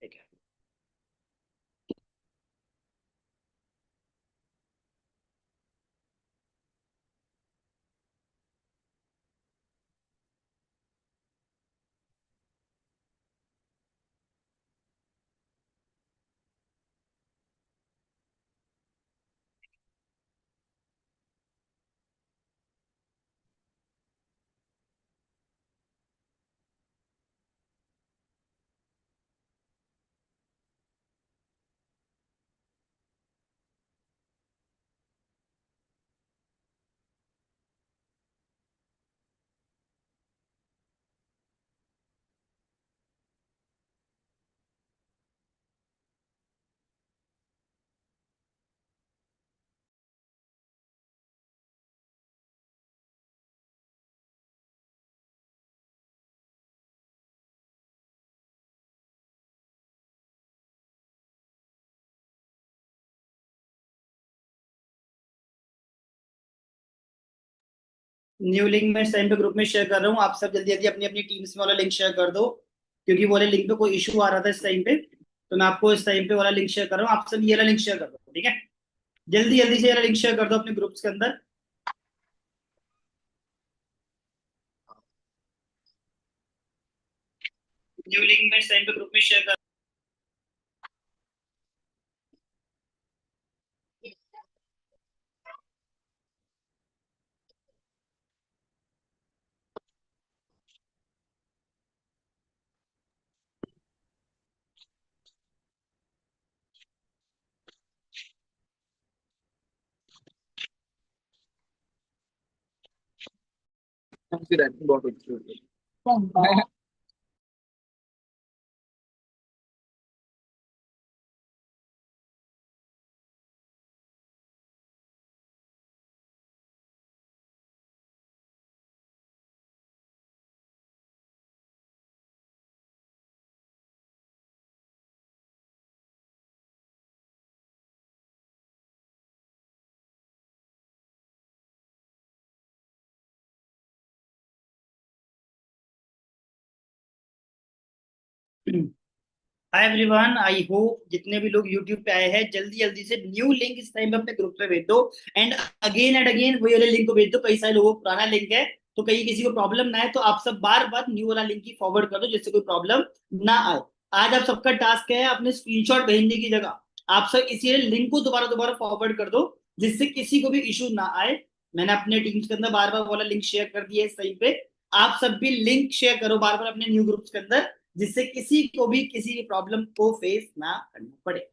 ठीक है। New link मैं इस टाइम पे ग्रुप में शेयर कर रहा हूँ। आप सब जल्दी जल्दी अपनी अपनी टीम्स में वाला लिंक शेयर कर दो, क्योंकि वो वाले लिंक पे कोई इशू आ रहा था इस टाइम पे। तो मैं आपको इस टाइम पे वाला लिंक शेयर कर रहा हूँ, आप सब ये वाला लिंक शेयर कर दो, ठीक है। जल्दी जल्दी से ये वाला लिंक शेयर कर दो अपने ग्रुप्स के अंदर। न्यू लिंक मैं इस टाइम पे ग्रुप में शेयर कर। उसकी रैंकिंग बहुत अच्छी होती है। हाय एवरीवन, आई होप जितने भी लोग यूट्यूब पे आए हैं जल्दी जल्दी से न्यू लिंक इस टाइम पे अपने ग्रुप पे भेज दो। एंड अगेन वही वाले लिंक को भेज दो। कई सारे लोगों को पुराना लिंक है, तो कहीं किसी को प्रॉब्लम ना है, तो आप सब बार बार न्यू वाला लिंक ही फॉरवर्ड कर दो जिससे कोई प्रॉब्लम ना आए। आज आप सबका टास्क है अपने स्क्रीनशॉट भेजने की जगह आप सब इसी लिंक को दोबारा दोबारा फॉरवर्ड कर दो, जिससे किसी को भी इशू ना आए। मैंने अपने टीम्स के अंदर बार बार वाला लिंक शेयर कर दिया है इस टाइम पे। आप सब भी लिंक शेयर करो बार बार अपने न्यू ग्रुप्स के अंदर, जिससे किसी को भी किसी भी प्रॉब्लम को फेस ना करना पड़े।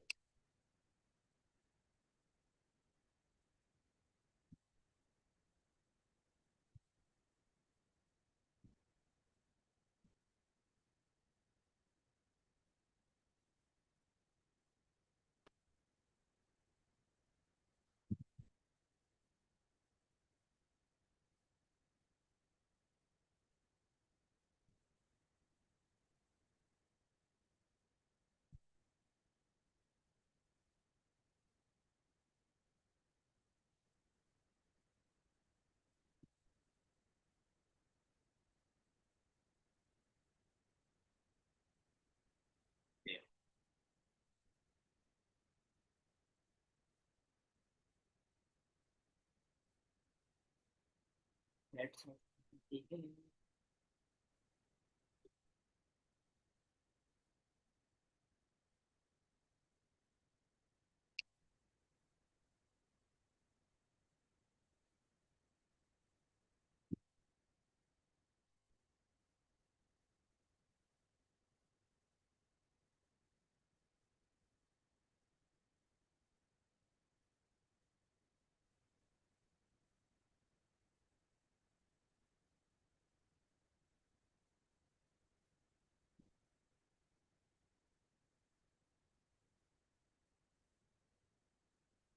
ठीक है।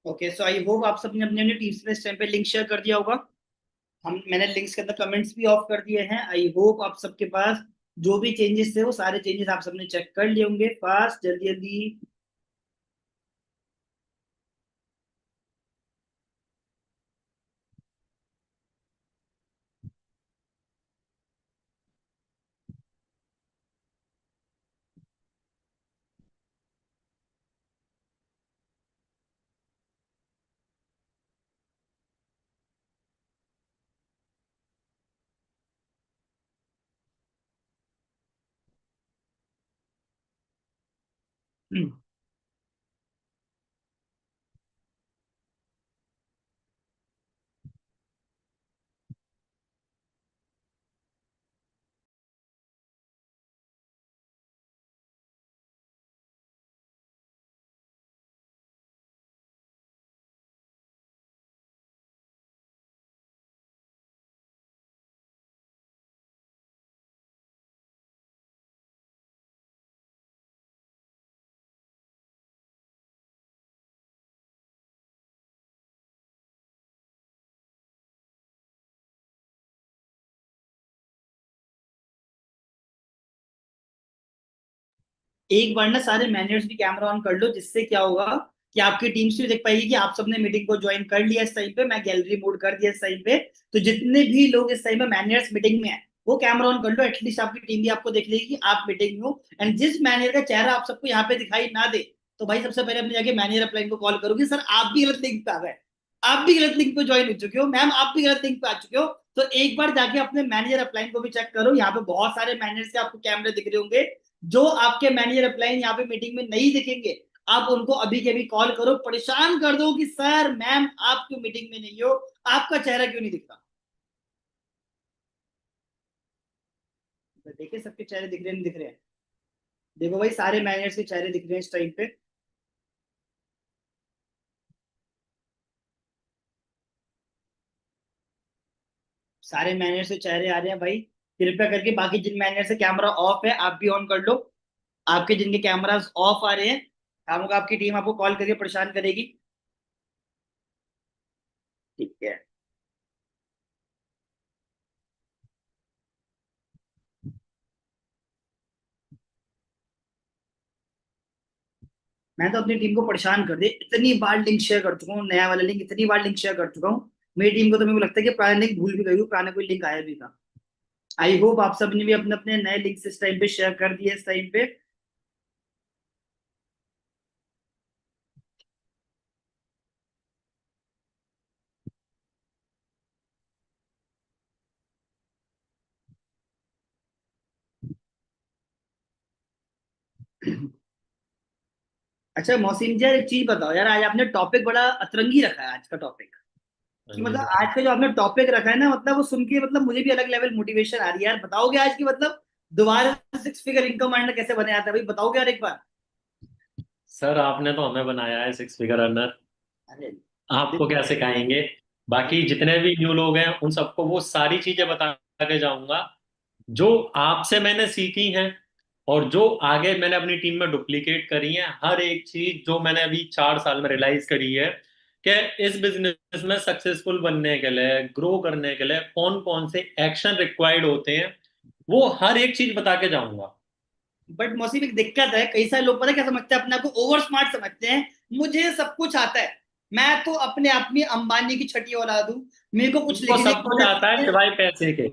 ओके, सो आई होप आप सबने अपने अपने टीम्स में इस टाइम पे लिंक शेयर कर दिया होगा। मैंने लिंक्स के अंदर कमेंट्स भी ऑफ कर दिए हैं। आई होप आप सबके पास जो भी चेंजेस थे वो सारे चेंजेस आप सबने चेक कर लिए होंगे फास्ट जल्दी जल्दी। हम्म। एक बार ना सारे मैनेजर्स भी कैमरा ऑन कर लो, जिससे क्या होगा कि आपकी टीम से देख पाएगी कि आप सबने मीटिंग को ज्वाइन कर लिया इस टाइम पे, मैं गैलरी मोड कर दिया इस टाइम पे। तो जितने भी लोग इस टाइम पे मैनेजर्स मीटिंग में है वो कैमरा ऑन कर लो, एटलीस्ट आपकी टीम भी आपको देख लेगी कि आप मीटिंग में हो। एंड जिस मैनेजर का चेहरा आप सबको यहाँ पे दिखाई ना दे, तो भाई सबसे पहले अपने जाके मैनेजर अपलाइन को कॉल करोगे, सर आप भी गलत लिंक पे आ गए, आप भी गलत लिंक पे ज्वाइन हो चुके हो, मैम आप भी गलत लिंक पे आ चुके हो। तो एक बार जाके अपने मैनेजर अपलाइन को भी चेक करो, यहाँ पे बहुत सारे मैनेजर के आपको कैमरे दिख रहे होंगे। जो आपके मैनेजर अपलाइन यहाँ पे मीटिंग में नहीं दिखेंगे, आप उनको अभी के अभी कॉल करो, परेशान कर दो कि सर मैम आप क्यों मीटिंग में नहीं हो, आपका चेहरा क्यों नहीं दिखता। तो देखिए सबके चेहरे दिख रहे हैं नहीं दिख रहे हैं। देखो भाई सारे मैनेजर्स के चेहरे दिख रहे हैं इस टाइम पे। सारे मैनेजर से चेहरे आ रहे हैं भाई। कृपया करके बाकी जिन मैनेजर से कैमरा ऑफ है आप भी ऑन कर लो। आपके जिनके कैमरास ऑफ आ रहे हैं, हम लोग आपकी टीम आपको कॉल करके परेशान करेगी। ठीक है। मैं तो अपनी टीम को परेशान कर दिया, इतनी बार लिंक शेयर कर चुका हूँ, नया वाला लिंक इतनी बार लिंक शेयर कर चुका हूँ। मेरी टीम को तो मेरे को लगता है कि पुराना लिंक भूल भी गई हूँ, पुराना कोई लिंक आया भी था। आई होप आप सबने भी अपने अपने नए लिंक्स इस टाइम पे शेयर कर दिए इस टाइम पे। अच्छा मौसिम जी यार एक चीज बताओ यार, आज आपने टॉपिक बड़ा अतरंगी रखा है आज का टॉपिक। हाँ कि जी। मतलब आज का जो आपने टॉपिक रखा है ना, मतलब वो सुन के मतलब मुझे भी अलग लेवल मोटिवेशन आ रही है यार। बताओगे आज की मतलब दोबारा 6 फिगर इनकम अर्नर कैसे बने आता है भाई, बताओगे यार एक बार। सर आपने तो हमें बनाया है 6 फिगर अर्नर, अरे आपको क्या सिखाएंगे। बाकी जितने भी न्यू लोग हैं उन सबको वो सारी चीजें बता के जाऊंगा जो आपसे मैंने सीखी हैं, और जो आगे मैंने अपनी टीम में डुप्लीकेट करी है। हर एक चीज जो मैंने अभी 4 साल में रियलाइज करी है कि इस बिजनेस में सक्सेसफुल बनने के लिए, ग्रो करने के लिए कौन कौन से एक्शन रिक्वायर्ड होते हैं, वो हर एक चीज बता के जाऊंगा। बट मौसम एक दिक्कत है, कई सारे लोग पता है क्या समझते हैं, अपने आप को ओवर स्मार्ट समझते हैं। मुझे सब कुछ आता है, मैं तो अपने आप में अंबानी की छठी औलाद हूँ, मेरे को कुछ उनको लिखने सब की कुछ जरूरत आता है नहीं सिवाय पैसे के।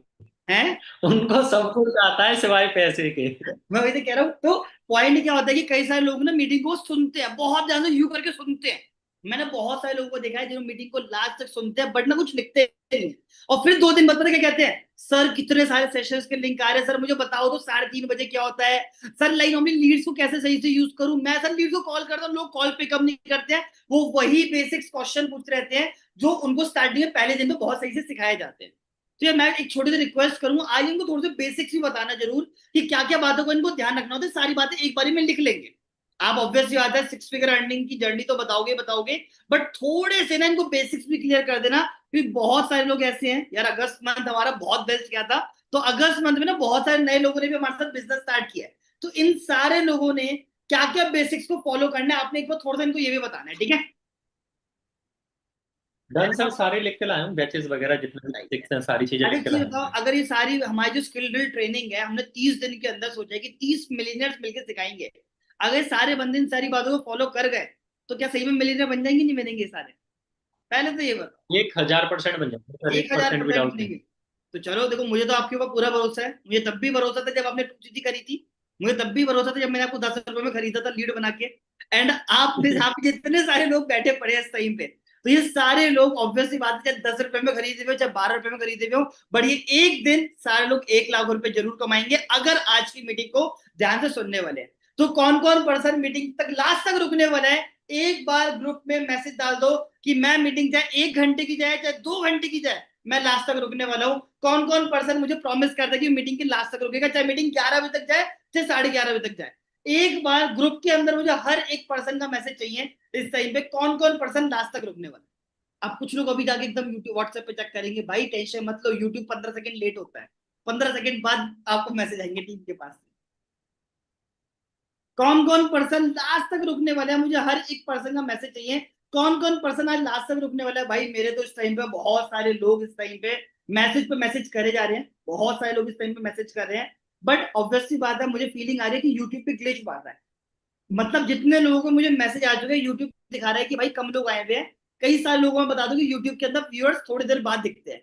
है। उनको सब कुछ आता है सिवाय पैसे के। मैं वही तो कह रहा हूँ। तो पॉइंट क्या होता है कि कई सारे लोग ना मीटिंग को सुनते हैं, बहुत ज्यादा यू करके सुनते हैं। मैंने बहुत सारे लोगों को देखा है जो मीटिंग को लास्ट तक सुनते हैं बट ना कुछ लिखते नहीं। और फिर 2 दिन बाद पता क्या कहते हैं, सर कितने सारे सेशंस के लिंक आ रहे हैं, सर मुझे बताओ तो 3:30 बजे क्या होता है, सर लाइन नॉर्मली लीड्स को कैसे सही से यूज करूं, मैं सर लीड्स को कॉल करता हूं, लोग कॉल पिकअप नहीं करते हैं। वो वही बेसिक्स क्वेश्चन पूछते रहते हैं जो उनको स्टार्टिंग में पहले दिन में बहुत सही से सिखाए जाते हैं। तो ये मैं एक छोटी सी रिक्वेस्ट करूंगा, आज इनको थोड़े से बेसिक्स भी बताना जरूर कि क्या क्या बातों को इनको ध्यान रखना होता है, सारी बातें एक बारी में लिख लेंगे। आप ऑब्वियसली बात है 6 फिगर अर्निंग की जर्नी तो बताओगे बताओगे, बट थोड़े से ना इनको बेसिक्स भी क्लियर कर देना। क्योंकि बहुत सारे लोग ऐसे हैं यार, अगस्त मंथ हमारा बहुत बेस्ट गया था, तो अगस्त मंथ में ना बहुत सारे नए लोगों ने भी हमारे साथ बिजनेस स्टार्ट किया है। तो इन सारे लोगों ने क्या क्या बेसिक्स को फॉलो करना है, आपने एक बार थोड़ा सा इनको ये भी बताना है, ठीक है। डन सर, सारे लिख के लाए हूँ, बैचेस वगैरह जितने भी basics हैं सारी चीजें अरे लिख के चीज लाए बताओ, हैं। अगर ये सारी हमारी जो स्किल ड्रिल ट्रेनिंग है हमने 30 दिन के अंदर सोचा है कि 30 मिलीनियर्स मिलकर सिखाएंगे, अगर सारे बंदे इन सारी बातों को फॉलो कर गए तो क्या सही में मिलीनियर बन जाएंगे नहीं बनेंगे ये सारे, पहले तो ये बताओ। 1000% बन जाएंगे सर, एक एक हजार परसेंट भी परसेंट डाउट नहीं। बनेंगे। तो चलो देखो, मुझे तो आपके ऊपर पूरा भरोसा है, मुझे तब भी भरोसा था जब आपने 2 चीजें करी थी, मुझे तब भी भरोसा था जब मैंने आपको 10 रुपए में खरीदा था लीड बना के। एंड आप जितने सारे लोग बैठे पड़े हैं इस टाइम पे, तो ये सारे लोग ऑब्वियसली बात है, चाहे 10 रुपए में खरीदे हुए चाहे 12 रुपए में खरीदे हुए हो, बट ये एक दिन सारे लोग 1 लाख रुपए जरूर कमाएंगे अगर आज की मीटिंग को ध्यान से सुनने वाले हैं। तो कौन कौन पर्सन मीटिंग तक लास्ट तक रुकने वाला है, एक बार ग्रुप में मैसेज डाल दो कि मैं मीटिंग चाहे 1 घंटे की जाए चाहे 2 घंटे की जाए, मैं लास्ट तक रुकने वाला हूं। कौन कौन पर्सन मुझे प्रॉमिस करता है कि मीटिंग के लास्ट तक रुकेगा, चाहे मीटिंग 11 बजे तक जाए चाहे 11:30 बजे तक जाए। एक बार ग्रुप के अंदर मुझे हर एक पर्सन का मैसेज चाहिए इस टाइम पे, कौन कौन पर्सन लास्ट तक रुकने वाला है। अब कुछ लोग अभी जाके एकदम यूट्यूब व्हाट्सएप पे चेक करेंगे, भाई टेंशन मत लो, यूट्यूब 15 सेकंड लेट होता है, 15 सेकंड बाद आपको मैसेज आएंगे टीम के पास। कौन कौन पर्सन लास्ट तक रुकने वाला है, मुझे हर एक पर्सन का मैसेज चाहिए। कौन कौन पर्सन आज लास्ट तक रुकने वाला है। भाई मेरे तो इस टाइम पे बहुत सारे लोग इस टाइम पे मैसेज करे जा रहे हैं, बहुत सारे लोग इस टाइम पे मैसेज कर रहे हैं, बट ऑब्वियसली बात है मुझे फीलिंग आ रही है कि यूट्यूब पे ग्लिच आ रहा है। मतलब जितने लोगों को मुझे मैसेज आ चुके हैं, यूट्यूब दिखा रहा है कि भाई कम लोग आए हुए हैं। कई सारे लोगों में बता दूं कि यूट्यूब के अंदर व्यूअर्स थोड़ी देर बाद दिखते हैं।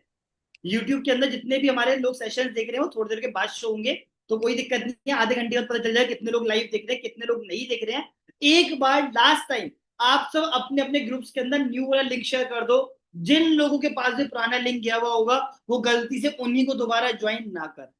यूट्यूब के अंदर जितने भी हमारे लोग सेशन देख रहे हैं वो थोड़ी देर के बाद शो होंगे, तो कोई दिक्कत नहीं है, आधे घंटे बाद पता चल जाए कितने लोग लाइव देख रहे हैं कितने लोग नहीं देख रहे हैं। एक बार लास्ट टाइम आप सब अपने अपने ग्रुप्स के अंदर न्यू वाला लिंक शेयर कर दो। जिन लोगों के पास भी पुराना लिंक गया हुआ होगा वो गलती से उन्हीं को दोबारा ज्वाइन ना कर।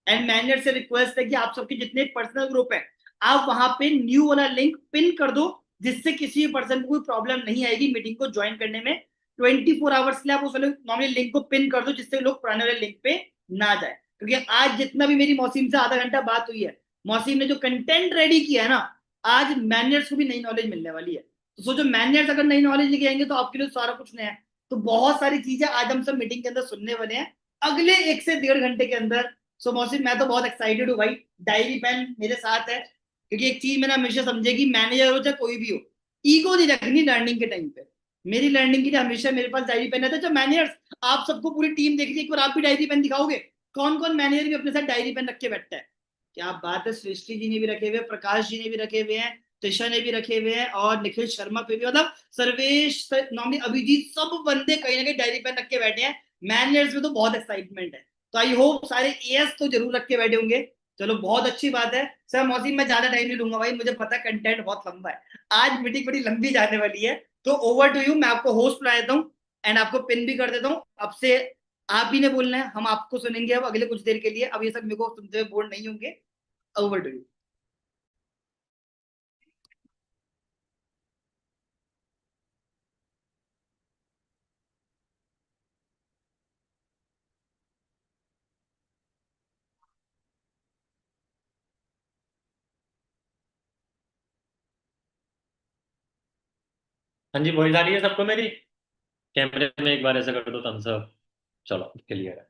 एंड मैनेजर से रिक्वेस्ट है कि आप सबके जितने पर्सनल ग्रुप है आप वहां पे न्यू वाला लिंक पिन कर दो, जिससे किसी पर्सन को कोई प्रॉब्लम नहीं आएगी मीटिंग को ज्वाइन करने में। 24 आवर्स के लिए आप उस वाले नॉर्मली लिंक को पिन कर दो, जिससे लोग पुराने वाले लिंक पे ना जाए। क्योंकि आज जितना भी मेरी मौसीम से आधा घंटा बात हुई है, मौसीम ने जो कंटेंट रेडी किया है ना, आज मैनेजर्स को भी नई नॉलेज मिलने वाली है। तो सोचो मैनेजर्स अगर नई नॉलेज लेके आएंगे तो आपके लिए सारा कुछ नया है। तो बहुत सारी चीजें आज हम सब मीटिंग के अंदर सुनने वाले हैं अगले 1 से 1.5 घंटे के अंदर। सो मौसीम मैं तो बहुत एक्साइटेड हूँ भाई, डायरी पेन मेरे साथ है, क्योंकि एक चीज मैंने हमेशा समझे कि मैनेजर हो चाहे कोई भी हो, ईगो नहीं रखनी लर्निंग के टाइम पे। मेरी लर्निंग के लिए हमेशा मेरे पास डायरी पेन रहता है। जब मैनेजर्स आप सबको पूरी टीम देख रही है, एक बार आप भी डायरी पेन दिखाओगे। कौन कौन मैनेजर भी अपने साथ डायरी पेन रख के बैठता है। क्या बात है, सृष्टि जी ने भी रखे हुए हैं, प्रकाश जी ने भी रखे हुए हैं, त्रिशा ने भी रखे हुए हैं, और निखिल शर्मा पे भी, मतलब सर्वेश नॉर्मली अभिजीत सब बंदे कहीं ना कहीं डायरी पेन रख के बैठे हैं। मैनेजर्स में तो बहुत एक्साइटमेंट है। तो आई होप सारे एएस तो जरूर रख के बैठे होंगे। चलो बहुत अच्छी बात है। सर मौसीम मैं ज्यादा टाइम नहीं लूंगा भाई, मुझे पता कंटेंट बहुत लंबा है, आज मीटिंग बड़ी लंबी जाने वाली है। तो ओवर टू यू, मैं आपको होस्ट बना देता हूँ एंड आपको पिन भी कर देता हूँ। अब से आप ही ने बोलना है, हम आपको सुनेंगे अब अगले कुछ देर के लिए। अब ये सब मेरे को सुनते हुए बोर नहीं होंगे। Over to you. हाँ जी, वॉइस आ रही है सबको मेरी? कैमरे में एक बार ऐसा कर दो थम्स अप। चलो क्लियर है।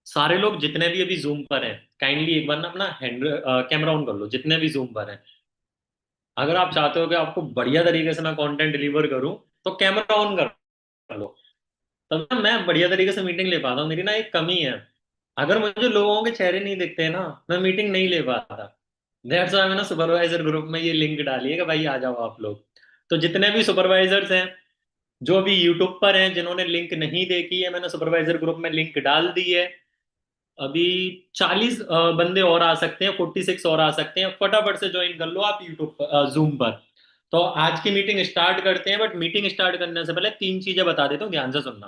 सारे लोग जितने भी अभी जूम पर हैं, काइंडली एक बार ना अपना हैंड कैमरा ऑन कर लो, जितने भी जूम पर हैं। अगर आप चाहते हो कि आपको बढ़िया तरीके से मैं कंटेंट डिलीवर करूं, तो कैमरा ऑन कर लो। तब ना मैं बढ़िया तरीके से मीटिंग ले पाता हूँ। मेरी ना एक कमी है, अगर मुझे लोगों के चेहरे नहीं दिखते हैं ना, मैं मीटिंग नहीं ले पाता। दैट्स व्हाई मैंने सुपरवाइजर ग्रुप में ये लिंक डाली है कि भाई आ जाओ आप लोग। तो जितने भी सुपरवाइजर्स हैं जो अभी यूट्यूब पर हैं, जिन्होंने लिंक नहीं देखी है, मैंने सुपरवाइजर ग्रुप में लिंक डाल दी है। अभी 40 बंदे और आ सकते हैं, 46 और आ सकते हैं, फटाफट से ज्वाइन कर लो आप यूट्यूब पर, जूम पर। तो आज की मीटिंग स्टार्ट करते हैं, बट मीटिंग स्टार्ट करने से पहले 3 चीजें बता देता हूँ, ध्यान से सुनना।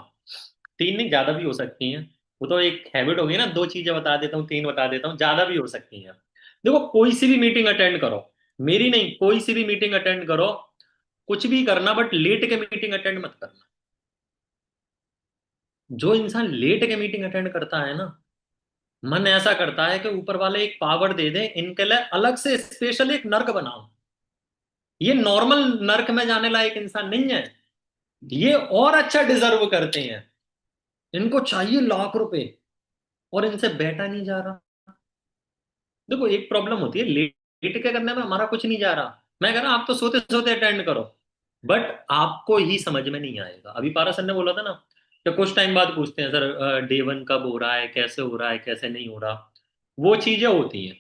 3 नहीं, ज्यादा भी हो सकती हैं। वो तो एक हैबिट होगी ना, 2 चीजें बता देता हूँ, 3 बता देता हूँ, ज्यादा भी हो सकती हैं। देखो, कोई सी भी मीटिंग अटेंड करो, मेरी नहीं, कोई सी भी मीटिंग अटेंड करो, कुछ भी करना, बट लेट के मीटिंग अटेंड मत करना। जो इंसान लेट के मीटिंग अटेंड करता है ना, मन ऐसा करता है कि ऊपर वाले एक पावर दे दे, इनके लिए अलग से स्पेशल एक नर्क बनाओ। ये नॉर्मल नर्क में जाने लायक इंसान नहीं है, ये और अच्छा डिजर्व करते हैं। इनको चाहिए लाख रुपए, और इनसे बैठा नहीं जा रहा। देखो, एक प्रॉब्लम होती है, लेट लेट के करने में हमारा कुछ नहीं जा रहा। मैं कह रहा आप तो सोते सोते अटेंड करो, बट आपको ही समझ में नहीं आएगा। अभी पारा सर ने बोला था ना कि कुछ टाइम बाद पूछते हैं, सर डे 1 कब हो रहा है, कैसे हो रहा है, कैसे नहीं हो रहा। वो चीजें होती हैं।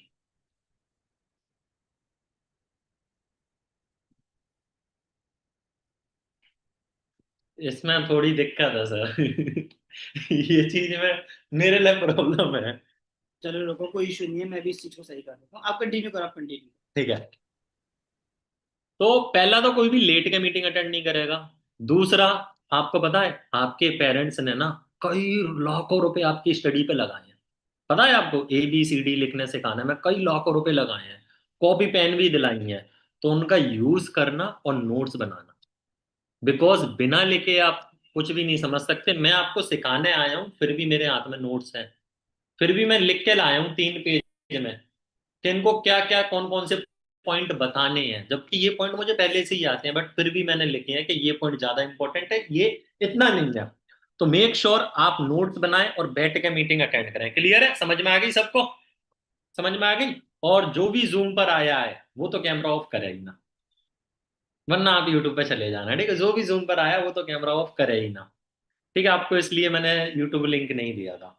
इसमें थोड़ी दिक्कत है सर। ये चीज में मेरे लिए प्रॉब्लम है। चलो लोगों को इशू नहीं है, मैं भी इस चीज को सही कर देता हूँ। आप कंटिन्यू करो, आप कंटिन्यू। ठीक है। तो पहला तो कोई भी लेट के मीटिंग अटेंड नहीं करेगा। दूसरा, आपको पता है आपके पेरेंट्स ने ना कई लाखों रुपए आपकी स्टडी पे लगाए हैं। पता है आपको, ABCD लिखने सिखाने में कई लाखों रुपए लगाए हैं। कॉपी पेन भी दिलाई है, तो उनका यूज करना और नोट्स बनाना। बिकॉज बिना लिखे आप कुछ भी नहीं समझ सकते। मैं आपको सिखाने आया हूँ, फिर भी मेरे हाथ में नोट्स हैं, फिर भी मैं लिख के लाया हूँ 3 पेज में कि इनको क्या क्या कौन कौन से पॉइंट बताने हैं, जबकि ये पॉइंट मुझे पहले से ही आते हैं, बट फिर भी मैंने लिखे हैं कि ये पॉइंट ज्यादा इंपॉर्टेंट है, ये इतना नहीं है। तो मेक श्योर आप नोट्स बनाएं और बैठ के मीटिंग अटेंड करें। क्लियर है? समझ में आ गई सबको? समझ में आ गई? और जो भी जूम पर आया है वो तो कैमरा ऑफ करे ही ना, वरना आप यूट्यूब पे चले जाना। ठीक है? जो भी जूम पर आया वो तो कैमरा ऑफ करे ही ना। ठीक है? आपको इसलिए मैंने यूट्यूब लिंक नहीं दिया था।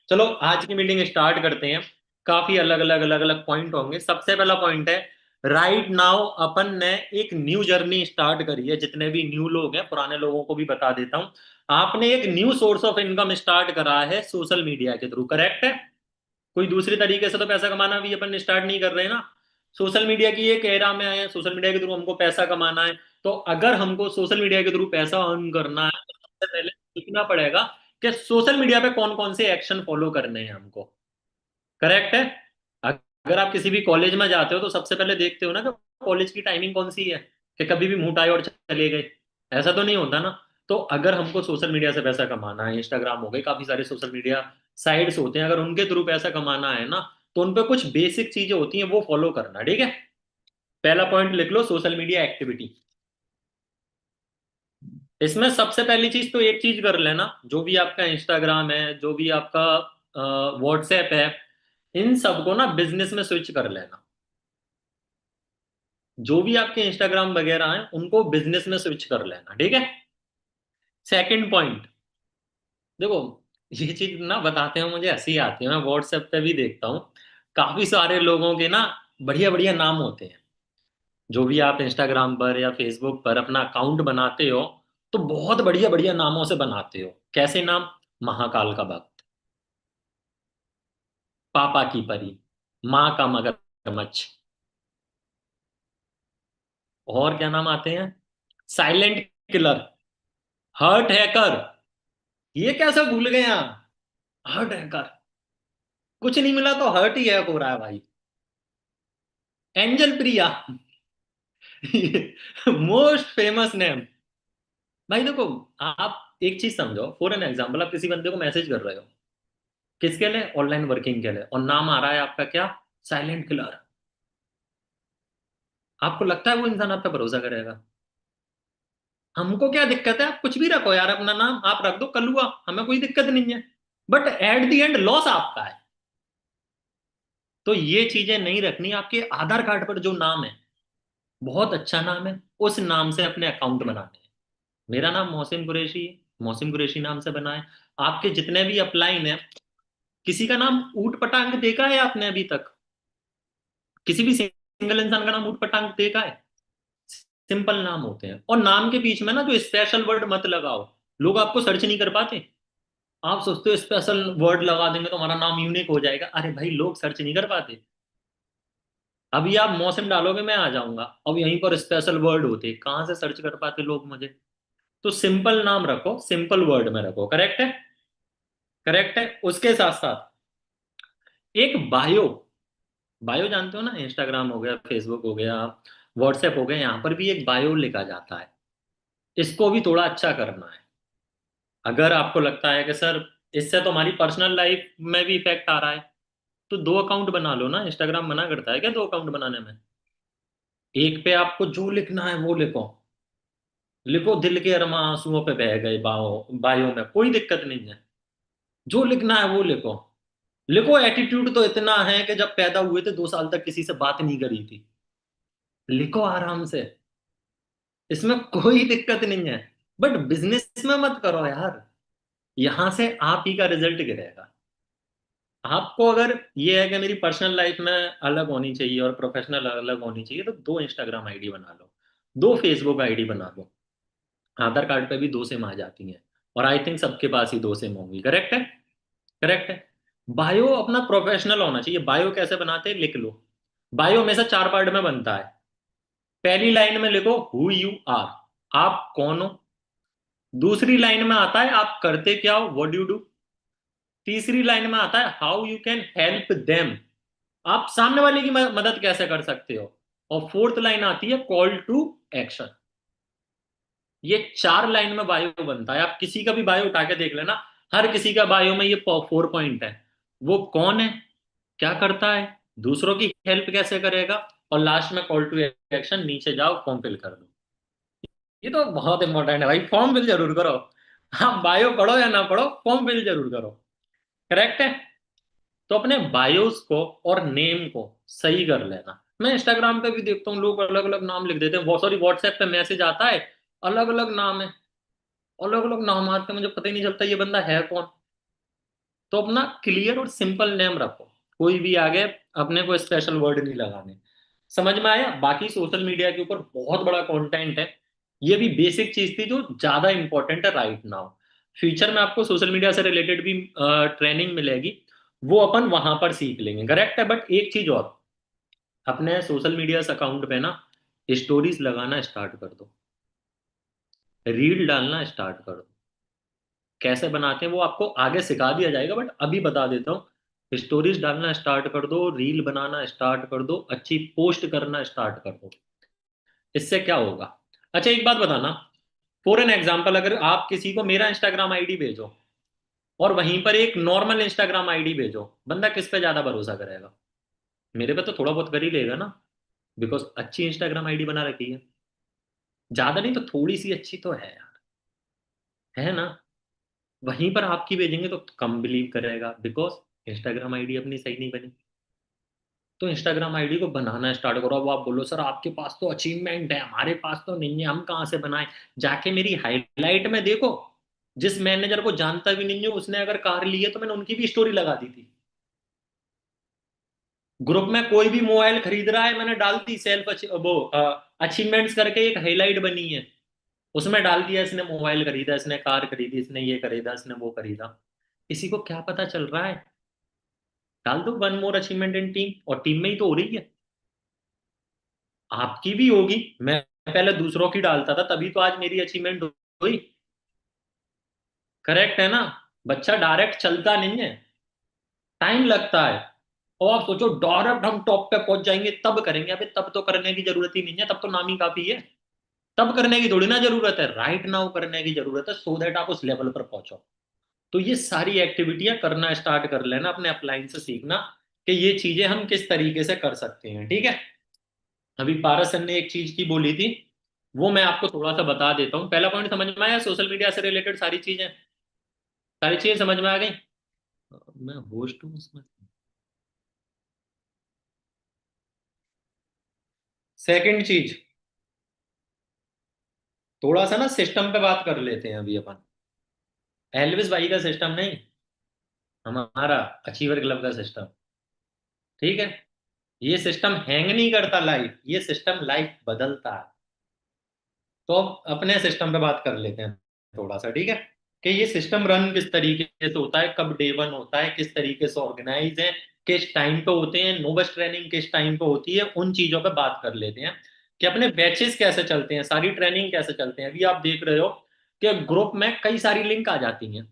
चलो आज की मीटिंग स्टार्ट करते हैं। काफी अलग अलग पॉइंट होंगे। सबसे पहला पॉइंट है, राइट नाउ अपन ने एक न्यू जर्नी स्टार्ट करी है। जितने भी न्यू लोग हैं, पुराने लोगों को भी बता देता हूं, आपने एक new source of income start करा है सोशल मीडिया के थ्रू। करेक्ट है? कोई दूसरी तरीके से तो पैसा कमाना भी अपन स्टार्ट नहीं कर रहे हैं ना। सोशल मीडिया की एक एरा में आए हैं, सोशल मीडिया के थ्रू हमको पैसा कमाना है। तो अगर हमको सोशल मीडिया के थ्रू पैसा अर्न करना है, तो सबसे पहले सीखना पड़ेगा कि सोशल मीडिया पे कौन कौन से एक्शन फॉलो करने हैं हमको। करेक्ट है? अगर आप किसी भी कॉलेज में जाते हो तो सबसे पहले देखते हो ना कि कॉलेज की टाइमिंग कौन सी है, कि कभी भी मुंह उठाए और चले गए। ऐसा तो नहीं होता ना। तो अगर हमको सोशल मीडिया से पैसा कमाना है, इंस्टाग्राम हो गए, काफी सारे सोशल मीडिया साइट्स होते हैं, अगर उनके थ्रू पैसा कमाना है ना, तो उन पे कुछ बेसिक चीजें होती हैं, वो फॉलो करना। ठीक है? पहला पॉइंट लिख लो, सोशल मीडिया एक्टिविटी। इसमें सबसे पहली चीज तो एक चीज कर लेना, जो भी आपका इंस्टाग्राम है, जो भी आपका व्हाट्सएप है, इन सबको ना बिजनेस में स्विच कर लेना। जो भी आपके इंस्टाग्राम वगैरह हैं उनको बिजनेस में स्विच कर लेना। ठीक है? सेकंड पॉइंट, देखो ये चीज ना बताते हैं मुझे हंसी आती है, मैं व्हाट्सएप पे भी देखता हूँ, काफी सारे लोगों के ना बढ़िया बढ़िया नाम होते हैं। जो भी आप इंस्टाग्राम पर या फेसबुक पर अपना अकाउंट बनाते हो, तो बहुत बढ़िया बढ़िया नामों से बनाते हो। कैसे नाम? महाकाल का भक्त, पापा की परी, माँ का मगरमच्छ, और क्या नाम आते हैं, साइलेंट किलर, हर्ट हैकर। ये कैसे भूल गए यहाँ? हर्ट हैकर, कुछ नहीं मिला तो हर्ट ही हैक हो रहा है भाई। एंजल प्रिया, मोस्ट फेमस नेम। भाई देखो, आप एक चीज समझो, फॉर एन एग्जाम्पल, आप किसी बंदे को मैसेज कर रहे हो, किसके लिए? ऑनलाइन वर्किंग के लिए, और नाम आ रहा है आपका क्या? Silent killer. आपको लगता है वो इंसान आप पे भरोसा करेगा? हमको क्या दिक्कत है, आप कुछ भी रखो यार, अपना नाम आप रख दो कलुआ, हमें कोई दिक्कत नहीं है, but at the end loss आपका है। तो ये चीजें नहीं रखनी। आपके आधार कार्ड पर जो नाम है, बहुत अच्छा नाम है, उस नाम से अपने अकाउंट बनाने हैं। मेरा नाम मोहसिन कुरैशी है, मोहसिन कुरैशी नाम से बना है। आपके जितने भी अपलाइन है, किसी का नाम ऊट पटांग देखा है आपने अभी तक? किसी भी सिंगल इंसान का नाम ऊट पटांग देखा है? सिंपल नाम होते हैं, और नाम के बीच में ना जो स्पेशल वर्ड मत लगाओ, लोग आपको सर्च नहीं कर पाते। आप सोचते हो स्पेशल वर्ड लगा देंगे तो हमारा नाम यूनिक हो जाएगा। अरे भाई, लोग सर्च नहीं कर पाते। अभी आप मौसम डालोगे मैं आ जाऊंगा, अब यहीं पर स्पेशल वर्ड होते, कहाँ से सर्च कर पाते लोग मुझे? तो सिंपल नाम रखो, सिंपल वर्ड में रखो। करेक्ट है? करेक्ट है। उसके साथ साथ एक बायो, बायो जानते हो ना, इंस्टाग्राम हो गया, फेसबुक हो गया, व्हाट्सएप हो गया, यहाँ पर भी एक बायो लिखा जाता है। इसको भी थोड़ा अच्छा करना है। अगर आपको लगता है कि सर इससे तो हमारी पर्सनल लाइफ में भी इफेक्ट आ रहा है, तो 2 अकाउंट बना लो ना। इंस्टाग्राम मना करता है क्या 2 अकाउंट बनाने में? एक पे आपको जो लिखना है वो लिखो। लिखो दिल के अरमा आंसुओं पे बह गए बायो, बायो में कोई दिक्कत नहीं है। जो लिखना है वो लिखो। लिखो एटीट्यूड तो इतना है कि जब पैदा हुए थे 2 साल तक किसी से बात नहीं करी थी। लिखो आराम से, इसमें कोई दिक्कत नहीं है। बट बिजनेस में मत करो यार, यहां से आप ही का रिजल्ट गिरेगा। आपको अगर ये है कि मेरी पर्सनल लाइफ में अलग होनी चाहिए और प्रोफेशनल अलग होनी चाहिए, तो 2 इंस्टाग्राम आईडी बना लो, 2 फेसबुक आईडी बना लो। आधार कार्ड पे भी 2 सिम आ जाती हैं, और आई थिंक सबके पास ही 2 सिम होंगी। करेक्ट है? करेक्ट है। बायो अपना प्रोफेशनल होना चाहिए। बायो कैसे बनाते हैं, लिख लो। बायो हमेशा 4 पार्ट में बनता है। पहली लाइन में लिखो हु यू आर, आप कौन हो। दूसरी लाइन में आता है आप करते क्या हो, व्हाट डू यू डू। तीसरी लाइन में आता है how you can help them, आप सामने वाले की मदद कैसे कर सकते हो। और फोर्थ लाइन आती है कॉल टू एक्शन। ये 4 लाइन में बायो बनता है। आप किसी का भी बायो उठा के देख लेना, हर किसी का बायो में ये 4 पॉइंट है। वो कौन है, क्या करता है, दूसरों की हेल्प कैसे करेगा, और लास्ट में कॉल टू एक्शन, नीचे जाओ फॉर्म फिल कर दो। ये तो बहुत इंपॉर्टेंट है भाई, फॉर्म फिल जरूर करो। आप बायो पढ़ो या ना पढ़ो, फॉर्म फिल जरूर करो। करेक्ट है। तो अपने बायोस को और नेम को सही कर लेना। मैं इंस्टाग्राम पे भी देखता हूँ लोग अलग अलग नाम लिख देते हैं, बहुत सॉरी व्हाट्सएप पे मैसेज आता है, अलग अलग नाम है, अलग अलग नाम आते हैं, मुझे पता ही नहीं चलता ये बंदा है कौन। तो अपना क्लियर और सिंपल नेम रखो, कोई भी आगे अपने को स्पेशल वर्ड नहीं लगाने। समझ में आया। बाकी सोशल मीडिया के ऊपर बहुत बड़ा कंटेंट है। ये भी बेसिक चीज थी जो ज्यादा इंपॉर्टेंट है राइट नाउ। फ्यूचर में आपको सोशल मीडिया से रिलेटेड भी ट्रेनिंग मिलेगी, वो अपन वहां पर सीख लेंगे। करेक्ट है। बट एक चीज और, अपने सोशल मीडिया अकाउंट पे ना स्टोरीज लगाना स्टार्ट कर दो, रील डालना स्टार्ट कर दो। कैसे बनाते हैं वो आपको आगे सिखा दिया जाएगा, बट अभी बता देता हूँ। स्टोरीज डालना स्टार्ट कर दो, रील बनाना स्टार्ट कर दो, अच्छी पोस्ट करना स्टार्ट कर दो। इससे क्या होगा। अच्छा एक बात बताना, फॉर एन एग्जाम्पल, अगर आप किसी को मेरा इंस्टाग्राम आईडी भेजो और वहीं पर एक नॉर्मल इंस्टाग्राम आईडी भेजो, बंदा किस पे ज्यादा भरोसा करेगा। मेरे पे तो थोड़ा बहुत कर ही लेगा ना, बिकॉज अच्छी इंस्टाग्राम आईडी बना रखी है। ज्यादा नहीं तो थोड़ी सी अच्छी तो है यार, है ना। वहीं पर आपकी भेजेंगे तो कम बिलीव करेगा, बिकॉज इंस्टाग्राम आईडी अपनी सही नहीं बनी। तो इंस्टाग्राम आईडी को बनाना स्टार्ट करो। अब आप बोलो सर आपके पास तो अचीवमेंट है, हमारे पास तो नहीं है, हम कहाँ से बनाए। जाके मेरी हाईलाइट में देखो, जिस मैनेजर को जानता भी नहीं हूँ उसने अगर कार ली है तो मैंने उनकी भी स्टोरी लगा दी थी। ग्रुप में कोई भी मोबाइल खरीद रहा है, मैंने डाल दी सेल्फ वो अचीवमेंट्स करके एक हाईलाइट बनी है, उसमें डाल दिया इसने मोबाइल खरीदा, इसने कार खरीदी, इसने ये खरीदा, इसने वो खरीदा। किसी को क्या पता चल रहा है। डाल दो one more achievement in team, और टीम में ही तो हो रही है, आपकी भी होगी। मैं पहले दूसरों की डालता था, तभी तो आज मेरी अचीवमेंट हुई। करेक्ट है ना। बच्चा डायरेक्ट चलता नहीं है, टाइम लगता है। और आप सोचो डायरेक्ट हम टॉप पे पहुंच जाएंगे तब करेंगे, अबे तब तो करने की जरूरत ही नहीं है, तब तो नाम ही काफी है। तब करने की थोड़ी ना जरूरत है, राइट नाउ करने की जरूरत है, सो दैट आप उस लेवल पर पहुंचो। तो ये सारी एक्टिविटियां करना स्टार्ट कर लेना, अपने अपलाइन से सीखना कि ये चीजें हम किस तरीके से कर सकते हैं। ठीक है। अभी पारस सर ने एक चीज की बोली थी, वो मैं आपको थोड़ा सा बता देता हूँ। पहला पॉइंट समझ में आया, सोशल मीडिया से रिलेटेड सारी चीजें समझ में आ गई। मैं होस्ट हूँ उसमें। सेकंड चीज, थोड़ा सा ना सिस्टम पे बात कर लेते हैं अभी अपन। एल्विस भाई का सिस्टम नहीं, हमारा अचीवर क्लब का सिस्टम। ठीक है। ये सिस्टम हैंग नहीं करता लाइफ, ये सिस्टम लाइफ बदलता है। तो अब अपने सिस्टम पे बात कर लेते हैं थोड़ा सा। ठीक है। कि ये सिस्टम रन किस तरीके से होता है, कब डे वन होता है, किस तरीके से ऑर्गेनाइज है, किस टाइम पे होते हैं, नोबस ट्रेनिंग किस टाइम पे होती है, उन चीजों पे बात कर लेते हैं। कि अपने बैचेस कैसे चलते हैं, सारी ट्रेनिंग कैसे चलते हैं। अभी आप देख रहे हो कि ग्रुप में कई सारी लिंक आ जाती हैं,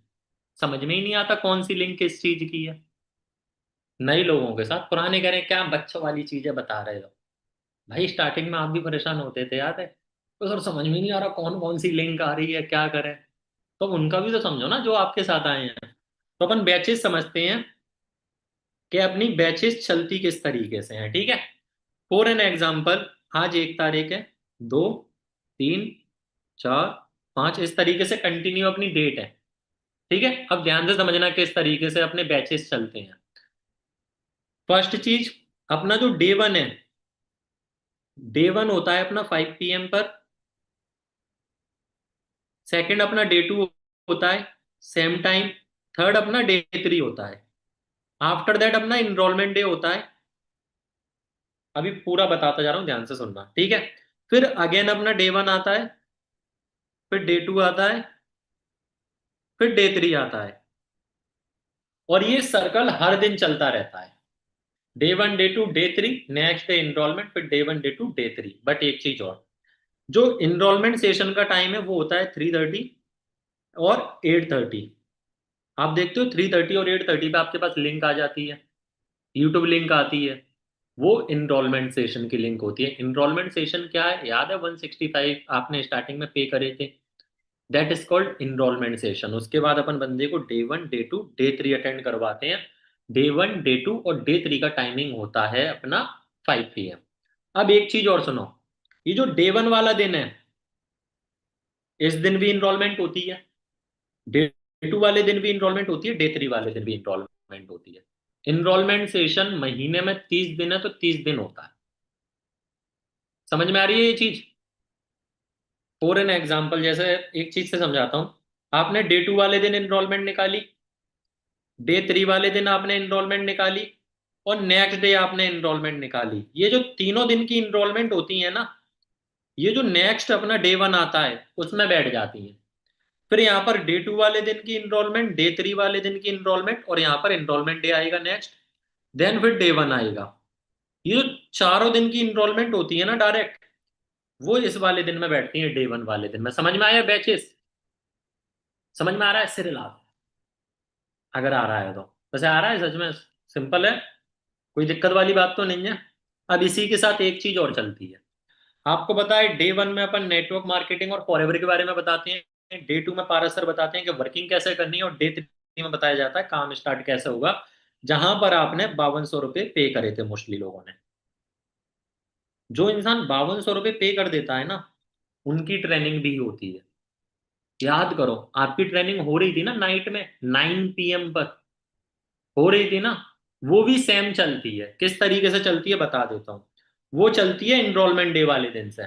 समझ में ही नहीं आता कौन सी लिंक किस चीज की है। नए लोगों के साथ पुराने कह रहे हैं क्या बच्चों वाली चीजें बता रहे हो। भाई स्टार्टिंग में आप भी परेशान होते थे, याद है। तो सर समझ में नहीं आ रहा कौन कौन सी लिंक आ रही है, क्या करें। तो उनका भी तो समझो ना जो आपके साथ आए हैं। तो अपन बैचेस समझते हैं कि अपनी बैचेस चलती किस तरीके से हैं। ठीक है। फॉर एन एग्जाम्पल, आज 1 तारीख है, 2, 3, 4, 5, इस तरीके से कंटिन्यू अपनी डेट है। ठीक है। अब ध्यान से समझना किस तरीके से अपने बैचेस चलते हैं। फर्स्ट चीज, अपना जो डे वन है, डे वन होता है अपना 5 PM पर। सेकंड अपना डे टू होता है सेम टाइम। थर्ड अपना डे 3 होता है। आफ्टर दैट अपना इनरोलमेंट डे होता है। अभी पूरा बताता जा रहा हूं, ध्यान से सुनना। ठीक है। फिर अगेन अपना डे वन आता है, फिर डे टू आता है, फिर डे 3 आता है। और ये सर्कल हर दिन चलता रहता है। Day 1 day 2 day 3, next day enrollment, फिर डे 1 डे 2 डे 3। बट एक चीज और, जो इनरोलमेंट सेशन का टाइम है वो होता है 3:30 और 8:30। आप देखते हो 3:30 और 8:30 पे आपके पास लिंक आ जाती है। यूट्यूब लिंक आती है, वो इनरोलमेंट सेशन की लिंक होती है। इनरोलमेंट सेशन क्या है, याद है 165 आपने स्टार्टिंग में पे करे थे, that is called enrollment session. उसके बाद अपन बंदे को डे 1 डे 2 डे 3 अटेंड करवाते हैं। डे 1 डे 2 और डे 3 का टाइमिंग होता है अपना 5 PM। अब एक चीज और सुनो, ये जो डे 1 वाला दिन है, इस दिन भी इनरोलमेंट होती है, डे 2 वाले दिन भी इनरोलमेंट होती है, डे 3 वाले दिन भी इनरोलमेंट होती है। इनरोलमेंट सेशन महीने में 30 दिन है तो 30 दिन होता है। समझ में आ रही है ये चीज? फॉर एन एग्जाम्पल, जैसे एक चीज से समझाता हूं, आपने डे 2 वाले दिन इनरोलमेंट निकाली, डे 3 वाले दिन आपने इनरोलमेंट निकाली, और नेक्स्ट डे आपने इनरोलमेंट निकाली। ये जो तीनों दिन की इनरोलमेंट होती है ना, ये जो नेक्स्ट अपना डे 1 आता है उसमें बैठ जाती है। फिर यहाँ पर डे 2 वाले दिन की इनरोलमेंट, डे 3 वाले दिन की इनरोलमेंट, और यहाँ पर इनरोलमेंट डे आएगा नेक्स्ट, देन फिर डे 1 आएगा। ये जो चारों दिन की इनरोलमेंट होती है ना डायरेक्ट, वो इस वाले दिन में बैठती है, डे 1 वाले दिन में। समझ में आया बैचेस? समझ में आ रहा है सिरिला? अगर आ रहा है तो वैसे आ रहा है सच में, सिंपल है, कोई दिक्कत वाली बात तो नहीं है। अब इसी के साथ एक चीज और चलती है, आपको पता है डे 1 में अपन नेटवर्क मार्केटिंग और फॉरएवर के बारे में बताते हैं, डे 2 में पारस सर बताते हैं कि वर्किंग कैसे करनी है, और डे 3 में बताया जाता है काम स्टार्ट कैसे होगा, जहां पर आपने 5200 रुपये पे करे थे मोस्टली लोगों ने। जो इंसान 5200 रुपये पे कर देता है ना, उनकी ट्रेनिंग भी होती है। याद करो, आपकी ट्रेनिंग हो रही थी ना नाइट में 9 PM पर, हो रही थी ना, वो भी सेम चलती है। किस तरीके से चलती है बता देता हूँ। वो चलती है इनरोलमेंट डे वाले दिन से।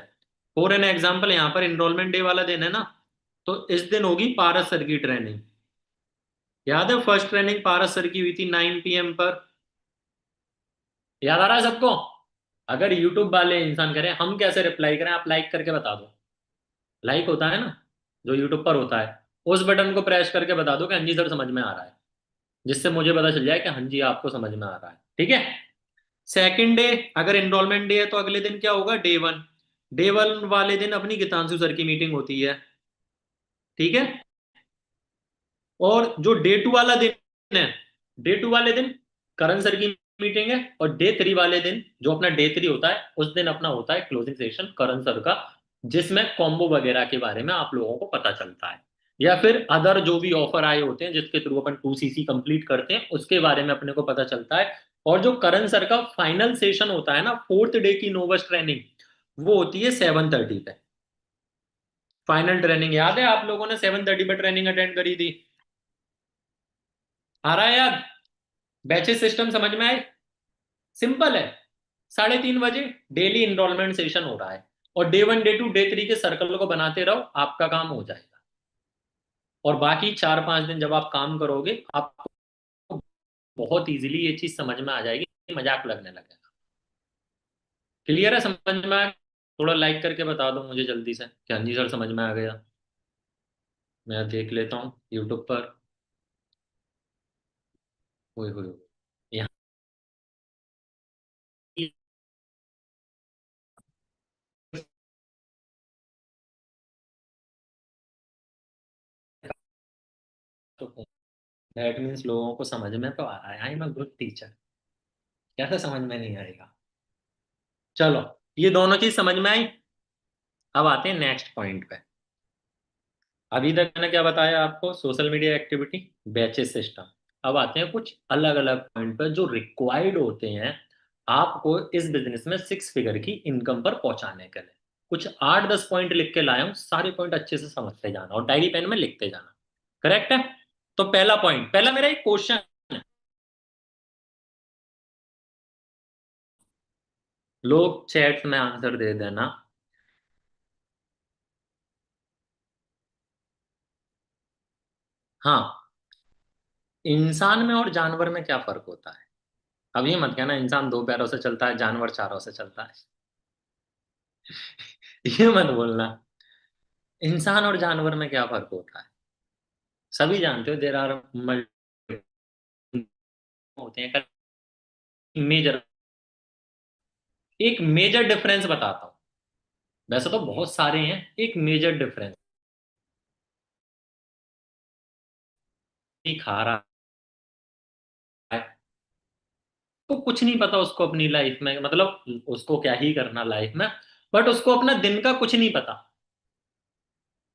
फॉर एन एग्जाम्पल, यहाँ पर इनरोलमेंट डे वाला दिन है ना, तो इस दिन होगी पारस सर की ट्रेनिंग। याद है फर्स्ट ट्रेनिंग पारस सर की हुई थी 9 PM पर? याद आ रहा है सबको? अगर यूट्यूब वाले इंसान करें, हम कैसे रिप्लाई करें, आप लाइक करके बता दो। लाइक होता है ना, जो यूट्यूब पर होता है, उस बटन को प्रेस करके बता दो कि हाँ जी सर समझ में आ रहा है, जिससे मुझे पता चल जाए कि हाँ जी आपको समझ में आ रहा है। ठीक है। सेकंड डे, अगर एनरोलमेंट डे है तो अगले दिन क्या होगा, डे 1। डे 1 वाले दिन अपनी गीतांशु सर की मीटिंग होती है। ठीक है। और जो डे 2 वाला दिन है, डे 2 वाले दिन करण सर की मीटिंग है, और डे 3 वाले दिन जो अपना डे 3 होता है, उस दिन अपना होता है क्लोजिंग सेशन करण सर का, जिसमें कॉम्बो वगैरह के बारे में आप लोगों को पता चलता है, या फिर अदर जो भी ऑफर आए होते हैं जिसके थ्रू अपन 2CC कंप्लीट करते हैं, उसके बारे में अपने को पता चलता है। और जो करण सर का फाइनल सेशन होता है ना, फोर्थ डे की नोवस ट्रेनिंग, वो होती है 7:30 पे। फाइनल ट्रेनिंग याद है आप लोगों ने 7:30 पे ट्रेनिंग अटेंड करी थी? आ रहा है याद? बैचेस सिस्टम समझ में आए? सिंपल है। 3:30 बजे डेली इनरोलमेंट सेशन हो रहा है, और डे 1 डे 2 डे 3 के सर्कल को बनाते रहो, आपका काम हो जाएगा। और बाकी 4-5 दिन जब आप काम करोगे, आपको बहुत इजीली ये चीज समझ में आ जाएगी, मजाक लगने लगेगा। क्लियर है? समझ में आया? थोड़ा लाइक करके बता दो मुझे जल्दी से कि हाँ जी सर समझ में आ गया। मैं देख लेता हूँ यूट्यूब पर। ओए होए, यहाँ तो दैट मीन्स लोगों को समझ में तो आ रहा है, I am a good teacher. कैसे समझ में नहीं आएगा? चलो, ये दोनों चीज समझ में आई। अब आते हैं नेक्स्ट पॉइंट पे। अभी तक मैंने क्या बताया आपको, social media activity, batches system. अब आते हैं कुछ अलग अलग पॉइंट पर जो रिक्वायर्ड होते हैं आपको इस बिजनेस में 6 फिगर की इनकम पर पहुंचाने के लिए। कुछ 8-10 पॉइंट लिख के लाया हूं, सारे पॉइंट अच्छे से समझते जाना और डायरी पेन में लिखते जाना। करेक्ट है? तो पहला पॉइंट, पहला मेरा एक क्वेश्चन है, लोग चैट में आंसर दे देना। हाँ, इंसान में और जानवर में क्या फर्क होता है? अब ये मत कहना इंसान 2 पैरों से चलता है, जानवर चारों से चलता है। ये मत बोलना। इंसान और जानवर में क्या फर्क होता है? सभी जानते हो, देर आर होते हैं। मेजर, एक मेजर डिफरेंस बताता हूँ। वैसे तो बहुत सारे हैं, एक मेजर डिफरेंस। खा रहा है, कुछ नहीं पता उसको अपनी लाइफ में, मतलब उसको क्या ही करना लाइफ में, बट उसको अपना दिन का कुछ नहीं पता।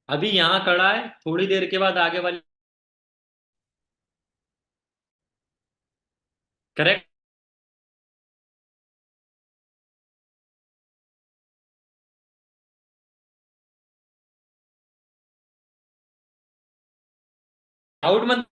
अभी यहाँ खड़ा है, थोड़ी देर के बाद आगे वाली, करेक्ट। आउट मत।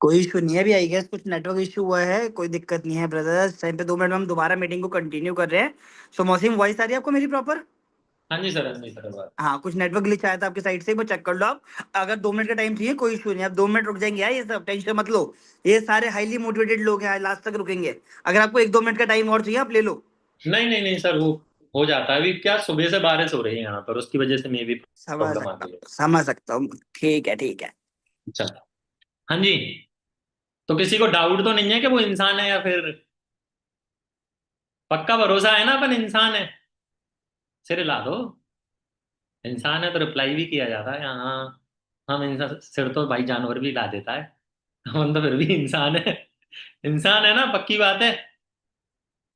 कोई इशू नहीं है अभी, आई गेस कुछ नेटवर्क इशू हुआ है, कोई दिक्कत नहीं है ब्रदर। इस टाइम पे 2 मिनट में हम दोबारा मीटिंग को कंटिन्यू कर रहे हैं। सो मौसम, वॉइस आ रही है आपको मेरी प्रॉपर? हाँ जी सर, हाँ जी सर, बात। हाँ, कुछ नेटवर्क ग्लिच आया था आपकी साइड से, वो चेक कर लो आप। अगर 2 मिनट का टाइम चाहिए कोई इशू नहीं, आप 2 मिनट रुक जाएंगे यार, ये सब टेंशन मत लो। ये सारे हाईली मोटिवेटेड लोग हैं, लास्ट तक रुकेंगे। अगर आपको 1-2 मिनट का टाइम और चाहिए आप ले लो। नहीं नहीं नहीं सर, वो हो जाता है। अभी क्या सुबह से बारिश हो रही है यहाँ पर, उसकी वजह से मे भी समझ प्रॉब्लम आ सकता रही है। हूँ, समझ सकता हूँ। ठीक है, ठीक है। चलो। हाँ जी। तो किसी को डाउट तो नहीं है कि वो इंसान है या फिर? पक्का भरोसा है ना अपन इंसान है? सिर हिला दो। इंसान है तो रिप्लाई भी किया जाता है हाँ। हम इंसान, सिर तो भाई जानवर भी ला देता है, हम तो फिर भी इंसान है। इंसान है ना, पक्की बात है।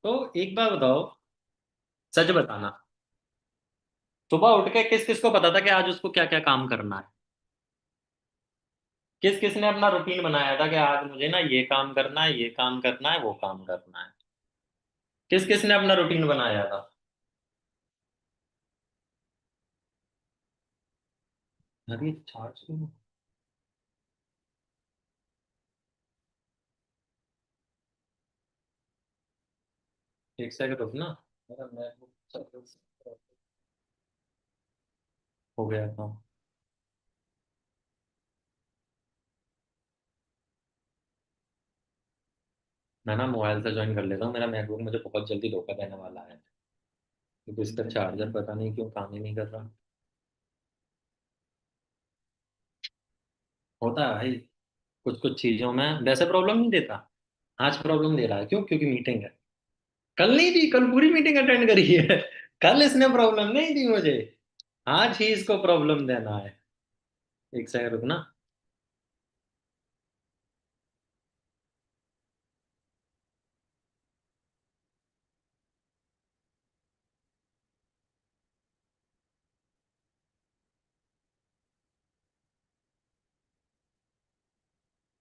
तो एक बात बताओ, सच बताना, सुबह उठ के किस किस को पता था कि आज उसको क्या क्या काम करना है? किस किस ने अपना रूटीन बनाया था कि आज मुझे ना ये काम करना है, ये काम करना है, वो काम करना है? किस किस ने अपना रूटीन बनाया था? अरे चार्ज क्यों? एक सेकंड रुकना, मेरा MacBook हो गया था। मैं ना मोबाइल से ज्वाइन कर लेता हूँ, मेरा मैकबुक मुझे बहुत जल्दी धोखा देने वाला है, क्योंकि इसका चार्जर पता नहीं क्यों काम ही नहीं कर रहा। होता है भाई, कुछ कुछ चीजों में वैसे प्रॉब्लम नहीं देता, आज प्रॉब्लम दे रहा है। क्यों? क्योंकि मीटिंग है। कल नहीं दी, कल पूरी मीटिंग अटेंड करी है। कल इसने प्रॉब्लम नहीं दी मुझे, आज ही इसको प्रॉब्लम देना है। एक सेकंड रुकना।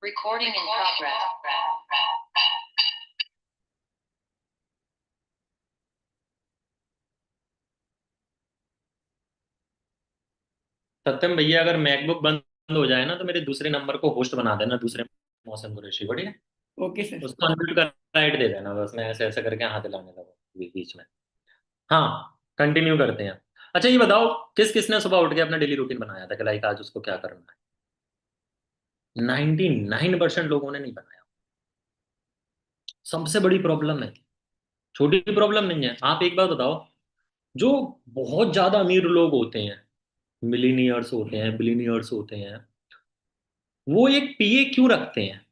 Recording in progress. सत्यम भैया, अगर मैकबुक बंद हो जाए ना तो मेरे दूसरे नंबर को होस्ट बना देना, दूसरे मौसम कुरैशी, बढ़िया। Okay sir. उसको अनम्यूट का राइट दे देना, बस मैं ऐसे ऐसे करके हाथ हिलाने लगा बीच में। हाँ, कंटिन्यू करते हैं। अच्छा ये बताओ, किस किसने सुबह उठ के अपना डेली रूटीन बनाया था कि लाइक आज उसको क्या करना है? 99% लोगों ने नहीं बनाया। सबसे बड़ी प्रॉब्लम है, छोटी प्रॉब्लम नहीं है। आप एक बात बताओ, जो बहुत ज्यादा अमीर लोग होते हैं, मिलीनियर्स होते हैं, बिलीनियर्स होते हैं, वो एक पीए क्यों रखते हैं?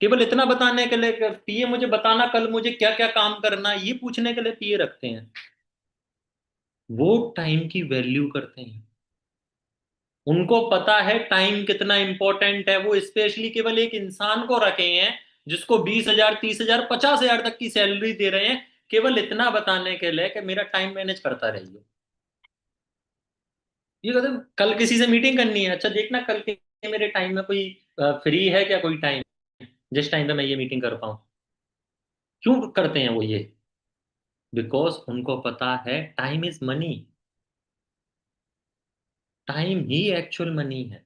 केवल इतना बताने के लिए, पीए मुझे बताना कल मुझे क्या क्या काम करना है, ये पूछने के लिए पीए रखते हैं। वो टाइम की वैल्यू करते हैं, उनको पता है टाइम कितना इंपॉर्टेंट है। वो स्पेशली केवल एक इंसान को रखे हैं जिसको 20,000, 30,000, 50,000 तक की सैलरी दे रहे हैं, केवल इतना बताने के लिए कि मेरा टाइम मैनेज करता रहिए। ये कहते हैं, कल किसी से मीटिंग करनी है, अच्छा देखना कल के मेरे टाइम में कोई फ्री है क्या, कोई टाइम जिस टाइम पे मैं ये मीटिंग कर पाऊँ। क्यों करते हैं वो ये? बिकॉज उनको पता है time is money. Time he actual money है।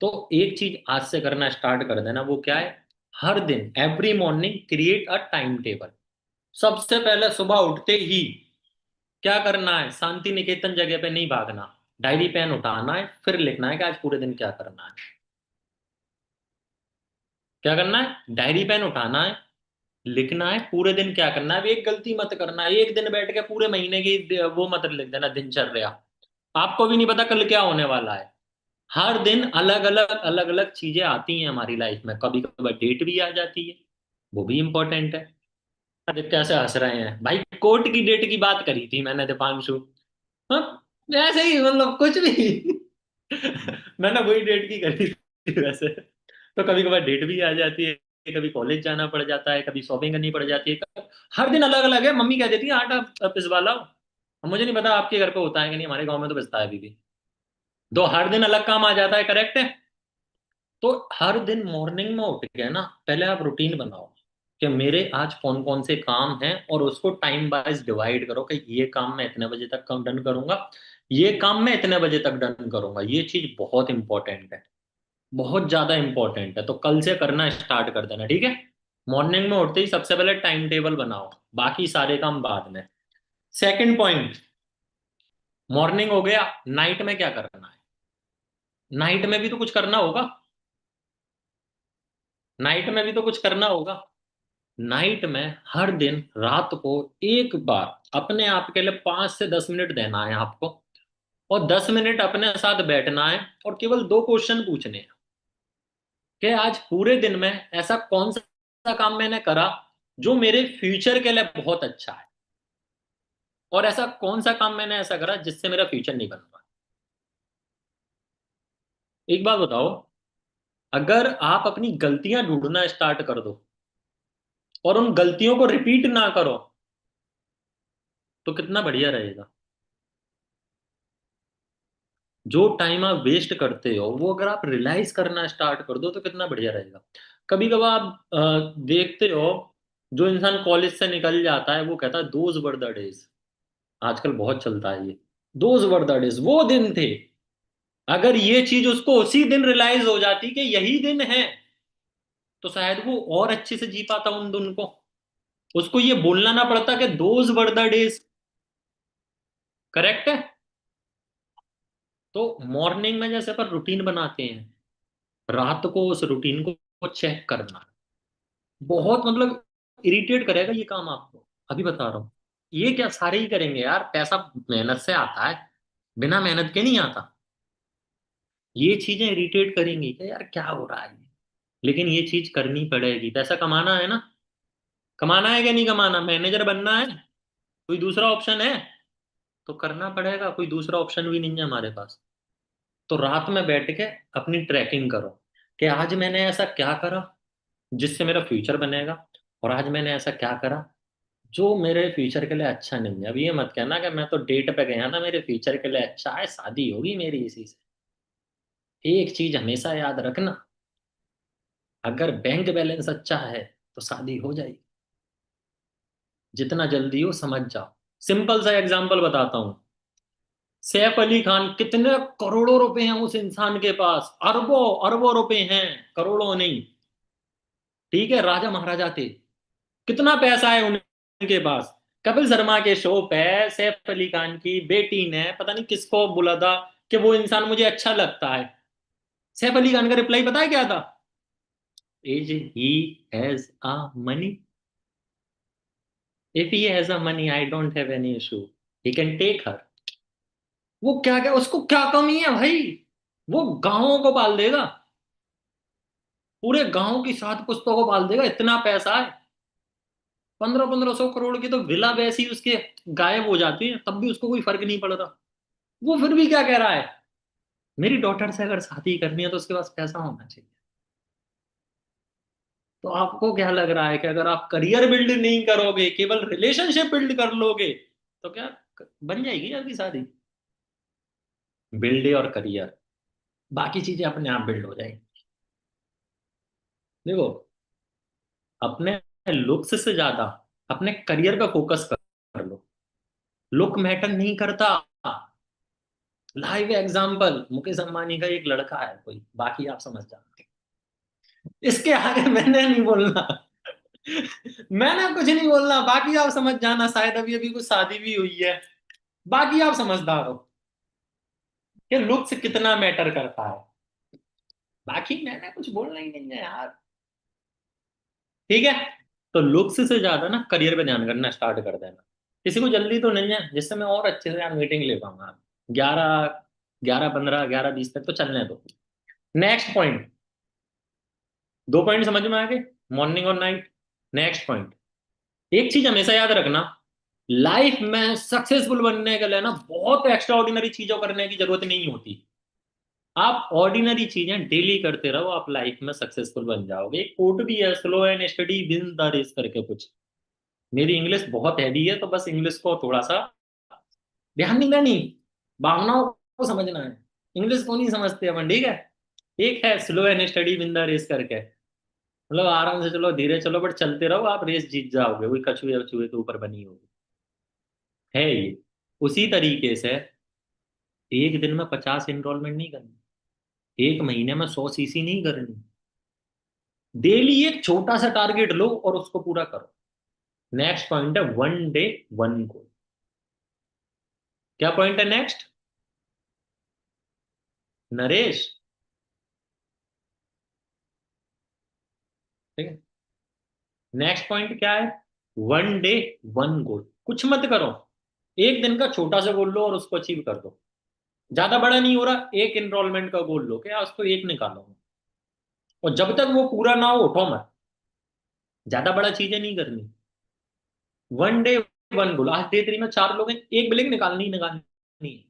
तो एक चीज आज से करना स्टार्ट कर देना, वो क्या है? हर दिन every morning create a time table. सबसे पहले सुबह उठते ही क्या करना है? शांति निकेतन जगह पे नहीं भागना। डायरी पेन उठाना है, फिर लिखना है कि आज पूरे दिन क्या करना है। क्या करना है? डायरी पेन उठाना है, लिखना है पूरे दिन क्या करना है। अब एक गलती मत करना है, एक दिन बैठ के पूरे महीने की वो मत लिख देना दिनचर्या। आपको भी नहीं पता कल क्या होने वाला है। हर दिन अलग अलग चीजें आती हैं हमारी लाइफ में, कभी कभी डेट भी आ जाती है, वो भी इंपॉर्टेंट है। आदित्य से हंस रहे हैं भाई, कोर्ट की डेट की बात करी थी मैंने दीपांशु। हाँ, ऐसे ही मतलब कुछ भी। मैंने वही डेट की करी थी वैसे। तो कभी कभार डेट भी आ जाती है, कभी कॉलेज जाना पड़ जाता है, कभी शॉपिंग करनी पड़ जाती है। हर दिन अलग अलग है। मम्मी कह देती है आटा पिसवा लाओ। अब मुझे नहीं पता आपके घर पे होता है कि नहीं, हमारे गांव में तो पिसता है अभी भी। तो हर दिन अलग काम आ जाता है, करेक्ट है। तो हर दिन मॉर्निंग में उठ के ना पहले आप रूटीन बनाओ कि मेरे आज कौन कौन से काम हैं, और उसको टाइम वाइज डिवाइड करो कि ये काम मैं इतने बजे तक कम डन करूंगा, ये काम मैं इतने बजे तक डन करूंगा। ये चीज बहुत इंपॉर्टेंट है, बहुत ज्यादा इंपॉर्टेंट है। तो कल से करना स्टार्ट कर देना, ठीक है। मॉर्निंग में उठते ही सबसे पहले टाइम टेबल बनाओ, बाकी सारे काम बाद में। सेकंड पॉइंट, मॉर्निंग हो गया, नाइट में क्या करना है? नाइट में भी तो कुछ करना होगा। नाइट में भी तो कुछ करना होगा। नाइट में हर दिन रात को एक बार अपने आप के लिए 5 से 10 मिनट देना है आपको, और 10 मिनट अपने साथ बैठना है, और केवल 2 क्वेश्चन पूछने हैं कि आज पूरे दिन में ऐसा कौन सा काम मैंने करा जो मेरे फ्यूचर के लिए बहुत अच्छा है, और ऐसा कौन सा काम मैंने ऐसा करा जिससे मेरा फ्यूचर नहीं बन रहा। एक बात बताओ, अगर आप अपनी गलतियां ढूंढना स्टार्ट कर दो और उन गलतियों को रिपीट ना करो, तो कितना बढ़िया रहेगा। जो टाइम आप वेस्ट करते हो वो अगर आप रियलाइज करना स्टार्ट कर दो तो कितना बढ़िया रहेगा। कभी कभार आप देखते हो, जो इंसान कॉलेज से निकल जाता है वो कहता है दोज वर द डेज। आजकल बहुत चलता है ये, दोज वर द डेज, वो दिन थे। अगर ये चीज उसको उसी दिन रियलाइज हो जाती कि यही दिन है, तो शायद वो और अच्छे से जी पाता उन दिन को। उसको ये बोलना ना पड़ता कि those were the days. Correct है। तो मॉर्निंग में जैसे अपन रूटीन बनाते हैं, रात को उस रूटीन को चेक करना बहुत मतलब इरिटेट करेगा ये काम आपको। अभी बता रहा हूँ, ये क्या सारे ही करेंगे यार, पैसा मेहनत से आता है, बिना मेहनत के नहीं आता। ये चीजें इरिटेट करेंगी कि यार क्या हो रहा है, लेकिन ये चीज करनी पड़ेगी। पैसा कमाना है ना, कमाना है कि नहीं कमाना, मैनेजर बनना है, कोई दूसरा ऑप्शन है? तो करना पड़ेगा, कोई दूसरा ऑप्शन भी नहीं है हमारे पास। तो रात में बैठ के अपनी ट्रैकिंग करो कि आज मैंने ऐसा क्या करा जिससे मेरा फ्यूचर बनेगा, और आज मैंने ऐसा क्या करा जो मेरे फ्यूचर के लिए अच्छा नहीं है। अब ये मत कहना कि मैं तो डेट पे गया था मेरे फ्यूचर के लिए अच्छा है, शादी होगी मेरी इसी से। एक चीज हमेशा याद रखना, अगर बैंक बैलेंस अच्छा है तो शादी हो जाएगी, जितना जल्दी हो समझ जाओ। सिंपल सा एग्जांपल बताता हूँ। सैफ अली खान, कितने करोड़ों रुपए हैं उस इंसान के पास, अरबों अरबों रुपए हैं, करोड़ों नहीं। ठीक है, राजा महाराजा थे, कितना पैसा है उनके पास। कपिल शर्मा के शो पे सैफ अली खान की बेटी ने पता नहीं किसको बोला था कि वो इंसान मुझे अच्छा लगता है। सैफ अली खान का रिप्लाई पता है क्या था? Is he has a money, if he has a money I don't have any issue, he can take her. वो क्या क्या उसको क्या कमी है भाई, वो गांवों को पाल देगा, पूरे गांव की 7 पुस्तकों को पाल देगा, इतना पैसा है। 1500 1500 करोड़ की तो विला वैसी उसके गायब हो जाती है, तब भी उसको कोई फर्क नहीं पड़ रहा। वो फिर भी क्या कह रहा है, मेरी डॉटर से अगर शादी करनी है तो उसके पास पैसा होना चाहिए। तो आपको क्या लग रहा है कि अगर आप करियर बिल्ड नहीं करोगे, केवल रिलेशनशिप बिल्ड कर लोगे, तो क्या बन जाएगी आपकी शादी? बिल्ड और करियर, बाकी चीजें अपने आप बिल्ड हो जाएंगी। देखो, अपने लुक्स से ज्यादा अपने करियर पे फोकस कर लो। लुक मैटर नहीं करता। लाइव एग्जांपल, मुकेश अंबानी का एक लड़का है कोई, बाकी आप समझ जाओगे। इसके आगे मैंने नहीं बोलना। मैंने कुछ नहीं बोलना, बाकी आप समझ जाना। शायद अभी अभी कुछ शादी भी हुई है, बाकी आप समझदार हो। कि लुक्स कितना मैटर करता है। बाकी मैंने कुछ बोलना ही नहीं है यार। ठीक है, तो लुक्स से ज्यादा ना करियर पे ध्यान करना स्टार्ट कर देना। किसी को जल्दी तो नहीं है, जिससे मैं और अच्छे से यार मीटिंग ले पाऊंगा। 11, 11:15, 11:20 तक तो चलने दो। नेक्स्ट पॉइंट, 2 पॉइंट समझ में आ गए, मॉर्निंग और नाइट। नेक्स्ट पॉइंट, एक चीज हमेशा याद रखना, लाइफ में सक्सेसफुल बनने के लिए ना बहुत एक्स्ट्रा ऑर्डिनरी चीजों करने की जरूरत नहीं होती। आप ऑर्डिनरी चीजें डेली करते रहो, आप लाइफ में सक्सेसफुल बन जाओगे। एक कोट भी है, slow and steady wins the race करके कुछ। मेरी इंग्लिश बहुत हैवी है, तो बस इंग्लिश को थोड़ा सा ध्यान नहीं देनी, भावनाओं को समझना है। इंग्लिश को नहीं समझते अपन, ठीक है। एक है slow and steady win the race करके, मतलब आराम से चलो, धीरे चलो, बट चलते रहो, आप रेस जीत जाओगे। वही कछुए वछुए के ऊपर बनी होगी, है ये। उसी तरीके से एक दिन में 50 इनरोलमेंट नहीं करनी, एक महीने में 100 सीसी नहीं करनी। डेली एक छोटा सा टारगेट लो और उसको पूरा करो। नेक्स्ट पॉइंट है 1 डे 1 गोल। क्या पॉइंट है नेक्स्ट, नरेश? ठीक है, नेक्स्ट पॉइंट क्या है, 1 डे 1 गोल। कुछ मत करो, एक दिन का छोटा सा गोल लो और उसको अचीव कर दो। ज्यादा बड़ा नहीं हो रहा, एक एनरोलमेंट का गोल लो, क्या उसको एक निकालो, और जब तक वो पूरा ना हो उठो मत। ज्यादा बड़ा चीजें नहीं करनी। 1 डे 1 गोल, आज डे 3 में 4 लोग हैं, एक बिलिंग निकालनी ही निकालनी है।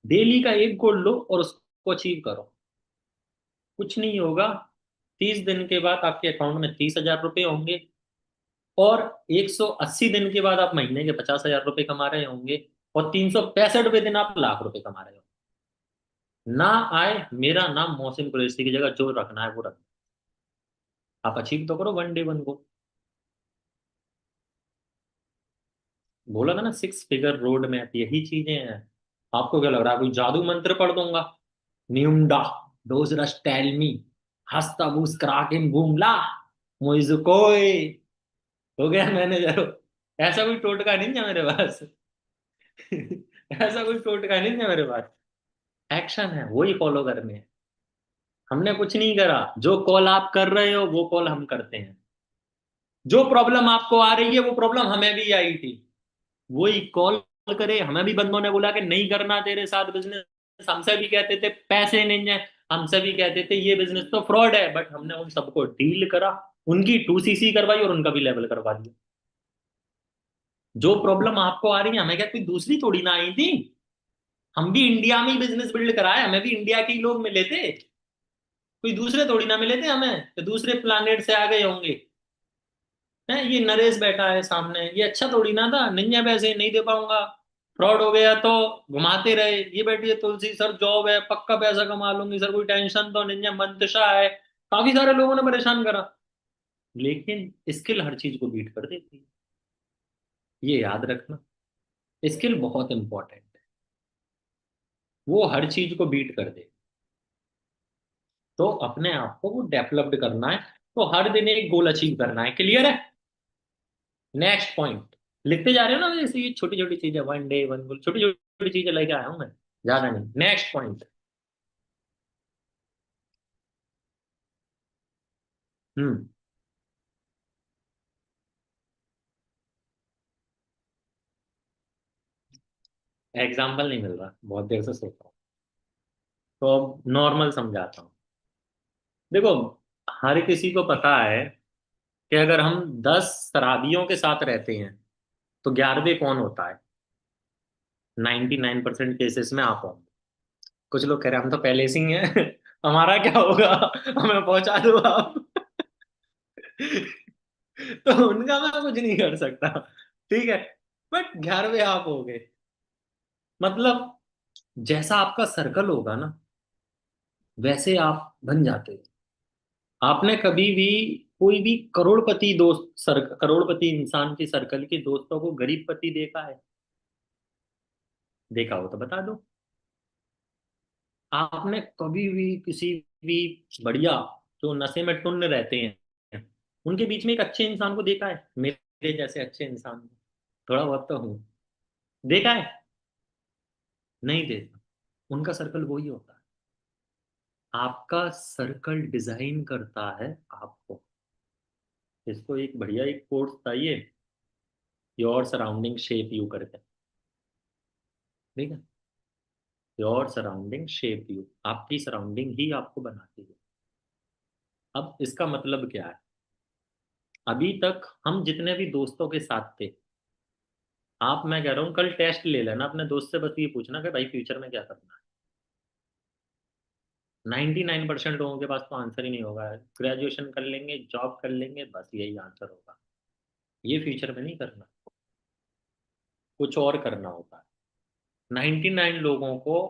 डेली का एक गोल लो और उसको अचीव करो। कुछ नहीं होगा, 30 दिन के बाद आपके अकाउंट में 30,000 रुपये होंगे, और 180 दिन के बाद आप महीने के 50,000 रुपये कमा रहे होंगे, और 365वें दिन आप लाख रुपए कमा रहे हो। ना आए मेरा नाम मोहसिन कुरैशी की जगह, जो रखना है वो रखना। आप अचीव तो करो 1 डे 1 गोल। बोला था ना 6 फिगर रोड मैप, यही चीजें हैं। आपको क्या लग रहा है कोई जादू मंत्र पढ़ दूंगा? न्यूमडा डोजरस टेल मी, हस्ता बूस क्राकेन बूमला मुझकोय। हो गया मैनेजर। ऐसा कोई टोटका नहीं है मेरे पास। ऐसा कोई टोटका नहीं है मेरे पास। एक्शन है, वही फॉलो करने हैं। हमने कुछ नहीं करा, जो कॉल आप कर रहे हो वो कॉल हम करते हैं। जो प्रॉब्लम आपको आ रही है वो प्रॉब्लम हमें भी आई थी, वही कॉल करे। हमें भी बंदों ने बोला कि नहीं करना तेरे साथ बिजनेस, हमसे भी कहते थे पैसे नहीं है, हमसे भी कहते थे ये बिजनेस तो फ्रॉड है, बट हमने उन सबको डील करा, उनकी 2 सीसी करवाई और उनका भी लेवल करवा दिया। जो प्रॉब्लम आपको आ रही है हमें क्या कोई दूसरी थोड़ी ना आई थी। हम भी इंडिया में ही बिजनेस बिल्ड कराए, हमें भी इंडिया के ही लोग मिले थे, कोई दूसरे थोड़ी ना मिले थे हमें, तो दूसरे प्लानेट से आ गए होंगे। है ये नरेश बैठा है सामने, ये अच्छा थोड़ी ना था, नहीं है पैसे नहीं दे पाऊंगा, फ्रॉड हो गया तो घुमाते रहे। ये बैठी है तुलसी, सर जॉब है पक्का पैसा कमा लूंगी सर, कोई टेंशन तो नहीं है, मंतशा है। काफी सारे लोगों ने परेशान करा, लेकिन स्किल हर चीज को बीट कर देती है, ये याद रखना। स्किल बहुत इंपॉर्टेंट है, वो हर चीज को बीट कर दे। तो अपने आप को वो डेवलप्ड करना है, तो हर दिन एक गोल अचीव करना है। क्लियर है? नेक्स्ट पॉइंट, लिखते जा रहे हो ना, जैसे ये छोटी छोटी चीजें, 1 डे 1 गोल, छोटी छोटी चीजें लेके आया हूं मैं, ज्यादा नहीं। नेक्स्ट पॉइंट, हम्म, एग्जाम्पल नहीं मिल रहा, बहुत देर से सोच रहा हूँ, तो अब नॉर्मल समझाता हूँ। देखो, हर किसी को पता है कि अगर हम 10 शराबियों के साथ रहते हैं तो 11वें कौन होता है? 99% केसेस में आप होंगे। कुछ लोग कह रहे हैं हम तो पहले से ही हैं। हमारा क्या होगा, हमें पहुंचा दो आप। तो उनका मैं कुछ नहीं कर सकता, ठीक है, बट 11वें आप हो गए। मतलब जैसा आपका सर्कल होगा ना, वैसे आप बन जाते हो। आपने कभी भी कोई भी करोड़पति दोस्त करोड़पति इंसान की सर्कल के दोस्तों को गरीबपति देखा है? देखा हो तो बता दो। आपने कभी भी किसी भी बढ़िया, जो नशे में टुन्न रहते हैं, उनके बीच में एक अच्छे इंसान को देखा है? मेरे जैसे अच्छे इंसान को? थोड़ा बहुत तो हूँ, देखा है? नहीं देखा। उनका सर्कल वही होता है। आपका सर्कल डिजाइन करता है आपको। इसको एक बढ़िया एक कोर्स चाहिए, योर सराउंडिंग शेप यू करके, ठीक है। योर सराउंडिंग शेप यू, आपकी सराउंडिंग ही आपको बनाती है। अब इसका मतलब क्या है? अभी तक हम जितने भी दोस्तों के साथ थे, आप, मैं कह रहा हूँ कल टेस्ट ले लेना अपने दोस्त से, बस ये पूछना कि भाई फ्यूचर में क्या करना है। 99% लोगों के पास तो आंसर ही नहीं होगा। ग्रेजुएशन कर लेंगे, जॉब कर लेंगे, बस यही आंसर होगा। ये फ्यूचर में नहीं करना, कुछ और करना होता है। 99 लोगों को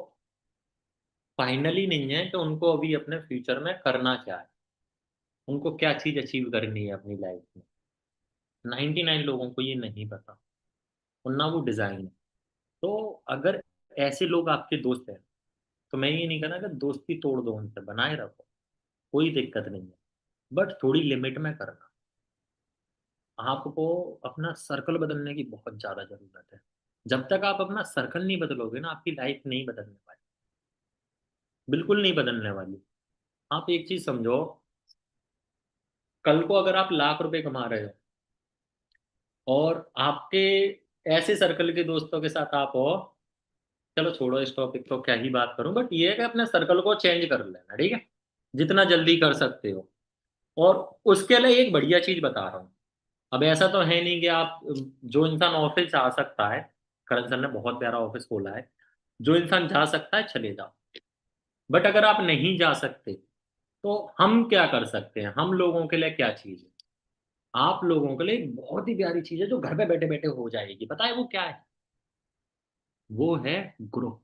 फाइनली नहीं है कि उनको अभी अपने फ्यूचर में करना क्या है, उनको क्या चीज अचीव करनी है अपनी लाइफ में। 99 लोगों को ये नहीं पता, और ना वो डिजाइन है। तो अगर ऐसे लोग आपके दोस्त हैं, तो मैं ये नहीं कहना कि दोस्ती तोड़ दो, उनसे बनाए रखो, कोई दिक्कत नहीं है, बट थोड़ी लिमिट में करना। आपको अपना सर्कल बदलने की बहुत ज्यादा जरूरत है। जब तक आप अपना सर्कल नहीं बदलोगे ना, आपकी लाइफ नहीं बदलने वाली, बिल्कुल नहीं बदलने वाली। आप एक चीज समझो, कल को अगर आप लाख रुपए कमा रहे हो और आपके ऐसे सर्कल के दोस्तों के साथ आप हो, चलो छोड़ो इस टॉपिक को, क्या ही बात करूं, बट ये है कि अपने सर्कल को चेंज कर लेना, ठीक है, जितना जल्दी कर सकते हो। और उसके लिए एक बढ़िया चीज बता रहा हूँ। अब ऐसा तो है नहीं कि आप, जो इंसान ऑफिस जा सकता है, करण सर ने बहुत प्यारा ऑफिस खोला है, जो इंसान जा सकता है चले जाओ। बट अगर आप नहीं जा सकते, तो हम क्या कर सकते हैं? हम लोगों के लिए क्या चीज है? आप लोगों के लिए एक बहुत ही प्यारी चीज है जो घर पे बैठे बैठे हो जाएगी, पता है वो क्या है? वो है ग्रुप।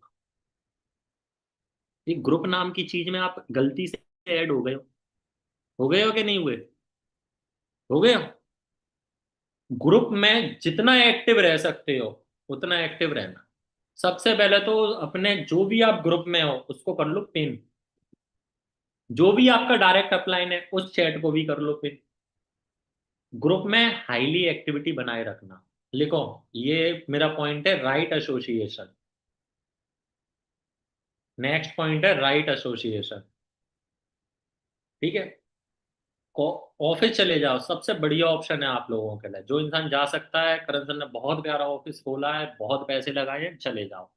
एक ग्रुप नाम की चीज में आप गलती से ऐड हो गए हो कि नहीं हुए? हो गए हो। ग्रुप में जितना एक्टिव रह सकते हो उतना एक्टिव रहना। सबसे पहले तो अपने जो भी आप ग्रुप में हो उसको कर लो पिन। जो भी आपका डायरेक्ट अपलाइन है उस चैट को भी कर लो पिन। ग्रुप में हाईली एक्टिविटी बनाए रखना। लिखो, ये मेरा पॉइंट है, राइट एसोसिएशन। नेक्स्ट पॉइंट है राइट एसोसिएशन, ठीक है। ऑफिस चले जाओ, सबसे बढ़िया ऑप्शन है आप लोगों के लिए। जो इंसान जा सकता है, करण सर ने बहुत प्यारा ऑफिस खोला है, बहुत पैसे लगाए हैं, चले जाओ।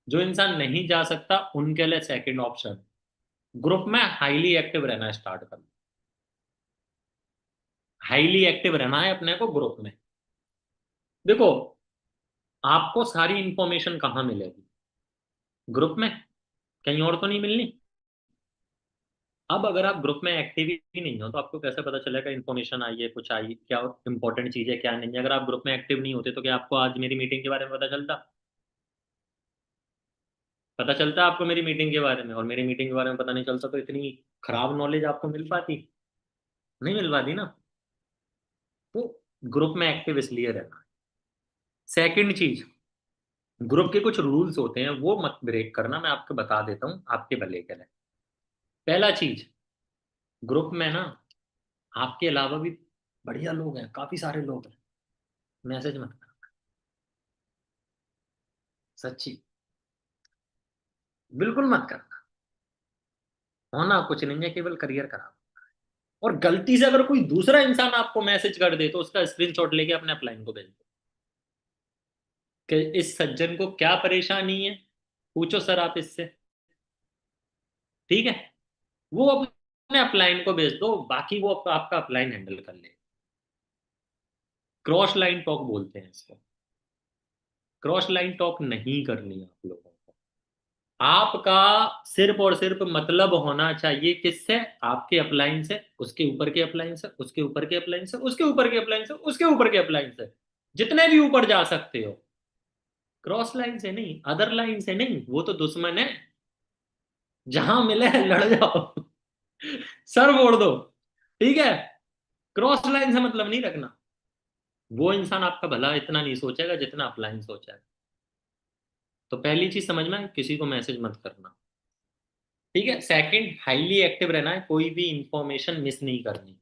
जो इंसान नहीं जा सकता उनके लिए सेकंड ऑप्शन, ग्रुप में हाईली एक्टिव रहना स्टार्ट कर। हाईली एक्टिव रहना है अपने को ग्रुप में। देखो, आपको सारी इंफॉर्मेशन कहाँ मिलेगी? ग्रुप में, कहीं और तो नहीं मिलनी। अब अगर आप ग्रुप में एक्टिव ही नहीं हो तो आपको कैसे पता चलेगा इन्फॉर्मेशन आई है, कुछ आई, क्या इंपॉर्टेंट चीज है क्या नहीं है? अगर आप ग्रुप में एक्टिव नहीं होते तो क्या आपको आज मेरी मीटिंग के बारे में पता चलता? पता चलता आपको मेरी मीटिंग के बारे में? और मेरी मीटिंग के बारे में पता नहीं चलता तो इतनी खराब नॉलेज आपको मिल पाती? नहीं मिल पाती ना। तो ग्रुप में एक्टिव इसलिए रहना। सेकंड चीज, ग्रुप के कुछ रूल्स होते हैं, वो मत ब्रेक करना, मैं आपको बता देता हूँ आपके भले के लिए। पहला चीज, ग्रुप में ना आपके अलावा भी बढ़िया लोग हैं, काफी सारे लोग हैं, मैसेज मत करना। सच्ची, बिल्कुल मत करना। होना कुछ नहीं है, केवल करियर खराब। और गलती से अगर कोई दूसरा इंसान आपको मैसेज कर दे तो उसका स्क्रीनशॉट लेके अपने अपलाइन को भेज दो कि इस सज्जन को क्या परेशानी है, पूछो सर आप इससे, ठीक है। वो अपने अपलाइन को भेज दो, बाकी वो आपका अपलाइन हैंडल कर ले। क्रॉस लाइन टॉक बोलते हैं इसको। क्रॉस लाइन टॉक नहीं करनी आप लोगों को। आपका सिर्फ और सिर्फ मतलब होना चाहिए किससे? आपके अपलाइन से, उसके ऊपर के अपलाइन से, उसके ऊपर के अपलाइन से, उसके ऊपर के अपलाइन से, उसके ऊपर के अपलाइन से, जितने भी ऊपर जा सकते हो। क्रॉस लाइन से नहीं, अदर लाइन से नहीं, वो तो दुश्मन है। जहां मिले लड़ जाओ, सर फोड़ दो, ठीक है। क्रॉस लाइन से मतलब नहीं रखना। वो इंसान आपका भला इतना नहीं सोचेगा जितना अपलाइन सोचेगा। तो पहली चीज समझ में, किसी को मैसेज मत करना, ठीक है। सेकंड, हाईली एक्टिव रहना है, कोई भी इंफॉर्मेशन मिस नहीं करनी।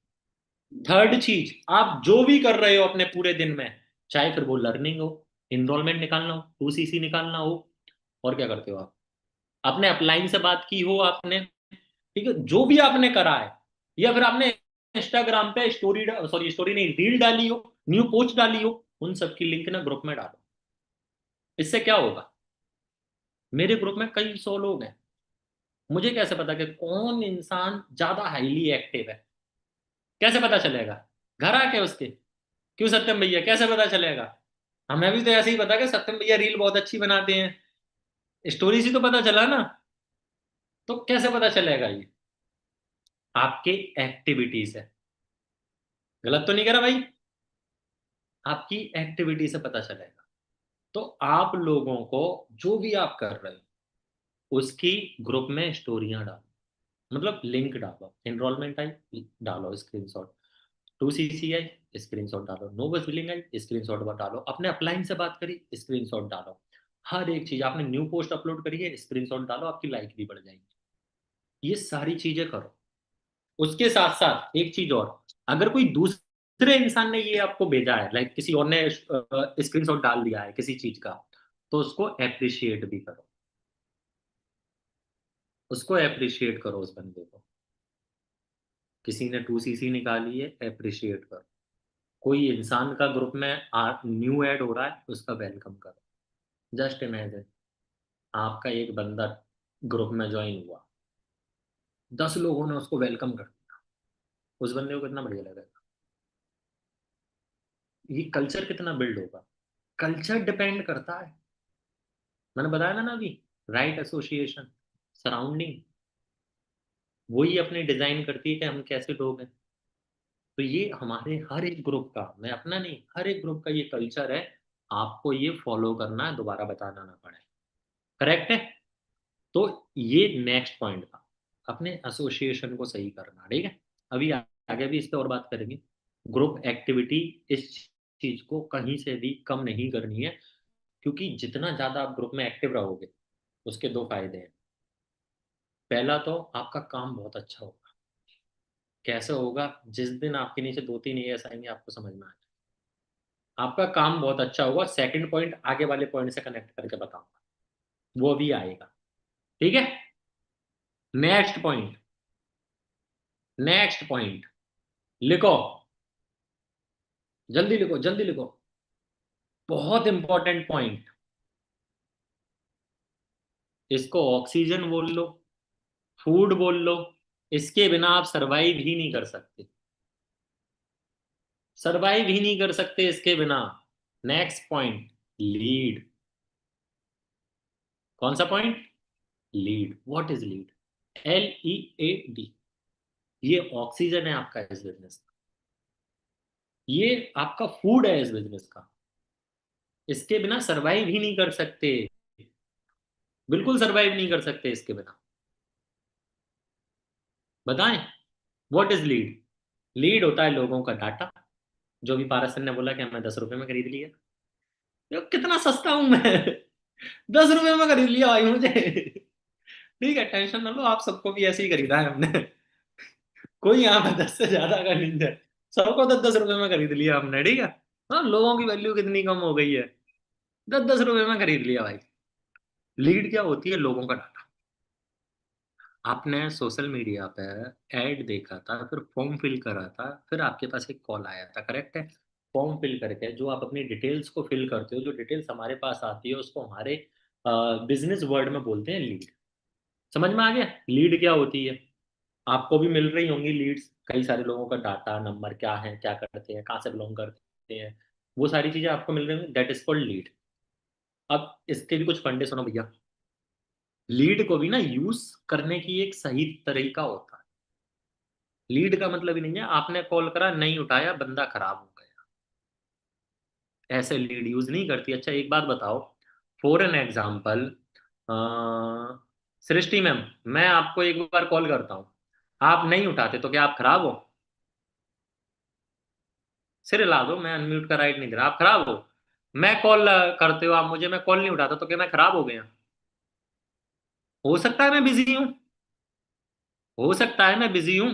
थर्ड चीज, आप जो भी कर रहे हो अपने पूरे दिन में, चाहे फिर वो लर्निंग हो, इनरोलमेंट निकालना हो, 2CC निकालना हो, और क्या करते हो आप? अपने अपलाइन से बात की हो आपने, ठीक है, जो भी आपने करा है, या फिर आपने इंस्टाग्राम पे स्टोरी नहीं, रील डाली हो, न्यू पोस्ट डाली हो, उन सब की लिंक ना ग्रुप में डालो। इससे क्या होगा, मेरे ग्रुप में कई 100 लोग हैं, मुझे कैसे पता कि कौन इंसान ज्यादा हाईली एक्टिव है? कैसे पता चलेगा? घर आके उसके, क्यों सत्यम भैया कैसे पता चलेगा? हमें भी तो ऐसे ही पता कि सत्यम भैया रील बहुत अच्छी बनाते हैं, स्टोरी से तो पता चला ना। तो कैसे पता चलेगा? ये आपके एक्टिविटीज है। गलत तो नहीं करा भाई? आपकी एक्टिविटी से पता चलेगा। तो आप लोगों को जो भी आप कर रहे हो उसकी ग्रुप में स्टोरियां डालो, मतलब लिंक डालो, एनरोलमेंट आई डालो स्क्रीनशॉट, 2CC आई स्क्रीनशॉट डालो, नो बस बिलिंग आई स्क्रीनशॉट डालो, अपने अपलाइन से बात करी स्क्रीनशॉट डालो, हर एक चीज, आपने न्यू पोस्ट अपलोड करी है स्क्रीनशॉट डालो, आपकी लाइक भी बढ़ जाएगी। ये सारी चीजें करो। उसके साथ साथ एक चीज और, अगर कोई दूसरे इंसान ने ये आपको भेजा है, लाइक किसी और ने स्क्रीनशॉट डाल दिया है किसी चीज का, तो उसको अप्रिशिएट भी करो, उसको अप्रिशिएट करो उस बंदे को। किसी ने 2CC निकाली है, अप्रिशिएट करो। कोई इंसान का ग्रुप में न्यू ऐड हो रहा है, उसका वेलकम करो। जस्ट इमेजिन, आपका एक बंदा ग्रुप में ज्वाइन हुआ, 10 लोगों ने उसको वेलकम कर दिया, उस बंदे को कितना बढ़िया लगेगा? ये कल्चर कितना बिल्ड होगा? कल्चर डिपेंड करता है, मैंने बताया था ना अभी, राइट एसोसिएशन, सराउंडिंग, वही अपने डिजाइन करती है कि हम कैसे लोग हैं। तो ये हमारे हर एक ग्रुप का, मैं अपना नहीं, हर एक ग्रुप का ये कल्चर है। आपको ये फॉलो करना है, दोबारा बताना ना पड़े। करेक्ट है? तो ये नेक्स्ट पॉइंट था, अपने एसोसिएशन को सही करना। ठीक है, अभी आगे भी इस पे और बात करेंगे। ग्रुप एक्टिविटी, इस चीज को कहीं से भी कम नहीं करनी है, क्योंकि जितना ज्यादा आप ग्रुप में एक्टिव रहोगे उसके दो फायदे हैं। पहला तो आपका काम बहुत अच्छा होगा। कैसे होगा? जिस दिन आपके नीचे 2-3 आएंगे आपको समझ में आ जाए, आपका काम बहुत अच्छा होगा। सेकंड पॉइंट आगे वाले पॉइंट से कनेक्ट करके बताऊंगा, वो भी आएगा। ठीक है, नेक्स्ट पॉइंट, नेक्स्ट पॉइंट लिखो, जल्दी लिखो, जल्दी लिखो, बहुत इंपॉर्टेंट पॉइंट। इसको ऑक्सीजन बोल लो, फूड बोल लो, इसके बिना आप सरवाइव ही नहीं कर सकते, सरवाइव ही नहीं कर सकते इसके बिना। Next point, lead. कौन सा point? Lead. What is lead? LEAD। ये ऑक्सीजन है आपका इस बिजनेस का, ये आपका फूड है इस बिजनेस का। इसके बिना सरवाइव ही नहीं कर सकते, बिल्कुल सरवाइव नहीं कर सकते इसके बिना। बताएं, व्हाट इज लीड? लीड होता है लोगों का डाटा, जो भी पारस ने बोला कि हमें 10 रुपए में खरीद लिया। यो, कितना सस्ता हूं मैं 10 रुपए में खरीद लिया भाई मुझे ठीक है, टेंशन ना लो, आप सबको भी ऐसे ही खरीदा है हमने कोई यहाँ पे 10 से ज्यादा का नहीं है, सबको 10-10 रुपए में खरीद लिया हमने। ठीक है, हाँ, लोगों की वैल्यू कितनी कम हो गई है, 10-10 रुपए में खरीद लिया भाई। लीड क्या होती है? लोगों का डाटा। आपने सोशल मीडिया पे ऐड देखा था, फिर फॉर्म फिल करा था, फिर आपके पास एक कॉल आया था, करेक्ट है? फॉर्म फिल करके जो आप अपनी डिटेल्स को फिल करते हो, जो डिटेल्स हमारे पास आती है, उसको हमारे बिजनेस वर्ड में बोलते हैं लीड। समझ में आ गया लीड क्या होती है? आपको भी मिल रही होंगी लीड्स, कई सारे लोगों का डाटा, नंबर क्या है, क्या करते हैं, कहाँ से बिलोंग करते हैं, वो सारी चीजें आपको मिल रही होंगी, दैट इज कॉल्ड लीड। अब इसके भी कुछ फंडे सुनो भैया। लीड को भी ना यूज करने की एक सही तरीका होता है। लीड का मतलब ही नहीं है आपने कॉल करा नहीं उठाया बंदा खराब हो गया, ऐसे लीड यूज नहीं करती। अच्छा एक बात बताओ, for an example, Srishti ma'am, मैं आपको एक बार कॉल करता हूँ, आप नहीं उठाते तो क्या आप खराब हो? सिर हिला दो, मैं अनम्यूट का राइट नहीं दे रहा, आप खराब हो? मैं कॉल करते हो आप मुझे, मैं कॉल नहीं उठाता तो क्या मैं खराब हो गया? हो सकता है मैं बिजी हूँ, हो सकता है मैं बिजी हूँ।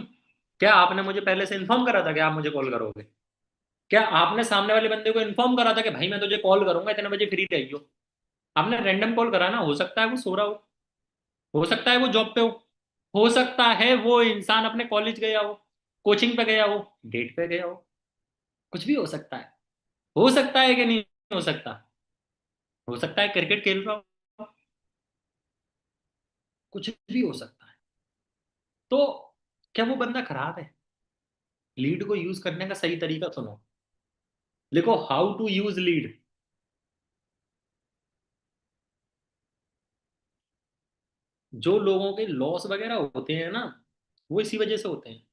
क्या आपने मुझे पहले से इन्फॉर्म करा था कि आप मुझे कॉल करोगे? क्या आपने सामने वाले बंदे को इन्फॉर्म करा था कि भाई मैं तुझे कॉल करूंगा इतने बजे फ्री रहियो? आपने रैंडम कॉल करा ना, हो सकता है वो सो रहा हो, हो सकता है वो जॉब पे हो सकता है वो इंसान अपने कॉलेज गया हो, कोचिंग पे गया हो, डेट पे गया हो, कुछ भी हो सकता है। हो सकता है कि नहीं हो सकता? हो सकता है क्रिकेट खेल रहा हो, कुछ भी हो सकता है। तो क्या वो बंदा खराब है? लीड को यूज करने का सही तरीका सुनो। देखो, हाउ टू यूज लीड। जो लोगों के लॉस वगैरह होते हैं ना, वो इसी वजह से होते हैं,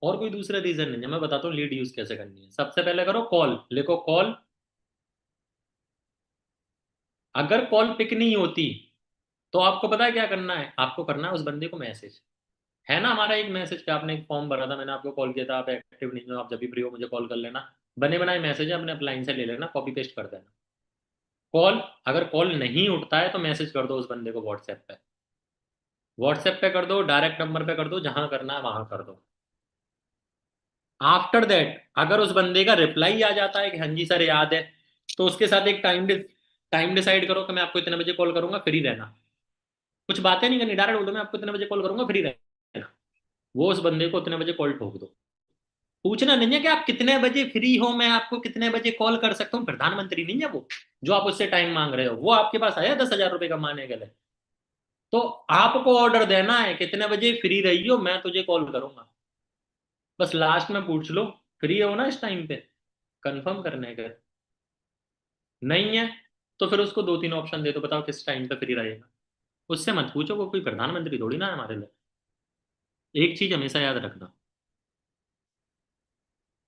और कोई दूसरा रीजन नहीं है। मैं बताता हूँ लीड यूज कैसे करनी है। सबसे पहले करो कॉल, लिखो कॉल। अगर कॉल पिक नहीं होती तो आपको पता है क्या करना है? आपको करना है उस बंदे को मैसेज। है ना हमारा एक मैसेज पे, आपने एक फॉर्म भरा था, मैंने आपको कॉल किया था, आप एक्टिव नहीं हो, आप जब भी फ्री हो मुझे कॉल कर लेना। बने बनाए मैसेज है, अपने अपलाइन से ले लेना, कॉपी पेस्ट कर देना। कॉल, अगर कॉल नहीं उठता है तो मैसेज कर दो उस बंदे को व्हाट्सएप पे। व्हाट्सएप पे कर दो, डायरेक्ट नंबर पे कर दो, जहां करना है वहां कर दो। आफ्टर दैट अगर उस बंदे का रिप्लाई आ जाता है कि हाँ जी सर याद है, तो उसके साथ एक टाइम डिसाइड करो कि मैं आपको इतने बजे कॉल करूंगा, फ्री रहना। कुछ बातें नहीं करनी, डायरेक्ट बोल दो मैं आपको इतने बजे कॉल करूंगा, फ्री रहना। वो उस बंदे को उतने बजे कॉल ठोक दो। पूछना नहीं है कि आप कितने बजे फ्री हो, मैं आपको कितने बजे कॉल कर सकता हूँ। प्रधानमंत्री नहीं है वो, जो आप उससे टाइम मांग रहे हो। वो आपके पास आया 10,000 रुपये कमाने के लिए। तो आपको ऑर्डर देना है कितने बजे फ्री रही हो, मैं तुझे कॉल करूंगा। बस लास्ट में पूछ लो फ्री हो ना इस टाइम पे, कंफर्म करने के। नहीं है तो फिर उसको दो तीन ऑप्शन दे दो, बताओ किस टाइम पे फ्री रहेगा। उससे मत पूछो, वो कोई प्रधानमंत्री थोड़ी ना है हमारे लिए। एक चीज हमेशा याद रखना,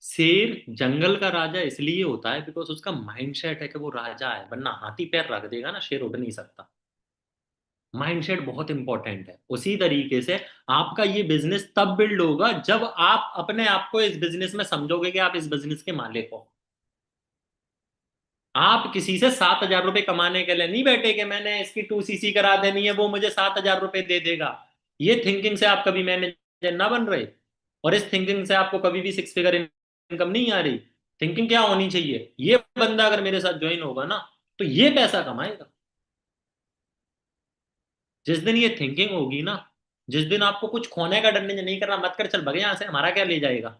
शेर जंगल का राजा इसलिए होता है बिकॉज उसका माइंडसेट है कि वो राजा है, वरना हाथी पैर रख देगा ना, शेर उड़ नहीं सकता। माइंडसेट बहुत इंपॉर्टेंट है। उसी तरीके से आपका ये बिजनेस तब बिल्ड होगा जब आप अपने आप को इस बिजनेस में समझोगे कि आप इस बिजनेस के मालिक हो। आप किसी से 7,000 रुपये कमाने के लिए नहीं बैठे कि मैंने इसकी 2cc करा देनी है, वो मुझे 7,000 रुपये दे देगा। ये थिंकिंग से आप कभी मैनेजर ना बन रहे, और इस थिंकिंग से आपको कभी भी 6 फिगर इनकम नहीं आ रही। थिंकिंग क्या होनी चाहिए? ये बंदा अगर मेरे साथ ज्वाइन होगा ना तो ये पैसा कमाएगा। जिस दिन ये थिंकिंग होगी ना, जिस दिन आपको कुछ खोने का डर नहीं करना, मत कर चल भगे यहां से, हमारा क्या ले जाएगा,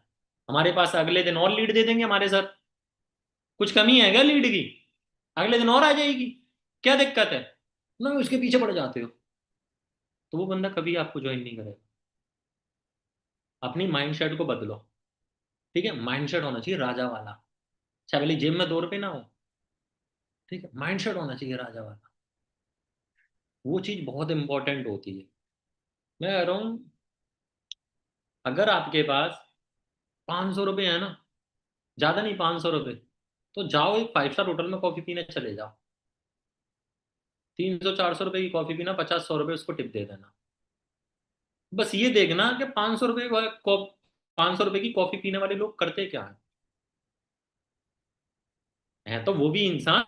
हमारे पास अगले दिन और लीड दे देंगे हमारे साथ। कुछ कमी है क्या लीड की? अगले दिन और आ जाएगी, क्या दिक्कत है? ना उसके पीछे पड़ जाते हो, तो वो बंदा कभी आपको ज्वाइन नहीं करेगा। अपनी माइंडसेट को बदलो। ठीक है, माइंडसेट होना चाहिए राजा वाला। चाहे भले जेब में 2 रुपए ना हो, ठीक है, माइंडसेट होना चाहिए राजा वाला। वो चीज बहुत इंपॉर्टेंट होती है। मैं कह रहा हूँ, अगर आपके पास 500 रुपये है ना, ज्यादा नहीं, 500 रुपये, तो जाओ एक 5 स्टार होटल में कॉफी पीने चले जाओ। 300 400 रुपये की कॉफी पीना, 50 100 रुपये उसको टिप दे देना। बस ये देखना कि 500 रुपये 500 रुपये की कॉफी पीने वाले लोग करते क्या है तो वो भी इंसान,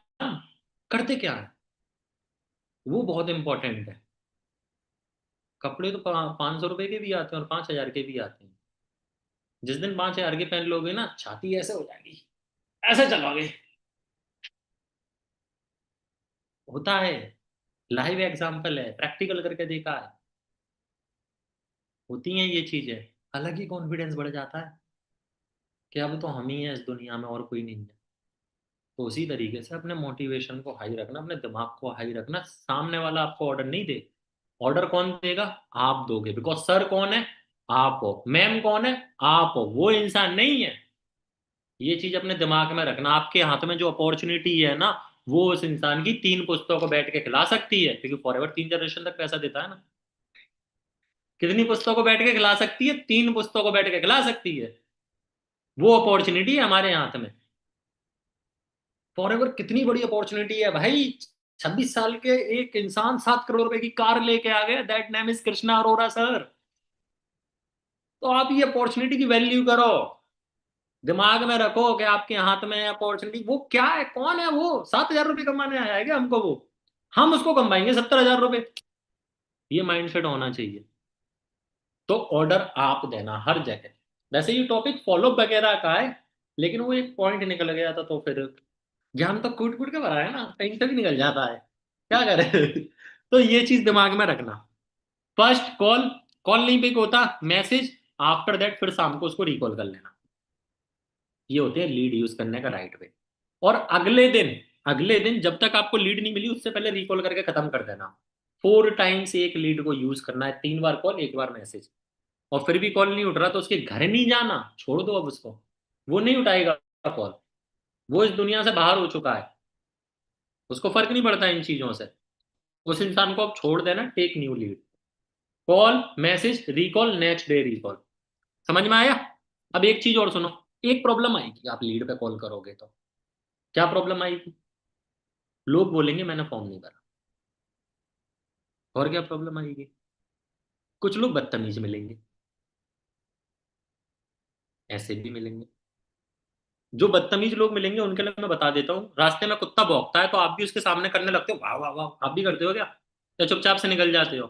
करते क्या है, वो बहुत इंपॉर्टेंट है। कपड़े तो 500 रुपये के भी आते हैं और 5,000 के भी आते हैं। जिस दिन 5,000 के पहन लोगे ना, छाती ऐसे हो जाएगी, ऐसे चलोगे। होता है, लाइव एग्जाम्पल है, प्रैक्टिकल करके देखा है। होती हैं ये चीजें, अलग ही कॉन्फिडेंस बढ़ जाता है कि अब तो हम ही हैं इस दुनिया में और कोई नहीं है। तो उसी तरीके से अपने मोटिवेशन को हाई रखना, अपने दिमाग को हाई रखना। सामने वाला आपको ऑर्डर नहीं दे, ऑर्डर कौन देगा? आप दोगे। बिकॉज सर कौन है? आप हो। मैम कौन है? आप हो। वो इंसान नहीं है। ये चीज अपने दिमाग में रखना। आपके हाथ में जो अपॉर्चुनिटी है ना, वो उस इंसान की 3 पुस्तकों को बैठ के खिला सकती है, क्योंकि फॉरएवर 3 जनरेशन तक पैसा देता है ना। कितनी पुस्तकों को बैठ के खिला सकती है? 3 पुस्तकों को बैठ के खिला सकती है। वो अपॉर्चुनिटी है हमारे हाथ में। फॉरएवर कितनी बड़ी अपॉर्चुनिटी है भाई। 26 साल के एक इंसान 7 करोड़ रुपए की कार लेके आ गया, that name is Krishna Arora sir. तो आप ये अपॉर्चुनिटी की वैल्यू करो। दिमाग में रखो कि आपके हाथ में अपॉर्चुनिटी, वो क्या है, कौन है वो? 7,000 रुपये कमाने आया है क्या हमको वो? हम उसको कमाएंगे 70,000 रुपये। ये माइंडसेट होना चाहिए। तो ऑर्डर आप देना हर जगह। वैसे ये टॉपिक फॉलो वगैरह का है, लेकिन वो एक पॉइंट निकल गया था, तो फिर ज्ञान तो कूट कूट के भरा है ना, कहीं से भी निकल जाता है, क्या करे। तो ये चीज दिमाग में रखना। फर्स्ट कॉल, कॉल नहीं पिक होता, मैसेज, आफ्टर दैट फिर शाम को उसको रिकॉल कर लेना। ये होते हैं लीड यूज करने का राइट वे। और अगले दिन जब तक आपको लीड नहीं मिली उससे पहले रिकॉल करके खत्म कर देना। 4 टाइम्स एक लीड को यूज करना है, 3 बार कॉल, 1 बार मैसेज। और फिर भी कॉल नहीं उठ रहा तो उसके घर नहीं जाना, छोड़ दो अब उसको, वो नहीं उठाएगा कॉल, वो इस दुनिया से बाहर हो चुका है, उसको फर्क नहीं पड़ता इन चीजों से। उस इंसान को अब छोड़ देना, take new lead. Call, message, recall, next day recall. समझ में आया? अब एक चीज और सुनो। एक प्रॉब्लम आएगी आप लीड पे कॉल करोगे तो। क्या प्रॉब्लम आएगी? लोग बोलेंगे मैंने फॉर्म नहीं भरा। और क्या प्रॉब्लम आएगी? कुछ लोग बदतमीज मिलेंगे, ऐसे भी मिलेंगे। जो बदतमीज लोग मिलेंगे उनके लिए मैं बता देता हूँ, रास्ते में कुत्ता भौंकता है तो आप भी उसके सामने करने लगते हो वाह वाह वाह, आप भी करते हो क्या? या चुपचाप से निकल जाते हो?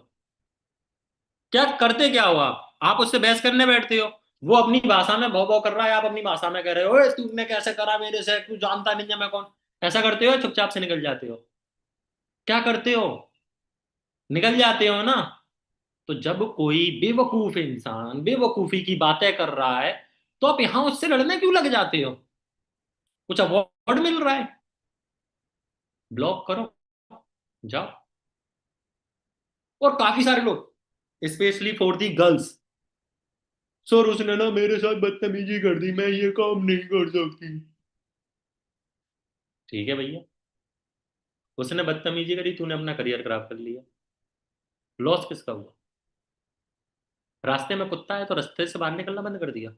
क्या करते क्या हो आप उससे बहस करने बैठते हो, वो अपनी भाषा में भौ भौ कर रहा है, आप अपनी भाषा में कह रहे हो ओए तूने कैसे करा मेरे से, तू जानता नहीं है मैं कौन। ऐसा करते हो या चुपचाप से निकल जाते हो? क्या करते हो? निकल जाते हो ना। तो जब कोई बेवकूफ इंसान बेवकूफी की बातें कर रहा है तो आप यहां उससे लड़ने क्यों लग जाते हो? कुछ अवार्ड मिल रहा है, ब्लॉक करो, जाओ। और काफी सारे लोग, specially for the girls, sir उसने ना मेरे साथ बदतमीजी कर दी, मैं ये काम नहीं कर सकती। ठीक है भैया, उसने बदतमीजी करी, तूने अपना करियर खराब कर लिया, लॉस किसका हुआ? रास्ते में कुत्ता है तो रास्ते से बाहर निकलना बंद कर दिया?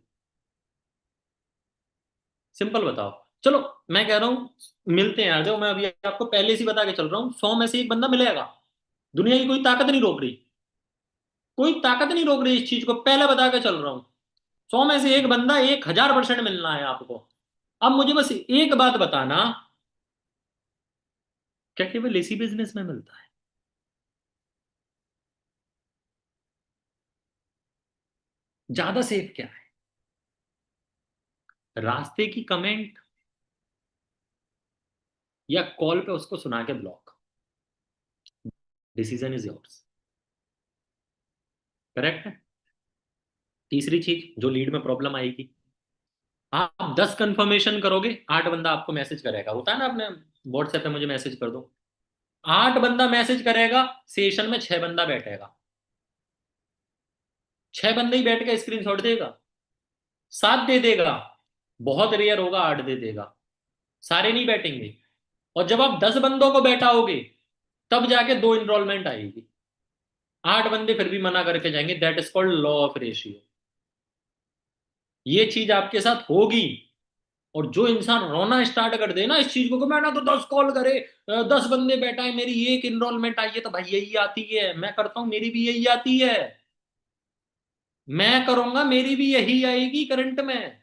सिंपल बताओ। चलो, मैं कह रहा हूं मिलते हैं, आ जाओ, मैं अभी आपको पहले से ही बता के चल रहा हूँ, 100 में से एक बंदा मिलेगा। दुनिया की कोई ताकत नहीं रोक रही, कोई ताकत नहीं रोक रही इस चीज को, पहले बता के चल रहा हूँ। 100 में से एक बंदा, 1000% मिलना है आपको। अब मुझे बस एक बात बताना, क्या केवल इसी बिजनेस में मिलता है? ज्यादा सेफ क्या है? रास्ते की कमेंट या कॉल पे उसको सुना के block? Decision is yours. Correct है? तीसरी चीज जो लीड में प्रॉब्लम आएगी, आप 10 कंफर्मेशन करोगे, 8 बंदा आपको मैसेज करेगा, होता है ना, आपने व्हाट्सएप पे मुझे मैसेज कर दो, 8 बंदा मैसेज करेगा, सेशन में 6 बंदा बैठेगा, 6 बंदे ही बैठ के स्क्रीनशॉट देगा, 7 दे देगा, बहुत रेयर होगा 8 दे देगा, सारे नहीं बैठेंगे। और जब आप 10 बंदों को बैठाओगे तब जाके 2 इनरोलमेंट आएगी, 8 बंदे फिर भी मना करके जाएंगे, that is called law of ratio. ये चीज आपके साथ होगी। और जो इंसान रोना स्टार्ट कर दे ना इस चीज को कि मैंने तो 10 कॉल करे, 10 बंदे बैठा है, मेरी एक इनरोलमेंट आई है, तो भाई यही आती है, मैं करता हूं मेरी भी यही आती है, मैं करूंगा मेरी भी यही आएगी करंट में।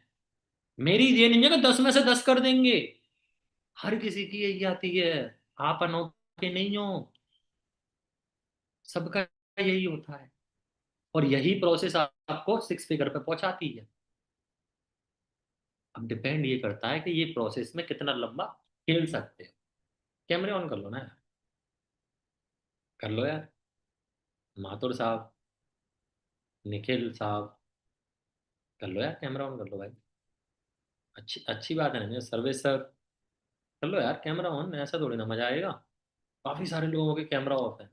मेरी ये नहीं है कि 10 में से 10 कर देंगे, हर किसी की यही आती है, आप अनोखे नहीं हो, सबका यही होता है। और यही प्रोसेस आपको 6 फिगर पे पहुंचाती है। अब डिपेंड ये करता है कि ये प्रोसेस में कितना लंबा खेल सकते हो। कैमरे ऑन कर लो ना यार, कर लो यार, माथुर साहब, निखिल साहब, कर लो यार, कैमरा ऑन कर लो भाई। अच्छी अच्छी बात है ना सर्विस सर, कर लो यार कैमरा ऑन, ऐसा थोड़ी ना मजा आएगा। काफी सारे लोगों के कैमरा ऑफ है,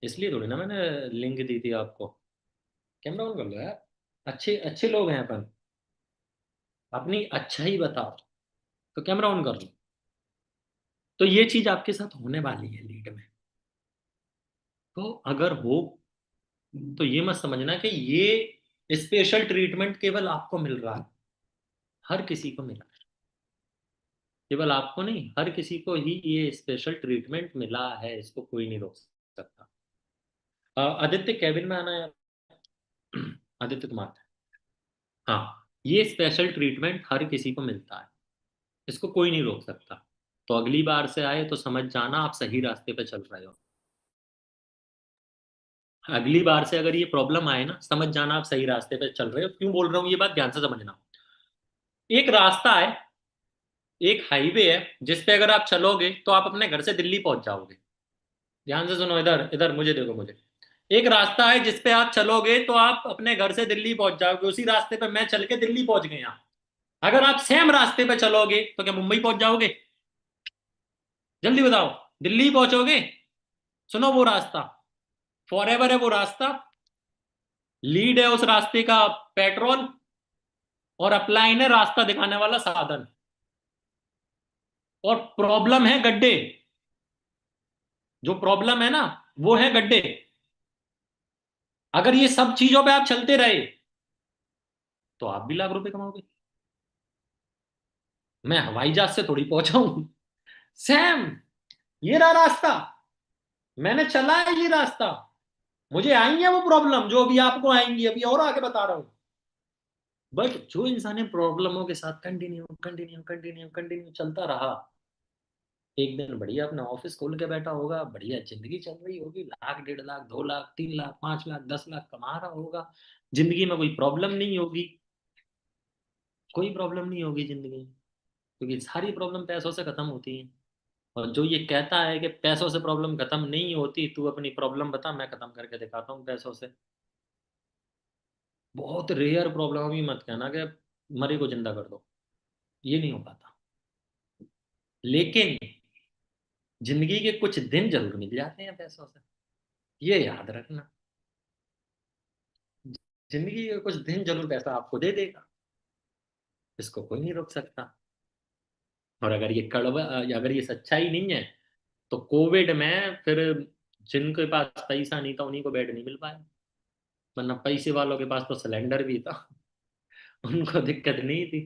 इसलिए थोड़ी ना मैंने लिंक दी थी आपको। कैमरा ऑन कर लो यार, अच्छे अच्छे लोग हैं अपन, अपनी अच्छा ही बताओ, तो कैमरा ऑन कर लो। तो ये चीज आपके साथ होने वाली है लीड में। तो अगर हो तो ये मत समझना कि ये स्पेशल ट्रीटमेंट केवल आपको मिल रहा है, हर किसी को मिला है। केवल आपको नहीं, हर किसी को ही ये स्पेशल ट्रीटमेंट मिला है, इसको कोई नहीं रोक सकता। आदित्य कैबिन में आना है। आदित्य कुमार, हाँ, ये स्पेशल ट्रीटमेंट हर किसी को मिलता है, इसको कोई नहीं रोक सकता। तो अगली बार से आए तो समझ जाना आप सही रास्ते पे चल रहे हो। अगली बार से अगर ये प्रॉब्लम आए ना, समझ जाना आप सही रास्ते पे चल रहे हो। क्यों बोल रहा हूँ ये बात, ध्यान से समझना। एक रास्ता है, एक हाईवे है, जिस पे अगर आप चलोगे तो आप अपने घर से दिल्ली पहुंच जाओगे। ध्यान से सुनो, इधर इधर मुझे देखो, मुझे एक रास्ता है जिस पे आप चलोगे तो आप अपने घर से दिल्ली पहुंच जाओगे, उसी रास्ते पे मैं चल के दिल्ली पहुंच गया। अगर आप सेम रास्ते पे चलोगे तो क्या मुंबई पहुंच जाओगे? जल्दी बताओ, दिल्ली पहुंचोगे? सुनो, वो रास्ता फॉर एवर है, वो रास्ता लीड है उस रास्ते का पेट्रोल, और अपलाइन है रास्ता दिखाने वाला साधन, और प्रॉब्लम है गड्ढे। जो प्रॉब्लम है ना, वो है गड्ढे। अगर ये सब चीजों पे आप चलते रहे तो आप भी लाख रुपए कमाओगे। मैं हवाई जहाज से थोड़ी पहुंचा हूं सैम। ये रहा रास्ता, मैंने चला है ये रास्ता। मुझे आई है वो प्रॉब्लम जो अभी आपको आएंगी, अभी और आगे बता रहा हूं। बट जो इंसान प्रॉब्लमों के साथ कंटिन्यू कंटिन्यू कंटिन्यू कंटिन्यू चलता रहा, एक दिन बढ़िया अपना ऑफिस खोल के बैठा होगा, बढ़िया जिंदगी चल रही होगी, लाख, 1.5 लाख, 2 लाख, 3 लाख, 5 लाख, 10 लाख कमा रहा होगा। जिंदगी में कोई प्रॉब्लम नहीं होगी, कोई प्रॉब्लम नहीं होगी जिंदगी में, क्योंकि सारी प्रॉब्लम पैसों से खत्म होती है। और जो ये कहता है कि पैसों से प्रॉब्लम खत्म नहीं होती, तू अपनी प्रॉब्लम बता, मैं खत्म करके दिखाता हूँ पैसों से। बहुत रेयर प्रॉब्लम, अभी मत कहना कि मरे को जिंदा कर दो, ये नहीं हो पाता। लेकिन जिंदगी के कुछ दिन जरूर मिल जाते हैं पैसों से, ये याद रखना। जिंदगी के कुछ दिन जरूर पैसा आपको दे देगा, इसको कोई नहीं रोक सकता। और अगर ये कड़वा, अगर ये सच्चाई नहीं है, तो कोविड में फिर जिनके पास पैसा नहीं था उन्हीं को बेड नहीं मिल पाया, वरना पैसे वालों के पास तो सिलेंडर भी था उनको दिक्कत नहीं थी।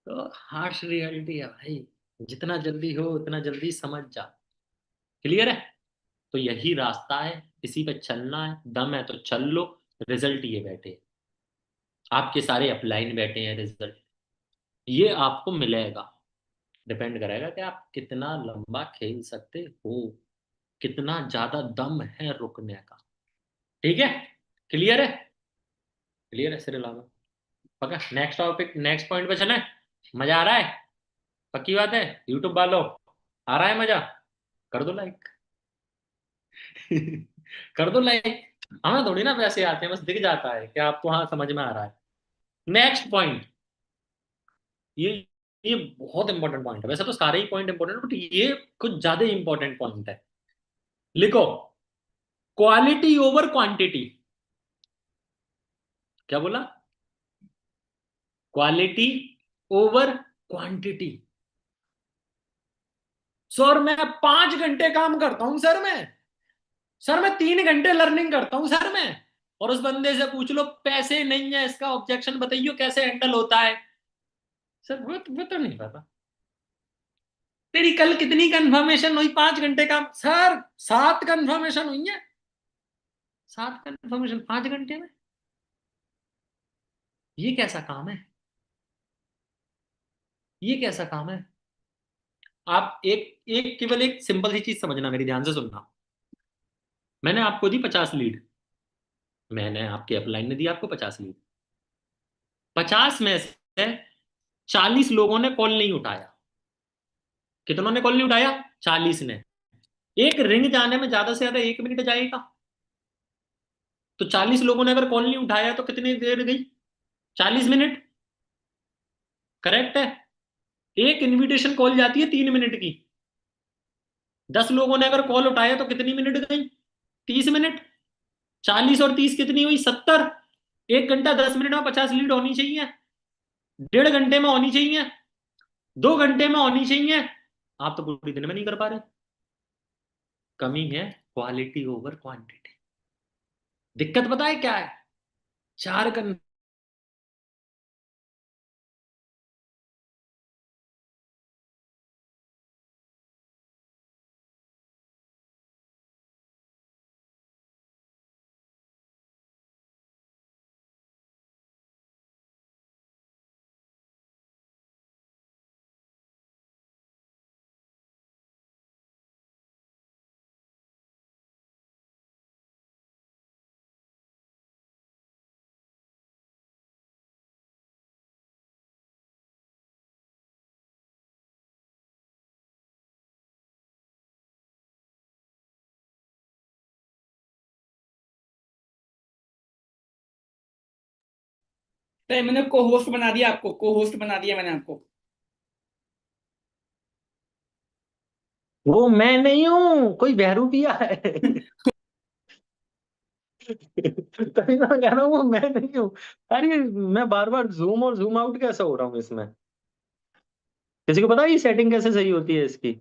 तो हार्श रियलिटी है भाई, जितना जल्दी हो उतना जल्दी समझ जा। क्लियर है? तो यही रास्ता है, इसी पे चलना है, दम है तो चल लो। रिजल्ट ये बैठे हैं, आपके सारे अपलाइन बैठे हैं, रिजल्ट ये आपको मिलेगा। डिपेंड करेगा कि आप कितना लंबा खेल सकते हो, कितना ज्यादा दम है रुकने का। ठीक है? क्लियर है? क्लियर है सिरे लागा? पक्का? नेक्स्ट टॉपिक, नेक्स्ट पॉइंट पे चले। मजा आ रहा है? पक्की बात है यूट्यूब वालों, आ रहा है मजा? कर दो लाइक कर दो लाइक। हमें थोड़ी ना पैसे आते हैं, बस दिख जाता है कि आपको हाँ समझ में आ रहा है। नेक्स्ट पॉइंट, ये ये बहुत इंपॉर्टेंट पॉइंट है, वैसे तो सारे ही पॉइंट इंपॉर्टेंट, बट ये कुछ ज्यादा इंपॉर्टेंट पॉइंट है। लिखो, क्वालिटी ओवर क्वांटिटी। क्या बोला? Quality over quantity. सर मैं 5 घंटे काम करता हूं सर मैं 3 घंटे लर्निंग करता हूं सर मैं, और उस बंदे से पूछ लो पैसे नहीं है, इसका ऑब्जेक्शन बताइए कैसे हैंडल होता है। सर वो तो नहीं पता। तेरी कल कितनी कंफर्मेशन हुई 5 घंटे काम? सर 7 कंफर्मेशन हुई है। 7 कंफर्मेशन 5 घंटे में? ये कैसा काम है? ये कैसा काम है? आप एक एक केवल एक सिंपल सी चीज समझना, मेरी ध्यान से सुनना। मैंने आपको दी 50 लीड, मैंने आपके अपलाइन ने दी आपको 50 लीड। 50 में से 40 लोगों ने कॉल नहीं उठाया। कितनों ने कॉल नहीं उठाया? 40 ने। एक रिंग जाने में ज्यादा से ज्यादा 1 मिनट जाएगा, तो 40 लोगों ने अगर कॉल नहीं उठाया तो कितनी देर गई? 40 मिनट। करेक्ट है? एक इनविटेशन कॉल जाती है 3 मिनट की, 10 लोगों ने अगर कॉल उठाया तो कितनी मिनट गई? 30 मिनट। 40 और 30 कितनी हुई? 70। 1 घंटा 10 मिनट में 50 लीड होनी चाहिए, 1.5 घंटे में होनी चाहिए, 2 घंटे में होनी चाहिए। आप तो पूरी दिन में नहीं कर पा रहे। कमी है क्वालिटी ओवर क्वांटिटी। दिक्कत पता है क्या है? 4 तो मैंने को होस्ट बना दिया आपको, को होस्ट बना दिया मैंने आपको। वो मैं नहीं हूँ, कोई बहरूपिया है। तभी तो मैं कह रहा हूँ वो मैं नहीं हूँ। अरे मैं बार बार जूम और जूम आउट कैसे हो रहा हूँ इसमें? किसी को पता है ये सेटिंग कैसे सही होती है इसकी?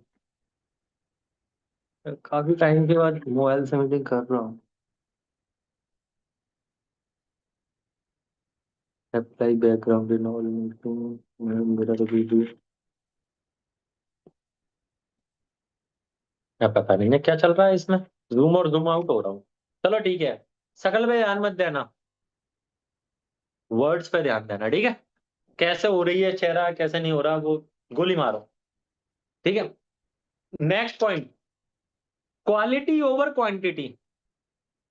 काफी टाइम के बाद मोबाइल से मीटिंग कर रहा हूँ। Apply background in all meeting, मेरा तो वीडियो पता नहीं है क्या चल रहा है इसमें। जूम और जूम आउट हो रहा हूँ। चलो ठीक है, शकल पे ध्यान मत देना, वर्ड्स पे ध्यान देना, ठीक है? कैसे हो रही है चेहरा, कैसे नहीं हो रहा, वो गोली मारो, ठीक है? Next point, quality over quantity.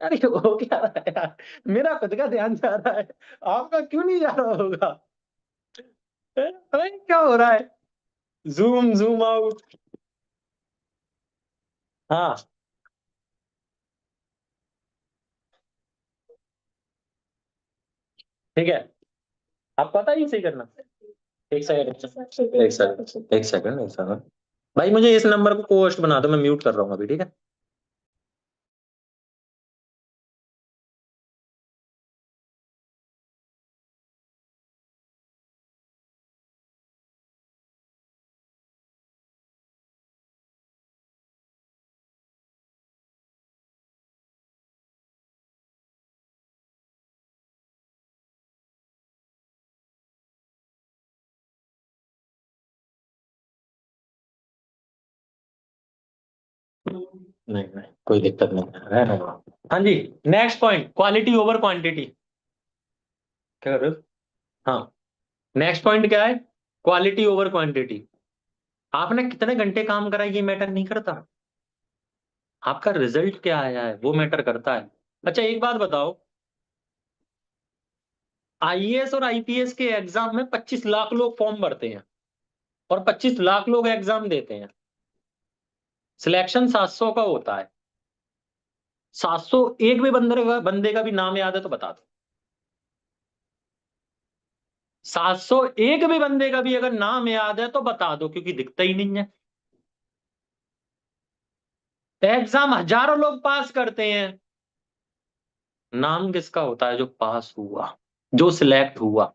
अरे हो क्या रहा है यार? मेरा खुद का ध्यान जा रहा है, आपका क्यों नहीं जा रहा होगा? अरे क्या हो रहा है? Zoom zoom out. हाँ ठीक है, आप पता ही सही करना। एक सेकंड, एक सेकंड, एक सेकंड, एक सेकंड। भाई मुझे इस नंबर को को होस्ट बना दो, मैं म्यूट कर रहा हूँ अभी, ठीक है? नहीं नहीं, कोई दिक्कत नहीं है, रहने दो। हाँ जी, next point, quality over quantity. क्या कर रहे हो? हाँ, नेक्स्ट पॉइंट क्या है? Quality over quantity. आपने कितने घंटे काम करा ये मैटर नहीं करता, आपका रिजल्ट क्या आया है वो मैटर करता है। अच्छा एक बात बताओ, आईएएस और आईपीएस के एग्जाम में 25 लाख लोग फॉर्म भरते हैं और 25 लाख लोग एग्जाम देते हैं, सिलेक्शन 700 का होता है। 700 एक भी बंदे का भी नाम याद है तो बता दो। 701 भी बंदे का भी अगर नाम याद है तो बता दो, क्योंकि दिखता ही नहीं है। एग्जाम हजारों लोग पास करते हैं, नाम किसका होता है? जो पास हुआ, जो सिलेक्ट हुआ।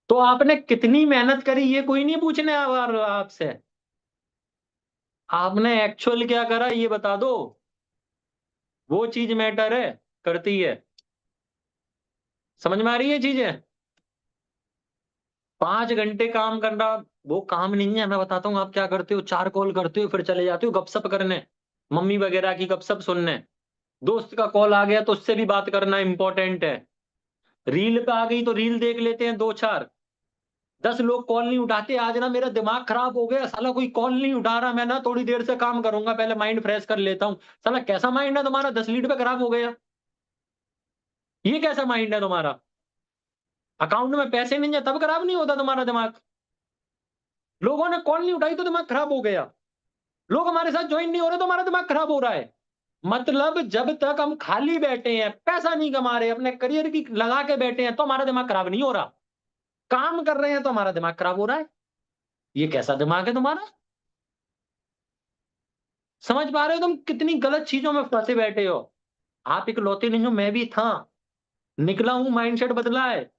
तो आपने कितनी मेहनत करी ये कोई नहीं पूछने वाला आपसे, आपने एक्चुअल क्या करा ये बता दो, वो चीज मैटर है, करती है। समझ में आ रही है चीजें? 5 घंटे काम करना वो काम नहीं है। मैं बताता हूँ आप क्या करते हो, 4 कॉल करते हो फिर चले जाते हो गपशप करने, मम्मी वगैरह की गपशप सुनने। दोस्त का कॉल आ गया तो उससे भी बात करना इंपॉर्टेंट है। रील पे आ गई तो रील देख लेते हैं 2-4। 10 लोग कॉल नहीं उठाते, आज ना मेरा दिमाग खराब हो गया, साला कोई कॉल नहीं उठा रहा, मैं ना थोड़ी देर से काम करूंगा, पहले माइंड फ्रेश कर लेता हूँ। साला कैसा माइंड है तुम्हारा, 10 लीड पे खराब हो गया? ये कैसा माइंड है तुम्हारा? अकाउंट में पैसे नहीं है तब खराब नहीं होता तुम्हारा दिमाग? लोगों ने कॉल नहीं उठाई तो दिमाग खराब हो गया, लोग हमारे साथ ज्वाइन नहीं हो रहे तो हमारा दिमाग खराब हो रहा है। मतलब जब तक हम खाली बैठे हैं, पैसा नहीं कमा रहे, अपने करियर की लगा के बैठे हैं, तो हमारा दिमाग खराब नहीं हो रहा। काम कर रहे हैं तो हमारा दिमाग खराब हो रहा है। ये कैसा दिमाग है तुम्हारा? समझ पा रहे हो तुम कितनी गलत चीजों में फंसे बैठे हो? आप इकलौते नहीं हो, मैं भी था, निकला हूं, माइंडसेट बदला है।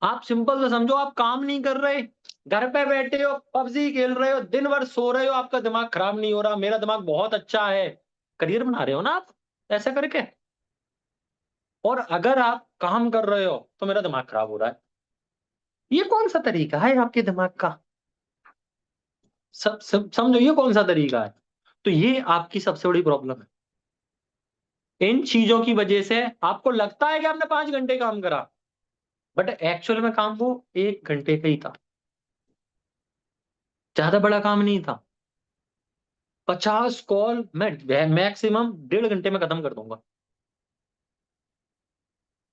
आप सिंपल से समझो, आप काम नहीं कर रहे, घर पे बैठे हो, पबजी खेल रहे हो, दिन भर सो रहे हो, आपका दिमाग खराब नहीं हो रहा। मेरा दिमाग बहुत अच्छा है, करियर बना रहे हो ना आप ऐसा करके। और अगर आप काम कर रहे हो तो मेरा दिमाग खराब हो रहा है। ये कौन सा तरीका है आपके दिमाग का? समझो ये कौन सा तरीका है? तो ये आपकी सबसे बड़ी प्रॉब्लम है। इन चीजों की वजह से आपको लगता है कि आपने 5 घंटे काम करा, बट एक्चुअल में काम वो 1 घंटे का ही था, ज्यादा बड़ा काम नहीं था। 50 कॉल मैं मैक्सिमम 1.5 घंटे में खत्म कर दूंगा।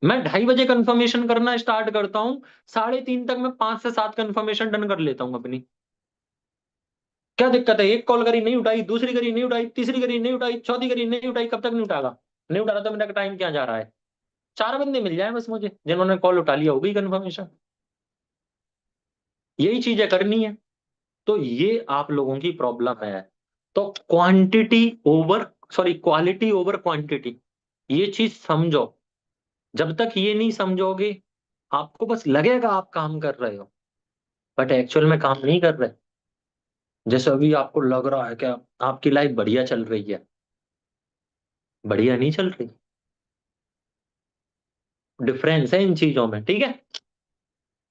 मैं 2:30 बजे कंफर्मेशन करना स्टार्ट करता हूँ, 3:30 तक मैं 5 से 7 कंफर्मेशन डन कर लेता हूँ अपनी। क्या दिक्कत है? एक कॉल करी नहीं उठाई, दूसरी करी नहीं उठाई, तीसरी करी नहीं उठाई, चौथी करी नहीं उठाई, कब तक नहीं उठागा? नहीं उठा रहा तो मेरा टाइम क्या जा रहा है? 4 बंदे मिल जाए बस मुझे जिन्होंने कॉल उठा लिया, होगी कंफर्मेशन। यही चीजें करनी है। तो ये आप लोगों की प्रॉब्लम है। तो quantity over, sorry, quality over quantity, ये चीज समझो। जब तक ये नहीं समझोगे, आपको बस लगेगा आप काम कर रहे हो, बट एक्चुअल में काम नहीं कर रहे। जैसे अभी आपको लग रहा है कि आपकी लाइफ बढ़िया चल रही है, बढ़िया नहीं चल रही। डिफरेंस है इन चीजों में, ठीक है।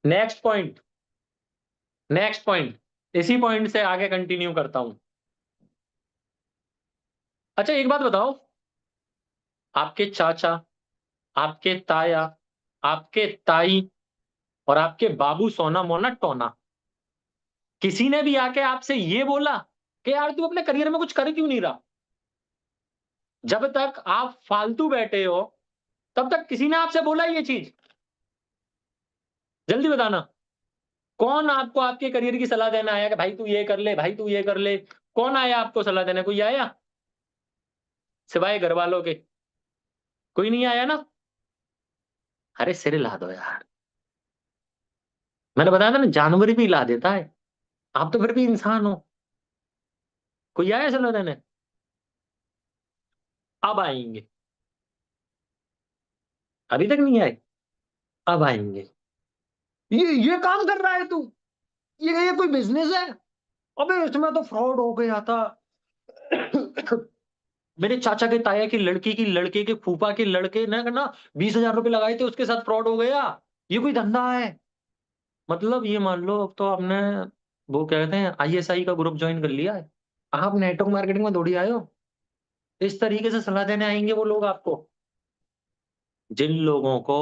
नेक्स्ट पॉइंट, नेक्स्ट पॉइंट, इसी पॉइंट से आगे कंटिन्यू करता हूं। अच्छा एक बात बताओ, आपके चाचा, आपके ताया, आपके ताई और आपके बाबू सोना मोना टोना, किसी ने भी आके आपसे ये बोला कि यार तू अपने करियर में कुछ कर क्यों नहीं रहा? जब तक आप फालतू बैठे हो तब तक किसी ने आपसे बोला ये चीज? जल्दी बताना। कौन आपको आपके करियर की सलाह देने आया कि भाई तू ये कर ले, भाई तू ये कर ले? कौन आया आपको सलाह देने? कोई आया सिवाय घर वालों के? कोई नहीं आया ना? अरे सिर हिला दो यार। मैंने बताया था ना, जानवर भी हिला देता है, आप तो फिर भी इंसान हो। कोई आया सलाह देने? अब आएंगे। अभी तक नहीं आए, अब आएंगे। ये काम कर रहा है तू, ये कोई बिजनेस है? अबे इसमें तो फ्रॉड हो गया था। मेरे चाचा के ताया की लड़की की लड़के के फूफा के लड़के ने ना 20,000 रुपए लगाए थे, उसके साथ फ्रॉड हो गया। ये कोई धंधा है? मतलब ये मान लो अब तो आपने, वो कहते हैं, ISI का ग्रुप ज्वाइन कर लिया है। आप नेटवर्क मार्केटिंग में दौड़ी आए हो। इस तरीके से सलाह देने आएंगे वो लोग आपको, जिन लोगों को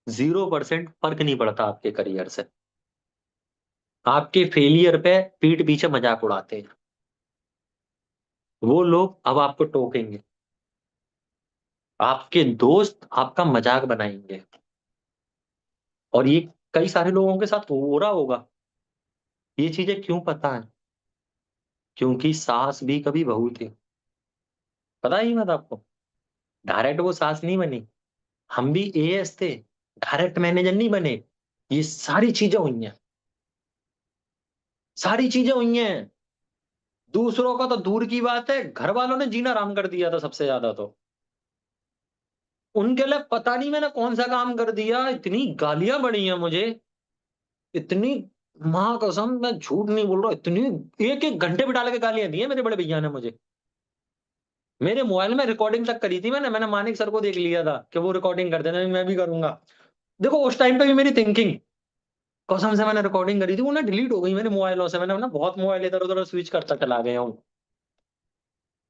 0% फर्क नहीं पड़ता आपके करियर से, आपके फेलियर पे पीठ पीछे मजाक उड़ाते हैं। वो लोग अब आपको टोकेंगे, आपके दोस्त आपका मजाक बनाएंगे। और ये कई सारे लोगों के साथ हो रहा होगा। ये चीजें क्यों पता है? क्योंकि सास भी कभी बहू थी। पता ही मत आपको, डायरेक्ट वो सास नहीं बनी। हम भी AS थे, डायरेक्ट मैनेजर नहीं बने। ये सारी चीजें हुई हैं, सारी चीजें हुई हैं। दूसरों का तो दूर की बात है, घर वालों ने जीना आराम कर दिया था सबसे ज्यादा तो। उनके लिए पता नहीं मैंने कौन सा काम कर दिया, इतनी गालियां पड़ी हैं मुझे, इतनी, माँ कसम मैं झूठ नहीं बोल रहा, इतनी, एक एक घंटे बिठा के गालियां दी हैं मेरे बड़े भैया ने मुझे। मेरे मोबाइल में रिकॉर्डिंग तक करी थी मैंने मानिक सर को देख लिया था कि वो रिकॉर्डिंग करते थे, मैं भी करूंगा। देखो उस टाइम पे भी मेरी थिंकिंग, कसम से मैंने रिकॉर्डिंग करी थी, वो ना डिलीट हो गई मेरे मोबाइलों से। मैंने ना बहुत मोबाइल इधर उधर स्विच करता चला गया हूँ।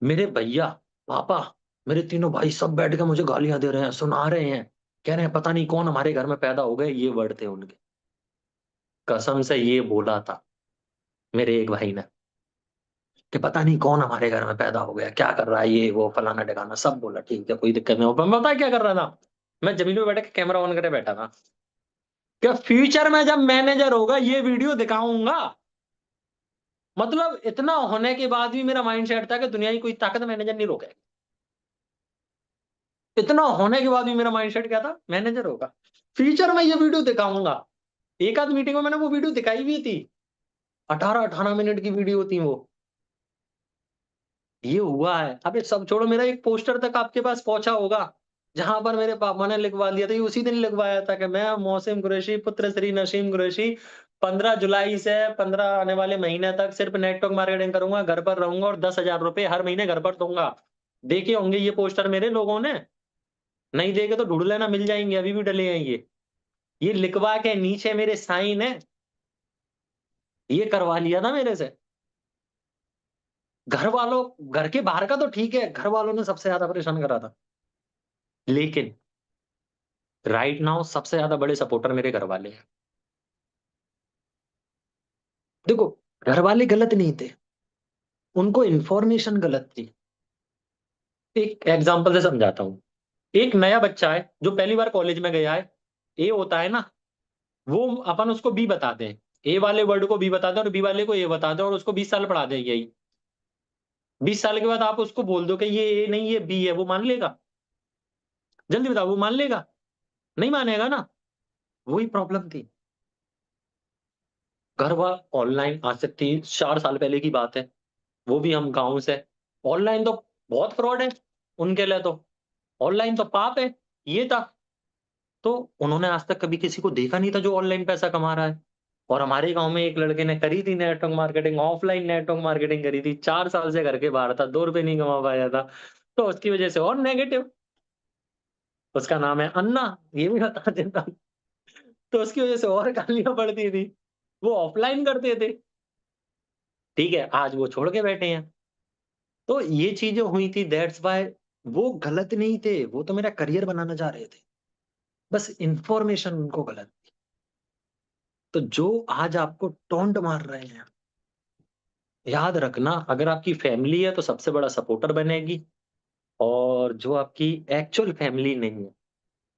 मेरे भैया, पापा, मेरे तीनों भाई सब बैठ के मुझे गालियां दे रहे हैं, सुना रहे हैं, कह रहे हैं पता नहीं कौन हमारे घर में पैदा हो गए, ये वर्ड थे उनके। कसम से ये बोला था मेरे एक भाई ने कि पता नहीं कौन हमारे घर में पैदा हो गया, क्या कर रहा है ये वो फलाना ढिकाना, सब बोला ठीक है कोई दिक्कत नहीं हो। मैं पता है क्या कर रहा था? मैं जमीन पे बैठ के कैमरा ऑन करे बैठा था कि फ्यूचर में जब मैनेजर होगा ये वीडियो दिखाऊंगा। मतलब इतना होने के बाद भी मेरा माइंड सेट था कि दुनिया की कोई ताकत मैनेजर नहीं रोकेगी। इतना होने के बाद भी मेरा माइंड सेट क्या था? मैनेजर होगा, फ्यूचर में ये वीडियो दिखाऊंगा। एक आध मीटिंग में मैंने वो वीडियो दिखाई भी थी, 18-18 मिनट की वीडियो थी वो। ये हुआ है। अबे सब छोड़ो, मेरा एक पोस्टर तक आपके पास पहुंचा होगा जहां पर मेरे पापा ने लिखवा दिया था, ये उसी दिन लिखवाया था कि मैं मोहसिन कुरैशी पुत्र श्री नसीम कुरैशी 15 जुलाई से 15 आने वाले महीने तक सिर्फ नेटवर्क मार्केटिंग करूंगा, घर पर रहूंगा और 10,000 रुपए हर महीने घर पर दूंगा। देखे होंगे ये पोस्टर मेरे लोगों ने, नहीं देखे तो ढूंढ लेना, मिल जाएंगे, अभी भी डले हैं ये लिखवा के नीचे मेरे साइन है। ये करवा लिया था मेरे से। घर वालों, घर के बाहर का तो ठीक है, घर वालों ने सबसे ज्यादा परेशान करा था। लेकिन राइट नाउ सबसे ज्यादा बड़े सपोर्टर मेरे घर वाले हैं। देखो, घर वाले गलत नहीं थे, उनको इन्फॉर्मेशन गलत थी। एक एग्जांपल से समझाता हूँ। एक नया बच्चा है जो पहली बार कॉलेज में गया है, ए होता है ना, वो अपन उसको बी बताते हैं, ए वाले वर्ड को बी बताते हैं और बी वाले को ए बताते हैं और उसको 20 साल पढ़ा देंगे यही। 20 साल के बाद आप उसको बोल दो कि ये ए नहीं ये बी है, वो मान लेगा? जल्दी बताओ, वो मान लेगा? नहीं मानेगा ना, वही प्रॉब्लम थी। घर ऑनलाइन आज से 3-4 साल पहले की बात है, वो भी हम गाँव से। ऑनलाइन तो बहुत फ्रॉड है उनके लिए तो, ऑनलाइन तो पाप है, ये था। तो उन्होंने आज तक कभी किसी को देखा नहीं था जो ऑनलाइन पैसा कमा रहा है। और हमारे गाँव में एक लड़के ने करी थी network marketing, offline network marketing करी थी, 4 साल से घर के बाहर था, ₹2 नहीं कमा पाया था। तो उसकी वजह से और नेगेटिव, उसका नाम है अन्ना, ये भी बता देता हूँ। तो उसकी वजह से और गालियाँ पड़ती थी। वो ऑफलाइन करते थे, ठीक है, आज वो छोड़ के बैठे हैं। तो ये चीज़ें हुई थी, दैट्स व्हाई वो गलत नहीं थे, वो तो मेरा करियर बनाना चाह रहे थे। बस इन्फॉर्मेशन उनको गलत थी। तो जो आज आपको टॉन्ट मार रहे हैं, याद रखना, अगर आपकी फैमिली है तो सबसे बड़ा सपोर्टर बनेगी, और जो आपकी एक्चुअल फैमिली नहीं है,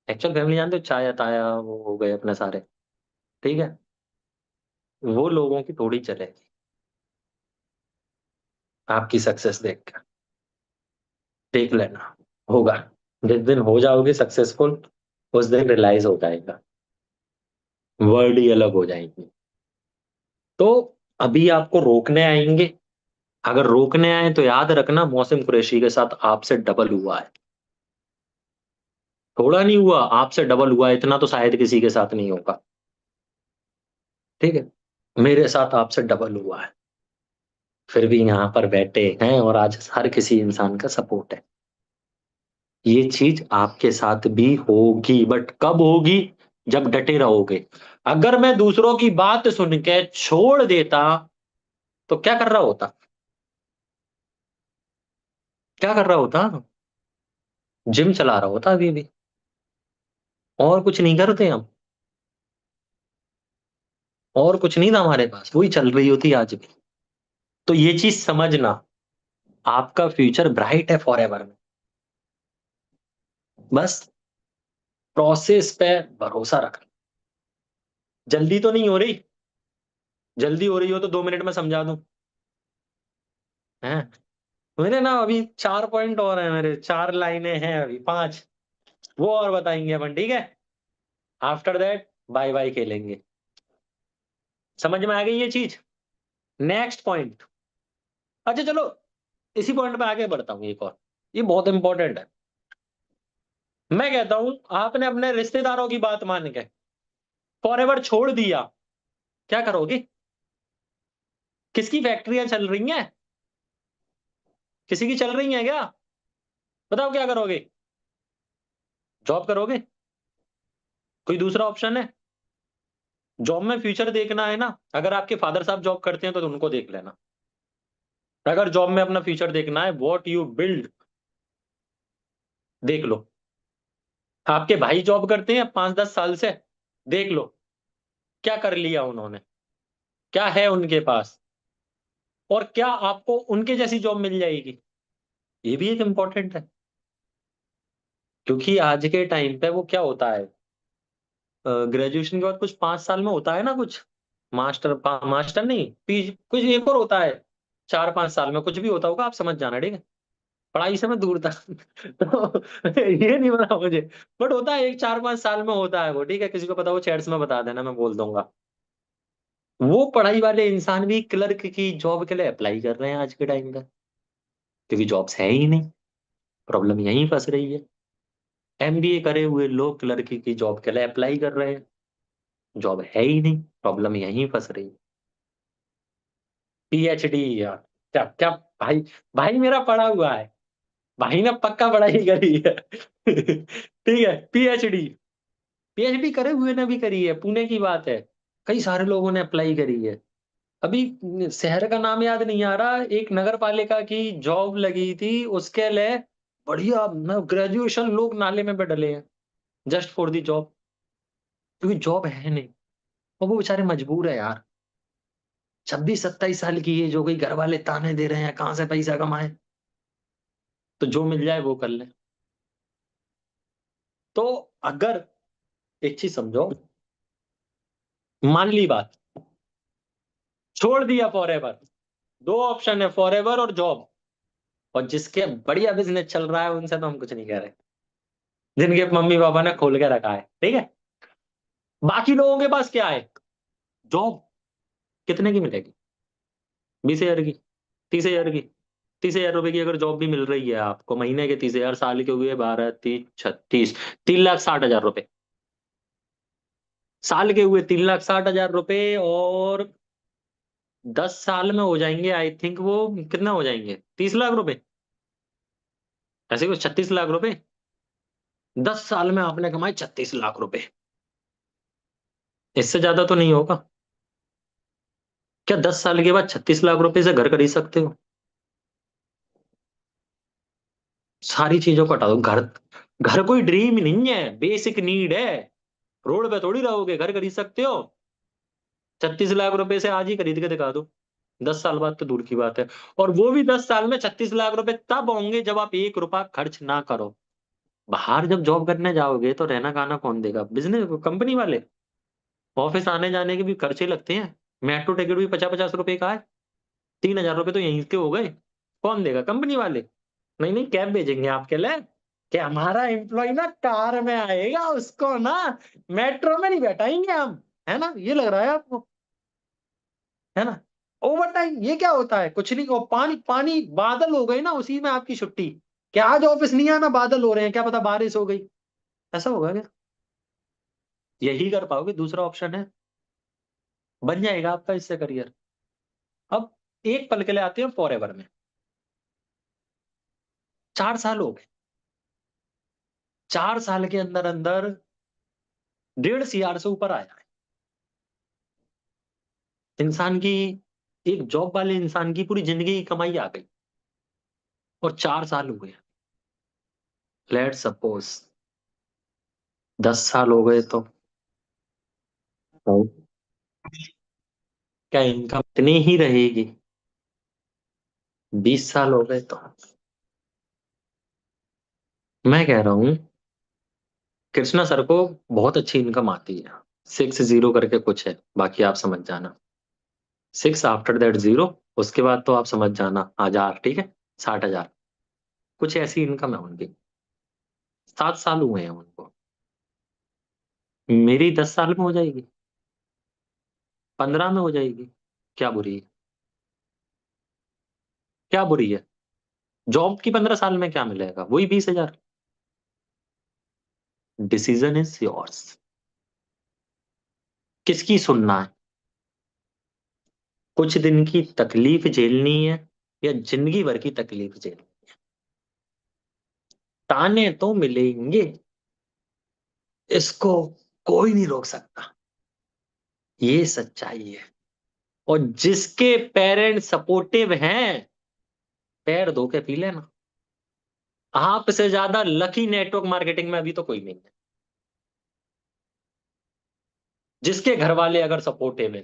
एक्चुअल फैमिली जानते हो, चाया ताया वो हो गए अपने सारे, ठीक है, वो लोगों की थोड़ी चलेगी आपकी सक्सेस देख कर। देख लेना, होगा। जिस दिन हो जाओगे सक्सेसफुल, उस दिन रियलाइज हो जाएगा, वर्ड ही अलग हो जाएंगे। तो अभी आपको रोकने आएंगे, अगर रोकने आए तो याद रखना मौसम कुरैशी के साथ आपसे डबल हुआ है। थोड़ा नहीं हुआ, आपसे डबल हुआ है, इतना तो शायद किसी के साथ नहीं होगा, ठीक है। मेरे साथ आपसे डबल हुआ है, फिर भी यहाँ पर बैठे हैं और आज हर किसी इंसान का सपोर्ट है। ये चीज आपके साथ भी होगी, बट कब होगी? जब डटे रहोगे। अगर मैं दूसरों की बात सुन के छोड़ देता तो क्या कर रहा होता? क्या कर रहा होता? जिम चला रहा होता अभी भी, और कुछ नहीं करते हम, और कुछ नहीं था हमारे पास, वही चल रही होती आज भी। तो ये चीज समझना, आपका फ्यूचर ब्राइट है फॉरएवर में। बस प्रोसेस पे भरोसा रखना। जल्दी तो नहीं हो रही, जल्दी हो रही हो तो 2 मिनट में समझा दूं, हैं? मेरे ना अभी 4 पॉइंट और है, मेरे 4 लाइनें हैं, अभी 5, वो और बताएंगे अपन, ठीक है। आफ्टर दैट बाय बाय खेलेंगे। समझ में आ गई ये चीज? Next point. अच्छा चलो, इसी पॉइंट पे आगे बढ़ता हूँ, एक और, ये बहुत इंपॉर्टेंट है। मैं कहता हूं, आपने अपने रिश्तेदारों की बात मान के फॉरएवर छोड़ दिया, क्या करोगे? किसकी फैक्ट्रियां चल रही हैं? किसी की चल रही हैं क्या? बताओ क्या करोगे? जॉब करोगे? कोई दूसरा ऑप्शन है? जॉब में फ्यूचर देखना है ना, अगर आपके फादर साहब जॉब करते हैं तो उनको देख लेना। अगर जॉब में अपना फ्यूचर देखना है, व्हाट यू बिल्ड, देख लो। आपके भाई जॉब करते हैं 5-10 साल से, देख लो क्या कर लिया उन्होंने, क्या है उनके पास, और क्या आपको उनके जैसी जॉब मिल जाएगी। ये भी एक इंपॉर्टेंट है, क्योंकि आज के टाइम पे वो क्या होता है, ग्रेजुएशन के बाद कुछ 5 साल में होता है ना कुछ, मास्टर नहीं, पीजी कुछ एक और होता है, 4-5 साल में कुछ भी होता होगा, आप समझ जाना, ठीक है। पढ़ाई से मैं दूर था तो ये नहीं पता मुझे, बट होता है, एक 4-5 साल में होता है वो, ठीक है। किसी को पता हो चैट्स में बता देना, मैं बोल दूंगा। वो पढ़ाई वाले इंसान भी क्लर्क की जॉब के लिए अप्लाई कर रहे हैं आज के टाइम पे, क्योंकि जॉब्स है ही नहीं। प्रॉब्लम यहीं फंस रही है। एमबीए करे हुए लोग क्लर्क की जॉब के लिए अप्लाई कर रहे हैं, जॉब है ही नहीं, प्रॉब्लम यहीं फंस रही है। पीएचडी यार, क्या क्या, भाई, भाई मेरा पढ़ा हुआ है, भाई ने पक्का पढ़ाई करी है ठीक है। पीएचडी, पीएचडी करे हुए ने भी करी है, पुणे की बात है, कई सारे लोगों ने अप्लाई करी है। अभी शहर का नाम याद नहीं आ रहा, एक नगर पालिका की जॉब लगी थी, उसके लिए बढ़िया ग्रेजुएशन लोग नाले में पे डले हैं, जस्ट फॉर दी जॉब, क्योंकि जॉब है नहीं, और वो बेचारे मजबूर है यार। 26-27 साल की एज हो गई, घर वाले ताने दे रहे हैं कहाँ से पैसा कमाए, तो जो मिल जाए वो कर ले। तो अगर एक चीज समझो, मान ली बात, छोड़ दिया फॉरएवर, दो ऑप्शन है, फॉरएवर और जॉब, और जिसके बढ़िया बिजनेस चल रहा है उनसे तो हम कुछ नहीं कह रहे, जिनके मम्मी पापा ने खोल के रखा है, ठीक है। बाकी लोगों के पास क्या है? जॉब कितने की मिलेगी? 20,000 की, 30,000 की। 30,000 रुपए की अगर जॉब भी मिल रही है आपको, महीने के 30,000, साल के हुए 12, 30, 36, 3,60,000 रुपए। साल के हुए 3,60,000 रुपए, और 10 साल में हो जाएंगे आई थिंक वो, कितना हो जाएंगे, 30 लाख रुपए, ऐसे कुछ 36 लाख रुपए। 10 साल में आपने कमाए 36 लाख रुपए। इससे ज्यादा तो नहीं होगा। क्या 10 साल के बाद 36 लाख रुपए से घर खरीद सकते हो? सारी चीजों को हटा दो। घर, घर कोई ड्रीम नहीं है, बेसिक नीड है। रोड पे थोड़ी रहोगे, घर खरीद सकते हो। 36 लाख रुपए से आज ही खरीद के दिखा दो। 10 साल बाद तो दूर की बात है। और वो भी 10 साल में 36 लाख रुपए तब होंगे जब आप 1 रुपया खर्च ना करो। बाहर जब जॉब करने जाओगे तो रहना खाना कौन देगा? बिजनेस कंपनी वाले। ऑफिस आने जाने के भी खर्चे लगते हैं। मेट्रो टिकट भी 50-50 रुपए का है। 3,000 रुपए तो यहीं के हो गए। कौन देगा? कंपनी वाले। नहीं नहीं, कैब भेजेंगे आपके लिए कि हमारा एम्प्लॉय ना कार में आएगा, उसको ना मेट्रो में नहीं बैठाएंगे हम। है ना, ये लग रहा है आपको? है ना। ओवर टाइम ये क्या होता है? कुछ नहीं। वो पानी पानी बादल हो गए ना, उसी में आपकी छुट्टी। क्या आज ऑफिस नहीं आना? बादल हो रहे हैं, क्या पता बारिश हो गई। ऐसा होगा क्या? यही कर पाओगे? दूसरा ऑप्शन है, बन जाएगा आपका इससे करियर। अब एक पल के लिए आते हैं फॉरएवर में। 4 साल हो गए। 4 साल के अंदर अंदर 1.5 CR से ऊपर आया है इंसान की। एक जॉब वाले इंसान की पूरी जिंदगी की कमाई आ गई, और 4 साल हुए। लेट सपोज 10 साल हो गए तो क्या इनकम इतनी ही रहेगी? 20 साल हो गए तो मैं कह रहा हूँ कृष्णा सर को बहुत अच्छी इनकम आती है। 60 करके कुछ है, बाकी आप समझ जाना। 6 आफ्टर दैट 0, उसके बाद तो आप समझ जाना 1,000, ठीक है। 60,000 कुछ ऐसी इनकम है उनकी। 7 साल हुए हैं उनको। मेरी 10 साल में हो जाएगी, 15 में हो जाएगी। क्या बुरी है? क्या बुरी है? जॉब की 15 साल में क्या मिलेगा? वही 20,000। Decision is yours. किसकी सुनना है? कुछ दिन की तकलीफ झेलनी है, या जिंदगी भर की तकलीफ झेलनी? ताने तो मिलेंगे, इसको कोई नहीं रोक सकता। ये सच्चाई है। और जिसके पेरेंट्स सपोर्टिव हैं, पैर धो के पी लेना। आपसे ज्यादा लकी नेटवर्क मार्केटिंग में अभी तो कोई नहीं है। जिसके घर वाले अगर सपोर्टिव है,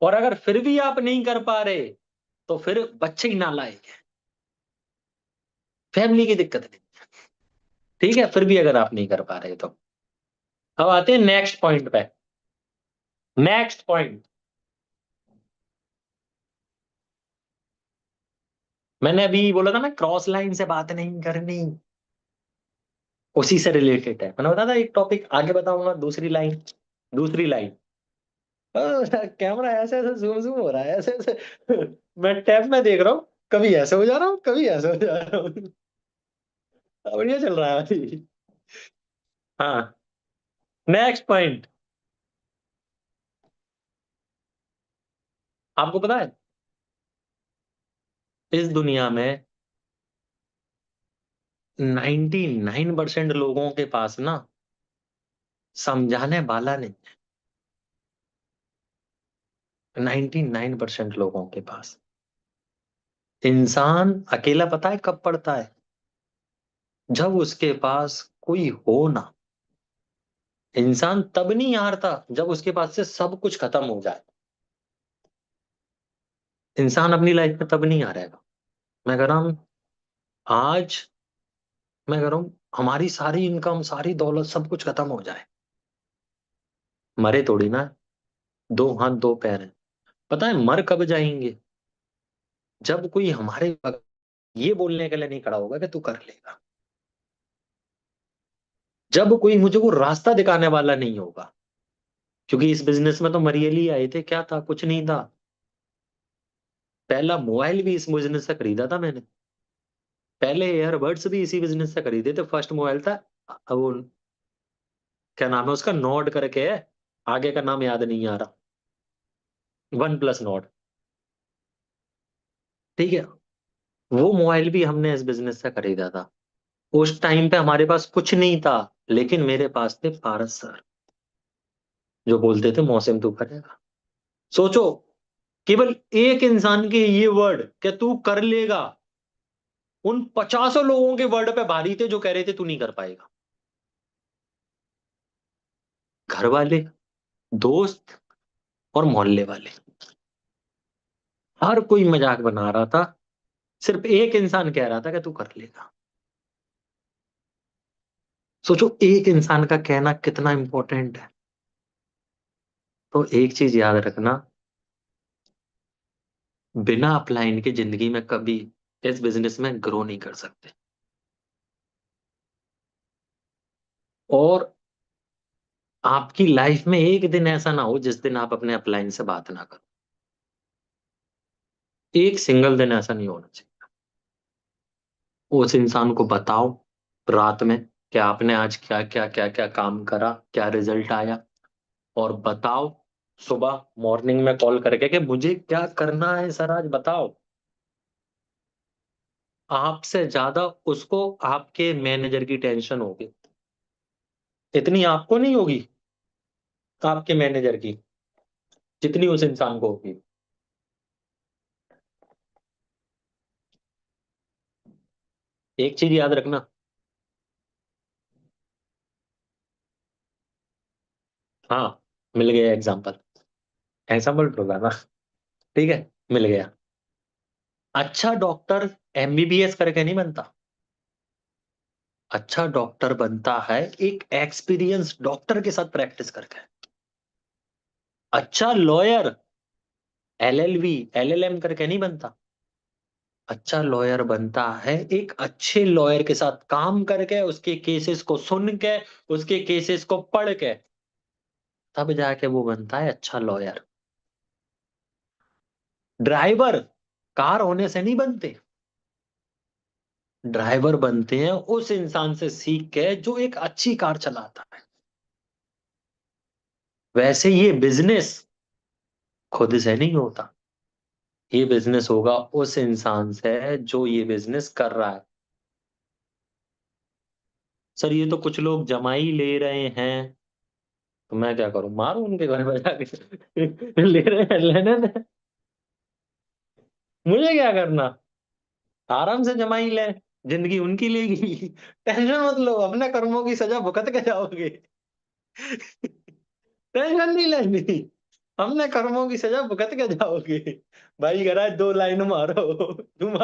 और अगर फिर भी आप नहीं कर पा रहे, तो फिर बच्चे ही नालायक है। फैमिली की दिक्कत नहीं, ठीक है। फिर भी अगर आप नहीं कर पा रहे तो अब आते हैं नेक्स्ट पॉइंट पे। नेक्स्ट पॉइंट, मैंने अभी बोला था ना क्रॉस लाइन से बात नहीं करनी, उसी से रिलेटेड है। मैंने बताया था एक टॉपिक आगे बताऊंगा, दूसरी लाइन। दूसरी लाइन, कैमरा ऐसे ऐसे जूम जूम हो रहा है, ऐसे ऐसे। मैं टैब में देख रहा हूँ, कभी ऐसे हो जा रहा हूँ, कभी ऐसे हो जा रहा हूँ। बढ़िया चल रहा है भाई। हाँ, नेक्स्ट पॉइंट। आपको पता है इस दुनिया में 99% लोगों के पास ना समझाने वाला नहीं। 99% लोगों के पास। इंसान अकेला पता है कब पड़ता है? जब उसके पास कोई हो ना। इंसान तब नहीं हारता जब उसके पास से सब कुछ खत्म हो जाए। इंसान अपनी लाइफ में तब नहीं हारेगा। मैं कह रहा हूं आज, मैं कह रहा हूं हमारी सारी इनकम, सारी दौलत, सब कुछ खत्म हो जाए, मरे थोड़ी ना। 2 हाथ 2 पैर है। पता है मर कब जाएंगे? जब कोई हमारे ये बोलने के लिए नहीं खड़ा होगा कि तू कर लेगा। जब कोई मुझे वो रास्ता दिखाने वाला नहीं होगा, क्योंकि इस बिजनेस में तो मरियली आए थे, क्या था, कुछ नहीं था। पहला मोबाइल भी इस बिजनेस से खरीदा था मैंने, पहले एयरबड्स भी इसी बिजनेस से खरीदे थे। फर्स्ट मोबाइल था वो, क्या नाम है उसका, नॉड करके है, आगे का नाम याद नहीं आ रहा, वन प्लस नॉट, ठीक है। वो मोबाइल भी हमने इस बिजनेस से खरीदा था। उस टाइम पे हमारे पास कुछ नहीं था, लेकिन मेरे पास थे पारस सर, जो बोलते थे मौसम तू करेगा। सोचो, केवल एक इंसान के ये वर्ड कि तू कर लेगा, उन 50 लोगों के वर्ड पे भारी थे जो कह रहे थे तू नहीं कर पाएगा। घर वाले, दोस्त और मोहल्ले वाले, हर कोई मजाक बना रहा था, सिर्फ एक इंसान कह रहा था कि तू कर लेगा। सोचो एक इंसान का कहना कितना इंपॉर्टेंट है। तो एक चीज याद रखना, बिना अपलाइन के जिंदगी में कभी इस बिजनेस में ग्रो नहीं कर सकते। और आपकी लाइफ में एक दिन ऐसा ना हो जिस दिन आप अपने अपलाइन से बात ना करो, एक सिंगल दिन ऐसा नहीं होना चाहिए। उस इंसान को बताओ रात में कि आपने आज क्या क्या क्या क्या काम करा, क्या रिजल्ट आया, और बताओ सुबह मॉर्निंग में कॉल करके कि मुझे क्या करना है सर आज बताओ। आपसे ज्यादा उसको आपके मैनेजर की टेंशन होगी, इतनी आपको नहीं होगी आपके मैनेजर की, जितनी उस इंसान को होगी। एक चीज याद रखना, हाँ, मिल गया एग्जाम्पल, एग्जाम्पल प्रोग्राम, ठीक है, मिल गया। अच्छा डॉक्टर एमबीबीएस करके नहीं बनता, अच्छा डॉक्टर बनता है एक एक्सपीरियंस डॉक्टर के साथ प्रैक्टिस करके। अच्छा लॉयर एलएलबी एलएलएम करके नहीं बनता, अच्छा लॉयर बनता है एक अच्छे लॉयर के साथ काम करके, उसके केसेस को सुन के, उसके केसेस को पढ़ के, तब जाके वो बनता है अच्छा लॉयर। ड्राइवर कार होने से नहीं बनते, ड्राइवर बनते हैं उस इंसान से सीख के जो एक अच्छी कार चलाता है। वैसे ये बिजनेस खुद से नहीं होता, ये बिजनेस होगा उस इंसान से जो ये बिजनेस कर रहा है। सर ये तो कुछ लोग जमाई ले रहे हैं, तो मैं क्या करूं, मारूं उनके घर में जाके ले रहे हैं लेने दे, मुझे क्या करना, आराम से जमाई ले, जिंदगी उनकी लेगी टेंशन मत लो, अपने कर्मों की सजा भुगत के जाओगे टेंशन नहीं लेनी, हमने कर्मों की सजा भुगत के जाओगे। भाई कह रहा है 2 लाइन मारो तुम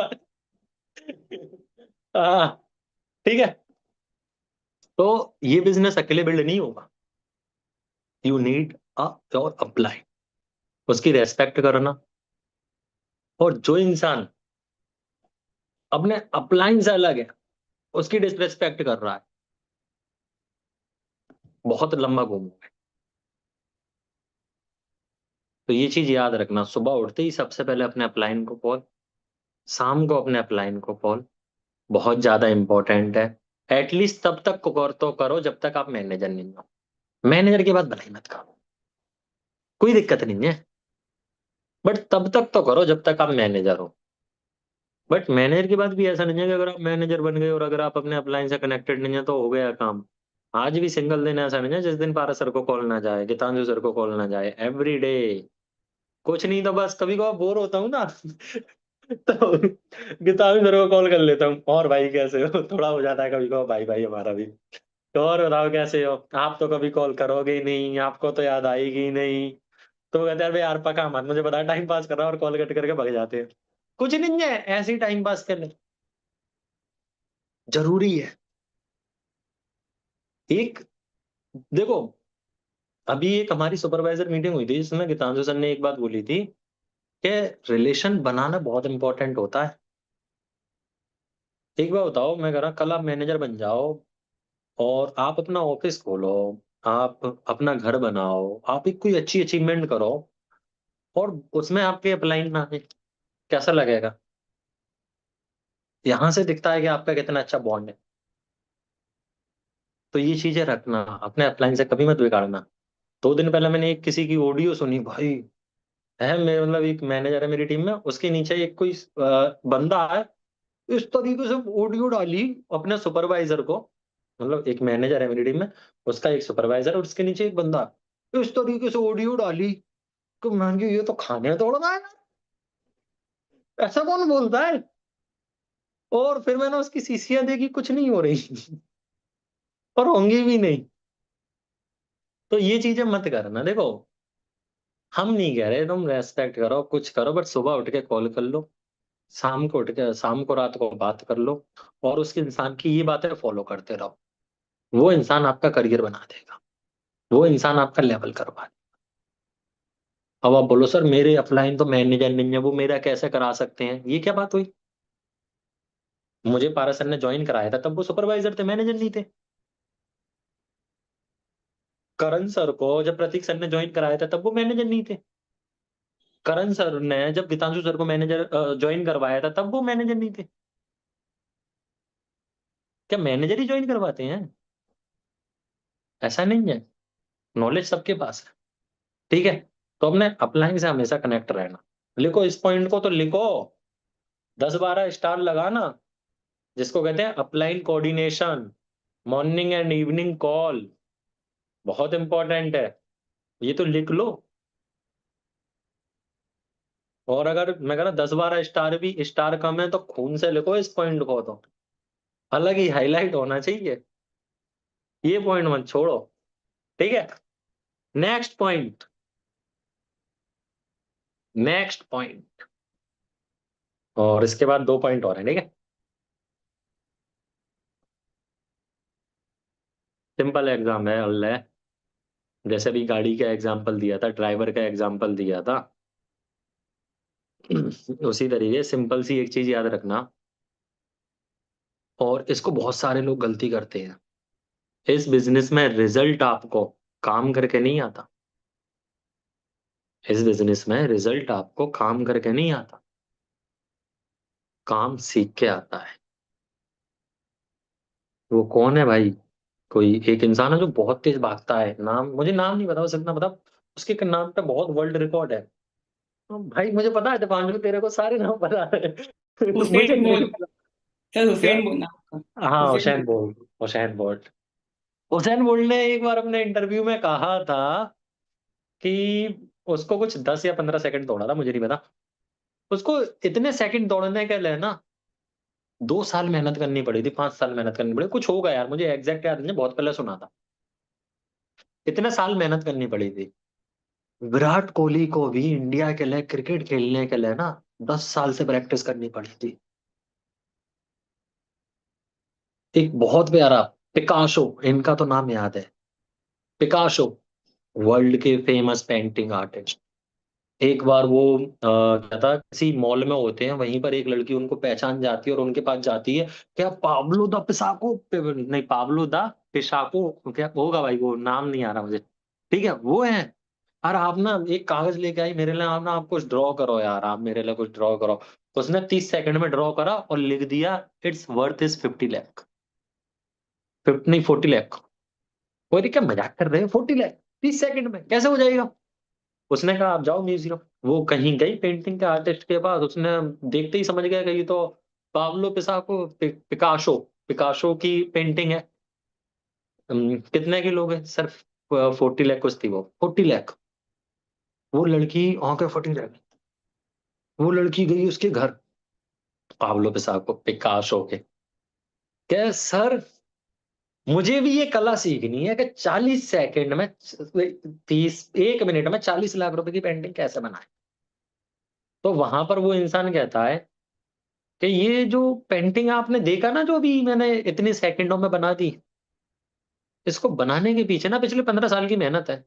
हाँ, ठीक है। तो ये बिजनेस अकेले बिल्ड नहीं होगा, you need a your upline, उसकी रेस्पेक्ट करना। और जो इंसान अपने अपलाइन से अलग है, उसकी डिसरेस्पेक्ट कर रहा है, बहुत लंबा घूमोगे। तो ये चीज याद रखना, सुबह उठते ही सबसे पहले अपने अपलाइन को कॉल, शाम को अपने अपलाइन को कॉल, बहुत ज्यादा इंपॉर्टेंट है। एटलीस्ट तब तक तो करो जब तक आप मैनेजर नहीं हो, मैनेजर के बाद भलाई मत करो, कोई दिक्कत नहीं है, बट तब तक तो करो जब तक आप मैनेजर हो। बट मैनेजर के बाद भी ऐसा नहीं है कि अगर आप मैनेजर बन गए और अगर आप अपने अपलाइन से कनेक्टेड नहीं है तो हो गया काम। आज भी सिंगल दिन ऐसा नहीं है जिस दिन पारस सर को कॉल ना जाए, गीतांजलि सर को कॉल ना जाए, एवरी डे। कुछ नहीं तो बस कभी कभार बोर होता हूँ ना तो गीतांजलि सर को कॉल कर लेता हूँ, और भाई कैसे हो, थोड़ा हो जाता है कभी कभार, भाई भाई हमारा भी। तो और बताओ कैसे हो, आप तो कभी कॉल करोगे ही नहीं, आपको तो याद आएगी ही नहीं। तो कहते हैं यार पका मत, मुझे पता है टाइम पास कर रहा है, और कॉल कट करके भग जाते हैं। कुछ नहीं है, ऐसे ही टाइम पास कर ले, जरूरी है। एक, देखो, अभी एक हमारी सुपरवाइजर मीटिंग हुई थी जिसमें गीतांजलि सर ने एक बात बोली थी कि रिलेशन बनाना बहुत इंपॉर्टेंट होता है। एक बार बताओ, मैं कह रहा कल आप मैनेजर बन जाओ और आप अपना ऑफिस खोलो, आप अपना घर बनाओ, आप एक कोई अच्छी अचीवमेंट करो, और उसमें आपके अपलाइन ना आए, कैसा लगेगा? यहाँ से दिखता है कि आपका कितना अच्छा बॉन्ड है। तो ये चीजें रखना, अपने अपलाइन से कभी मत बिगाड़ना। 2 दिन पहले मैंने एक किसी की ऑडियो सुनी भाई, है मेरे मतलब एक मैनेजर है मेरी टीम में, उसके नीचे एक कोई बंदा है, इस तरीके से ऑडियो डाली अपने सुपरवाइजर को। मतलब एक मैनेजर है मेरी टीम में, उसका एक सुपरवाइजर और उसके नीचे एक बंदा, इस तरीके से ऑडियो डाली कि मैं कहा, ये तो खाने तोड़ना है, ऐसा कौन बोलता है? और फिर मैंने उसकी सीसियां देखी, कुछ नहीं हो रही और होंगी भी नहीं। तो ये चीजें मत करना। देखो, हम नहीं कह रहे तुम रेस्पेक्ट करो कुछ करो, बट सुबह उठ के कॉल कर लो, शाम को रात को बात कर लो, और उस इंसान की ये बातें फॉलो करते रहो। वो इंसान आपका करियर बना देगा, वो इंसान आपका लेवल करवा देगा। अब आप बोलो सर मेरे अपलाइन तो मैनेजर नहीं है, वो मेरा कैसे करा सकते हैं? ये क्या बात हुई? मुझे पारा सर ने ज्वाइन कराया था तब वो सुपरवाइजर थे, मैनेजर नहीं थे। करण सर को जब प्रतीक सर ने ज्वाइन कराया था तब वो मैनेजर नहीं थे। करण सर ने जब गीतांशु सर को मैनेजर ज्वाइन करवाया था तब वो मैनेजर नहीं थे। क्या मैनेजर ही ज्वाइन करवाते हैं? ऐसा नहीं है, नॉलेज सबके पास है। ठीक है, तो अपने अपलाइन से हमेशा कनेक्ट रहना। लिखो इस पॉइंट को, तो लिखो, 10-12 स्टार लगाना, जिसको कहते हैं upline coordination, morning and evening call, बहुत इंपॉर्टेंट है, ये तो लिख लो। और अगर मैं कह रहा 10-12 स्टार भी स्टार कम है तो खून से लिखो इस पॉइंट को, तो अलग ही हाईलाइट होना चाहिए, ये पॉइंट मत छोड़ो। ठीक है, नेक्स्ट पॉइंट, नेक्स्ट पॉइंट, और इसके बाद 2 पॉइंट और हैं। ठीक है, सिंपल एग्जाम है अल्लाह, जैसे भी गाड़ी का एग्जाम्पल दिया था, ड्राइवर का एग्जाम्पल दिया था, उसी तरीके सिंपल सी एक चीज याद रखना, और इसको बहुत सारे लोग गलती करते हैं। इस बिजनेस में रिजल्ट आपको काम करके नहीं आता, इस बिजनेस में रिजल्ट आपको काम करके नहीं आता, काम सीख के आता है। वो कौन है भाई? कोई एक इंसान है जो बहुत तेज भागता है, नाम मुझे नाम नहीं पता, बस इतना पता उसके नाम पे बहुत वर्ल्ड रिकॉर्ड है। तो भाई मुझे पता है दीपांशु, तेरे को सारे नाम पता है मुझे हुसैन नहीं बोल्ट। पता। सर क्या? हुसैन बोलना आपका। हाँ, Hussain Usain Bolt. Bolt, Usain Bolt. Usain Bolt ने एक बार अपने इंटरव्यू में कहा था कि उसको कुछ 10 या 15 सेकंड दौड़ा था, मुझे नहीं पता। उसको इतने सेकंड दौड़ने के लिए ना 2 साल मेहनत करनी पड़ी थी, 5 साल मेहनत करनी पड़ी, कुछ होगा यार, मुझे एग्जैक्ट याद नहीं, बहुत पहले सुना था। इतने साल मेहनत करनी पड़ी थी। विराट कोहली को भी इंडिया के लिए क्रिकेट खेलने के लिए ना 10 साल से प्रैक्टिस करनी पड़ी थी। एक बहुत प्यारा पिकासो, इनका तो नाम याद है, पिकासो, वर्ल्ड के फेमस पेंटिंग आर्टिस्ट। एक बार वो क्या था, किसी मॉल में होते हैं, वहीं पर एक लड़की उनको पहचान जाती है और उनके पास जाती है, क्या पाब्लो दा पिसाको, नहीं पाब्लो दा पिसाको, क्या होगा भाई, वो नाम नहीं आ रहा मुझे। ठीक है, वो है। और आप ना एक कागज लेके आई मेरे लिए, आप ना आप कुछ ड्रॉ करो यार, आप मेरे लिए कुछ ड्रॉ करो। उसने 30 सेकंड में ड्रॉ करा और लिख दिया, इट्स वर्थ इज 50 लाख, 50 नहीं 40 लाख। वो क्या मजाक कर रहे हैं, 40 लाख 30 सेकंड में कैसे हो जाएगा? उसने कहा आप जाओ म्यूजियम। वो कहीं गई पेंटिंग के आर्टिस्ट के पास, उसने देखते ही समझ गया कि ये तो पाब्लो पिसाको, पिकाशो, पिकाशो की पेंटिंग है। कितने के लोग हैं सर? 40 लाख कुछ थी, वो 40 लाख। वो लड़की आंखें फटी रह गई। वो लड़की गई उसके घर, पाब्लो पिसाको पिकाशो के, क्या सर मुझे भी ये कला सीखनी है कि 40 सेकंड में, 1 मिनट में 40 लाख रुपए की पेंटिंग कैसे बनाए। तो वहां पर वो इंसान कहता है कि ये जो पेंटिंग आपने देखा ना, जो अभी मैंने इतने सेकंडों में बना दी, इसको बनाने के पीछे ना पिछले 15 साल की मेहनत है।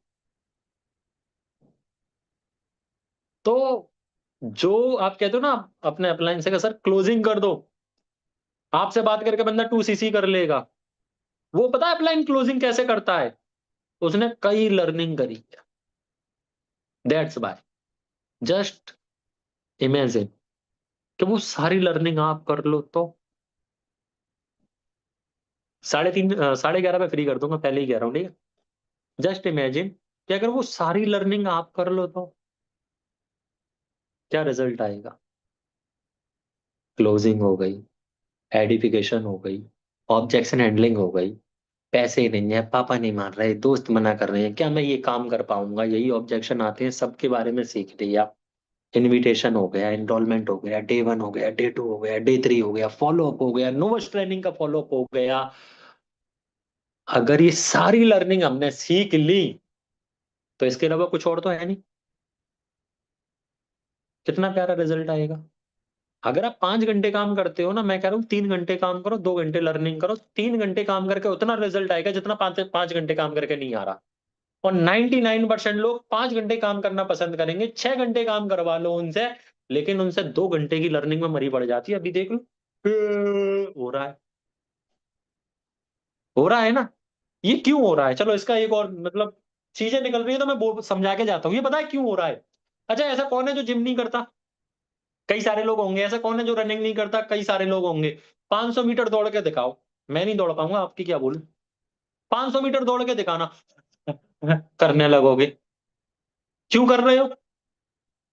तो जो आप कहते हो ना अपने अप्लायंस का, सर क्लोजिंग कर दो, आपसे बात करके बंदा 2 सीसी कर लेगा, वो पता है अपलाइन क्लोजिंग कैसे करता है? उसने कई लर्निंग करी है। That's bye. जस्ट इमेजिन कि वो सारी लर्निंग आप कर लो तो 11:30 पे फ्री कर दूंगा, पहले ही कह रहा हूँ, ठीक है? जस्ट इमेजिन कि अगर वो सारी लर्निंग आप कर लो तो क्या रिजल्ट आएगा? क्लोजिंग हो गई, एडिफिकेशन हो गई, ऑब्जेक्शन हैंडलिंग हो गई, पैसे नहीं है, पापा नहीं मान रहे, दोस्त मना कर रहे हैं, क्या मैं ये काम कर पाऊंगा, यही ऑब्जेक्शन आते हैं, सबके बारे में सीख लिया। इनविटेशन हो गया, एनरोलमेंट हो गया, डे 1 हो गया, डे 2 हो गया, डे 3 हो गया, फॉलो अप हो गया, नोवस ट्रेनिंग का फॉलो अप हो गया। अगर ये सारी लर्निंग हमने सीख ली तो इसके अलावा कुछ और तो है नहीं। कितना प्यारा रिजल्ट आएगा। अगर आप 5 घंटे काम करते हो ना, मैं कह रहा हूँ 3 घंटे काम करो, 2 घंटे लर्निंग करो, 3 घंटे काम करके उतना रिजल्ट आएगा जितना 5 5 घंटे काम करके नहीं आ रहा। और 99% लोग 5 घंटे काम करना पसंद करेंगे, 6 घंटे काम करवा लो उनसे, लेकिन उनसे 2 घंटे की लर्निंग में मरी पड़ जाती है। अभी देख लो, हो रहा है, हो रहा है ना। ये क्यों हो रहा है? चलो इसका एक और मतलब चीजें निकल रही है तो मैं समझा के जाता हूँ, ये पता है क्यों हो रहा है? अच्छा, ऐसा कौन है जो जिम नहीं करता? कई सारे लोग होंगे। ऐसा कौन है जो रनिंग नहीं करता? कई सारे लोग होंगे। 500 मीटर दौड़ के दिखाओ। मैं नहीं दौड़ पाऊंगा, आपकी क्या बोलूं। 500 मीटर दौड़ के दिखाना, करने लगोगे। क्यों कर रहे हो?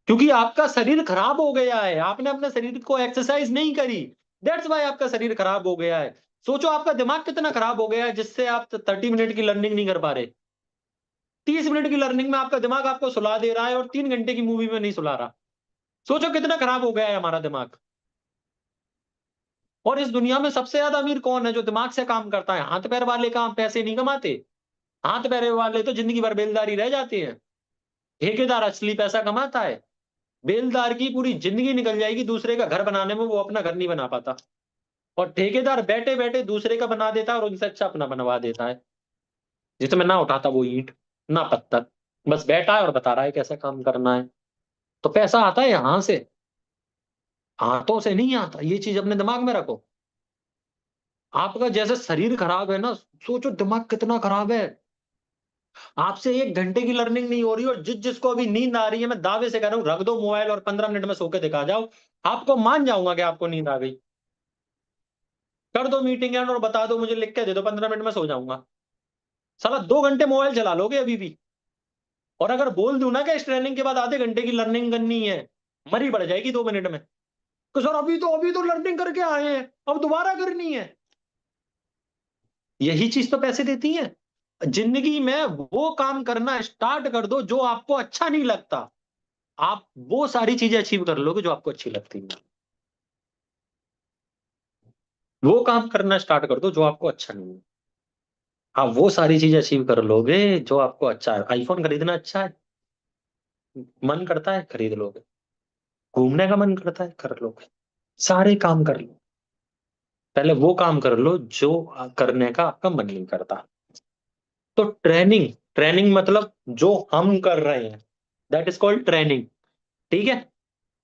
क्योंकि आपका शरीर खराब हो गया है, आपने अपने शरीर को एक्सरसाइज नहीं करी। दैट्स वाई आपका शरीर खराब हो गया है। सोचो आपका दिमाग कितना खराब हो गया है जिससे आप 30 मिनट की लर्निंग नहीं कर पा रहे। 30 मिनट की लर्निंग में आपका दिमाग आपको सुला दे रहा है और 3 घंटे की मूवी में नहीं सुला रहा। सोचो कितना खराब हो गया है हमारा दिमाग। और इस दुनिया में सबसे ज्यादा अमीर कौन है? जो दिमाग से काम करता है। हाथ पैर वाले काम पैसे नहीं कमाते। हाथ पैर वाले तो जिंदगी भर बेलदारी रह जाते हैं। ठेकेदार असली पैसा कमाता है। बेलदार की पूरी जिंदगी निकल जाएगी दूसरे का घर बनाने में, वो अपना घर नहीं बना पाता। और ठेकेदार बैठे बैठे दूसरे का बना देता है और उनसे अच्छा अपना बनवा देता है। जिसमें ना उठाता वो ईंट, ना पत्थर, बस बैठा है और बता रहा है कैसे काम करना है। तो पैसा आता है यहां से, हाथों से नहीं आता। ये चीज अपने दिमाग में रखो। आपका जैसे शरीर खराब है ना, सोचो दिमाग कितना खराब है। आपसे 1 घंटे की लर्निंग नहीं हो रही और जिसको अभी नींद आ रही है, मैं दावे से कह रहा हूं, रख दो मोबाइल और 15 मिनट में सो के दिखा जाओ। आपको मान जाऊंगा कि आपको नींद आ गई। कर दो मीटिंग एंड और बता दो, मुझे लिख के दे दो, 15 मिनट में सो जाऊंगा। साला 2 घंटे मोबाइल चला लोगे अभी भी। और अगर बोल दूं ना कि इस ट्रेनिंग के बाद आधे घंटे की लर्निंग करनी है, मरी पड़ जाएगी 2 मिनट में कि सर अभी तो लर्निंग करके आए हैं, अब दोबारा करनी है। यही चीज तो पैसे देती है। जिंदगी में वो काम करना स्टार्ट कर दो जो आपको अच्छा नहीं लगता। आप वो सारी चीजें अचीव कर लोगे जो आपको अच्छी लगती है। वो काम करना स्टार्ट कर दो जो आपको अच्छा नहीं है। आप वो सारी चीजें अचीव कर लोगे जो आपको अच्छा है। आईफोन खरीदना अच्छा है, मन करता है, खरीद लोगे। घूमने का मन करता है, कर लोगे। सारे काम कर लो। पहले वो काम कर लो जो करने का आपका मन नहीं करता। तो ट्रेनिंग, ट्रेनिंग मतलब जो हम कर रहे हैं, दैट इज कॉल्ड ट्रेनिंग। ठीक है?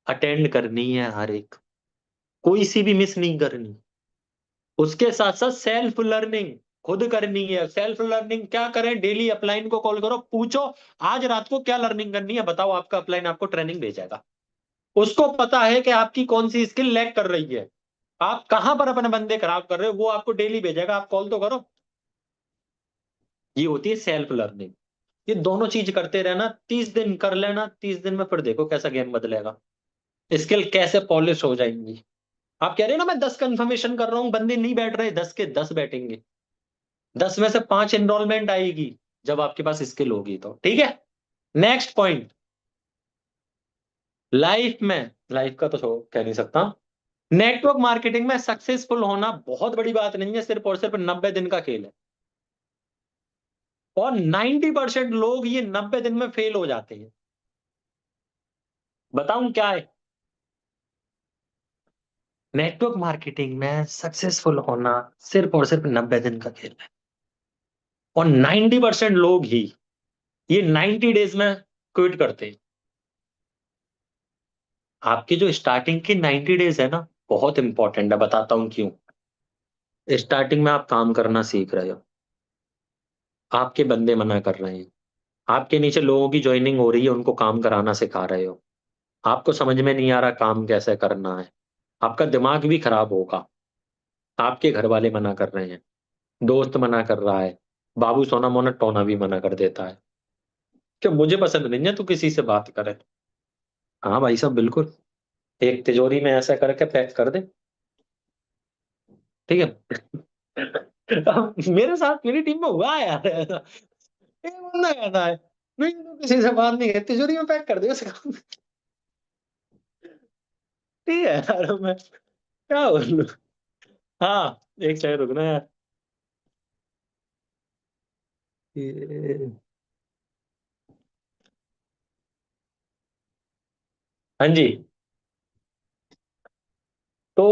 अटेंड करनी है हर एक, कोई सी भी मिस नहीं करनी। उसके साथ साथ सेल्फ लर्निंग खुद करनी है। सेल्फ लर्निंग क्या करें? डेली अपलाइन को कॉल करो, पूछो आज रात को क्या लर्निंग करनी है, बताओ। आपका अपलाइन आपको ट्रेनिंग भेजेगा। उसको पता है कि आपकी कौन सी स्किल लैक कर रही है, आप कहां पर अपने बंदे खराब कर रहे हो, वो आपको डेली भेजेगा। आप कॉल तो करो। ये होती है सेल्फ लर्निंग। ये दोनों चीज करते रहना, 30 दिन कर लेना, 30 दिन में फिर देखो कैसा गेम बदलेगा, स्किल कैसे पॉलिश हो जाएंगी। आप कह रहे हो ना मैं 10 कंफर्मेशन कर रहा हूं, बंदे नहीं बैठ रहे, 10 के 10 बैठेंगे। 10 में से 5 एनरोलमेंट आएगी जब आपके पास स्किल होगी तो। ठीक है? नेक्स्ट पॉइंट, लाइफ में, लाइफ का तो कह नहीं सकता। नेटवर्क मार्केटिंग में सक्सेसफुल होना बहुत बड़ी बात नहीं है, सिर्फ और सिर्फ 90 दिन का खेल है। और 90% लोग ये 90 दिन में फेल हो जाते हैं। बताऊं क्या है? नेटवर्क मार्केटिंग में सक्सेसफुल होना सिर्फ और सिर्फ 90 दिन का खेल है। और 90% लोग ही ये 90 डेज में क्विट करते हैं। आपकी जो स्टार्टिंग की 90 डेज है ना, बहुत इंपॉर्टेंट है, बताता हूं क्यों। स्टार्टिंग में आप काम करना सीख रहे हो, आपके बंदे मना कर रहे हैं, आपके नीचे लोगों की ज्वाइनिंग हो रही है, उनको काम कराना सिखा रहे हो, आपको समझ में नहीं आ रहा काम कैसे करना है, आपका दिमाग भी खराब होगा। आपके घर वाले मना कर रहे हैं, दोस्त मना कर रहा है, बाबू सोना मोना टोना भी मना कर देता है कि मुझे पसंद नहीं है तू किसी से बात करे। हाँ भाई साहब बिल्कुल, एक तिजोरी में ऐसा करके पैक कर दे, ठीक है। अब मेरे साथ मेरी टीम में हुआ है यार ऐसा। एक बंदा कहता है नहीं तू किसी से बात नहीं कर, तिजोरी में पैक कर दे उसका। ठीक है यार, मैं क्या बोलूं। हाँ, एक सेकंड रुकना यार। ये- हाँ जी। तो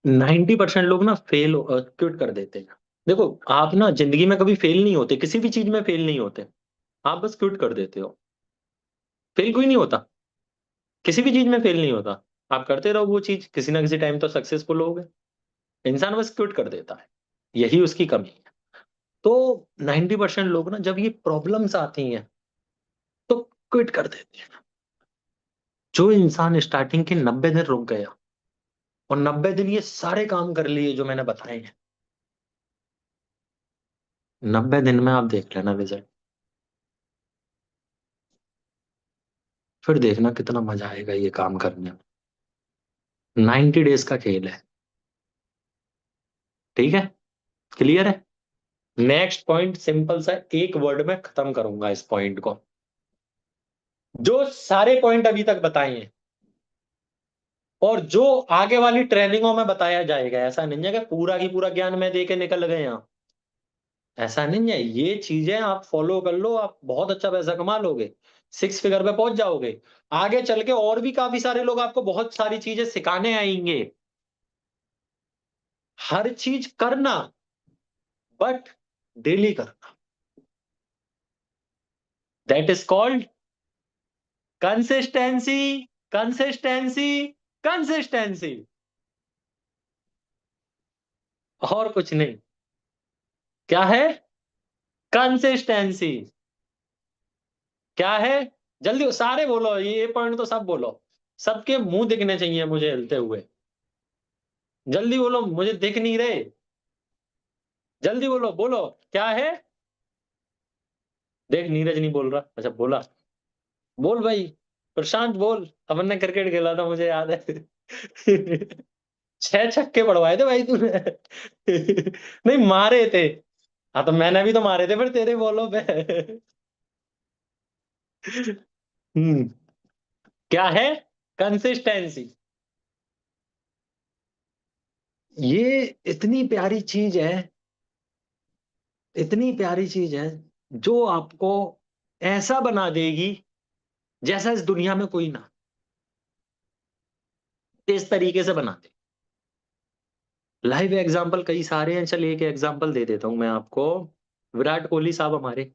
90% लोग ना फेल क्विट कर देते हैं। देखो, आप ना जिंदगी में कभी फेल नहीं होते, किसी भी चीज में फेल नहीं होते, आप बस क्विट कर देते हो। फेल कोई नहीं होता, किसी भी चीज में फेल नहीं होता। आप करते रहो वो चीज, किसी ना किसी टाइम तो सक्सेसफुल हो गए। इंसान बस क्विट कर देता है, यही उसकी कमी है। तो 90% लोग ना जब ये प्रॉब्लम्स आती हैं तो क्विट कर देते हैं। जो इंसान स्टार्टिंग के 90 दिन रुक गया और 90 दिन ये सारे काम कर लिए जो मैंने बताए हैं, 90 दिन में आप देख लेना रिजल्ट, फिर देखना कितना मजा आएगा ये काम करने में। 90 डेज का खेल है, ठीक है, क्लियर है। नेक्स्ट पॉइंट सिंपल सा, एक वर्ड में खत्म करूंगा इस पॉइंट को। जो सारे पॉइंट अभी तक बताए हैं और जो आगे वाली ट्रेनिंगों में बताया जाएगा, ऐसा नहीं है कि पूरा की पूरा ज्ञान मैं दे के निकल गए यहाँ, ऐसा नहीं है। ये चीजें आप फॉलो कर लो, आप बहुत अच्छा पैसा कमा लोगे, 6 फिगर पे पहुंच जाओगे। आगे चल के और भी काफी सारे लोग आपको बहुत सारी चीजें सिखाने आएंगे। हर चीज करना, बट डेली करना, that is called consistency. Consistency, consistency, और कुछ नहीं। क्या है? कंसिस्टेंसी। क्या है? जल्दी सारे बोलो, ये पॉइंट तो सब बोलो, सबके मुंह दिखने चाहिए मुझे हिलते हुए। जल्दी बोलो, मुझे दिख नहीं रहे। जल्दी बोलो, बोलो क्या है। देख नीरज नहीं बोल रहा, अच्छा बोला। बोल भाई, प्रशांत बोल, अपन ने क्रिकेट खेला था मुझे याद है। 6 छक्के पड़वाए थे भाई तूने। नहीं मारे थे। हाँ तो मैंने भी तो मारे थे फिर तेरे बॉलों पे। हम्म। क्या है? कंसिस्टेंसी। ये इतनी प्यारी चीज है, इतनी प्यारी चीज है, जो आपको ऐसा बना देगी जैसा इस दुनिया में कोई ना, इस तरीके से बना दे। लाइव एग्जाम्पल कई सारे हैं, चलिए एक एग्जाम्पल दे देता हूं मैं आपको। विराट कोहली साहब हमारे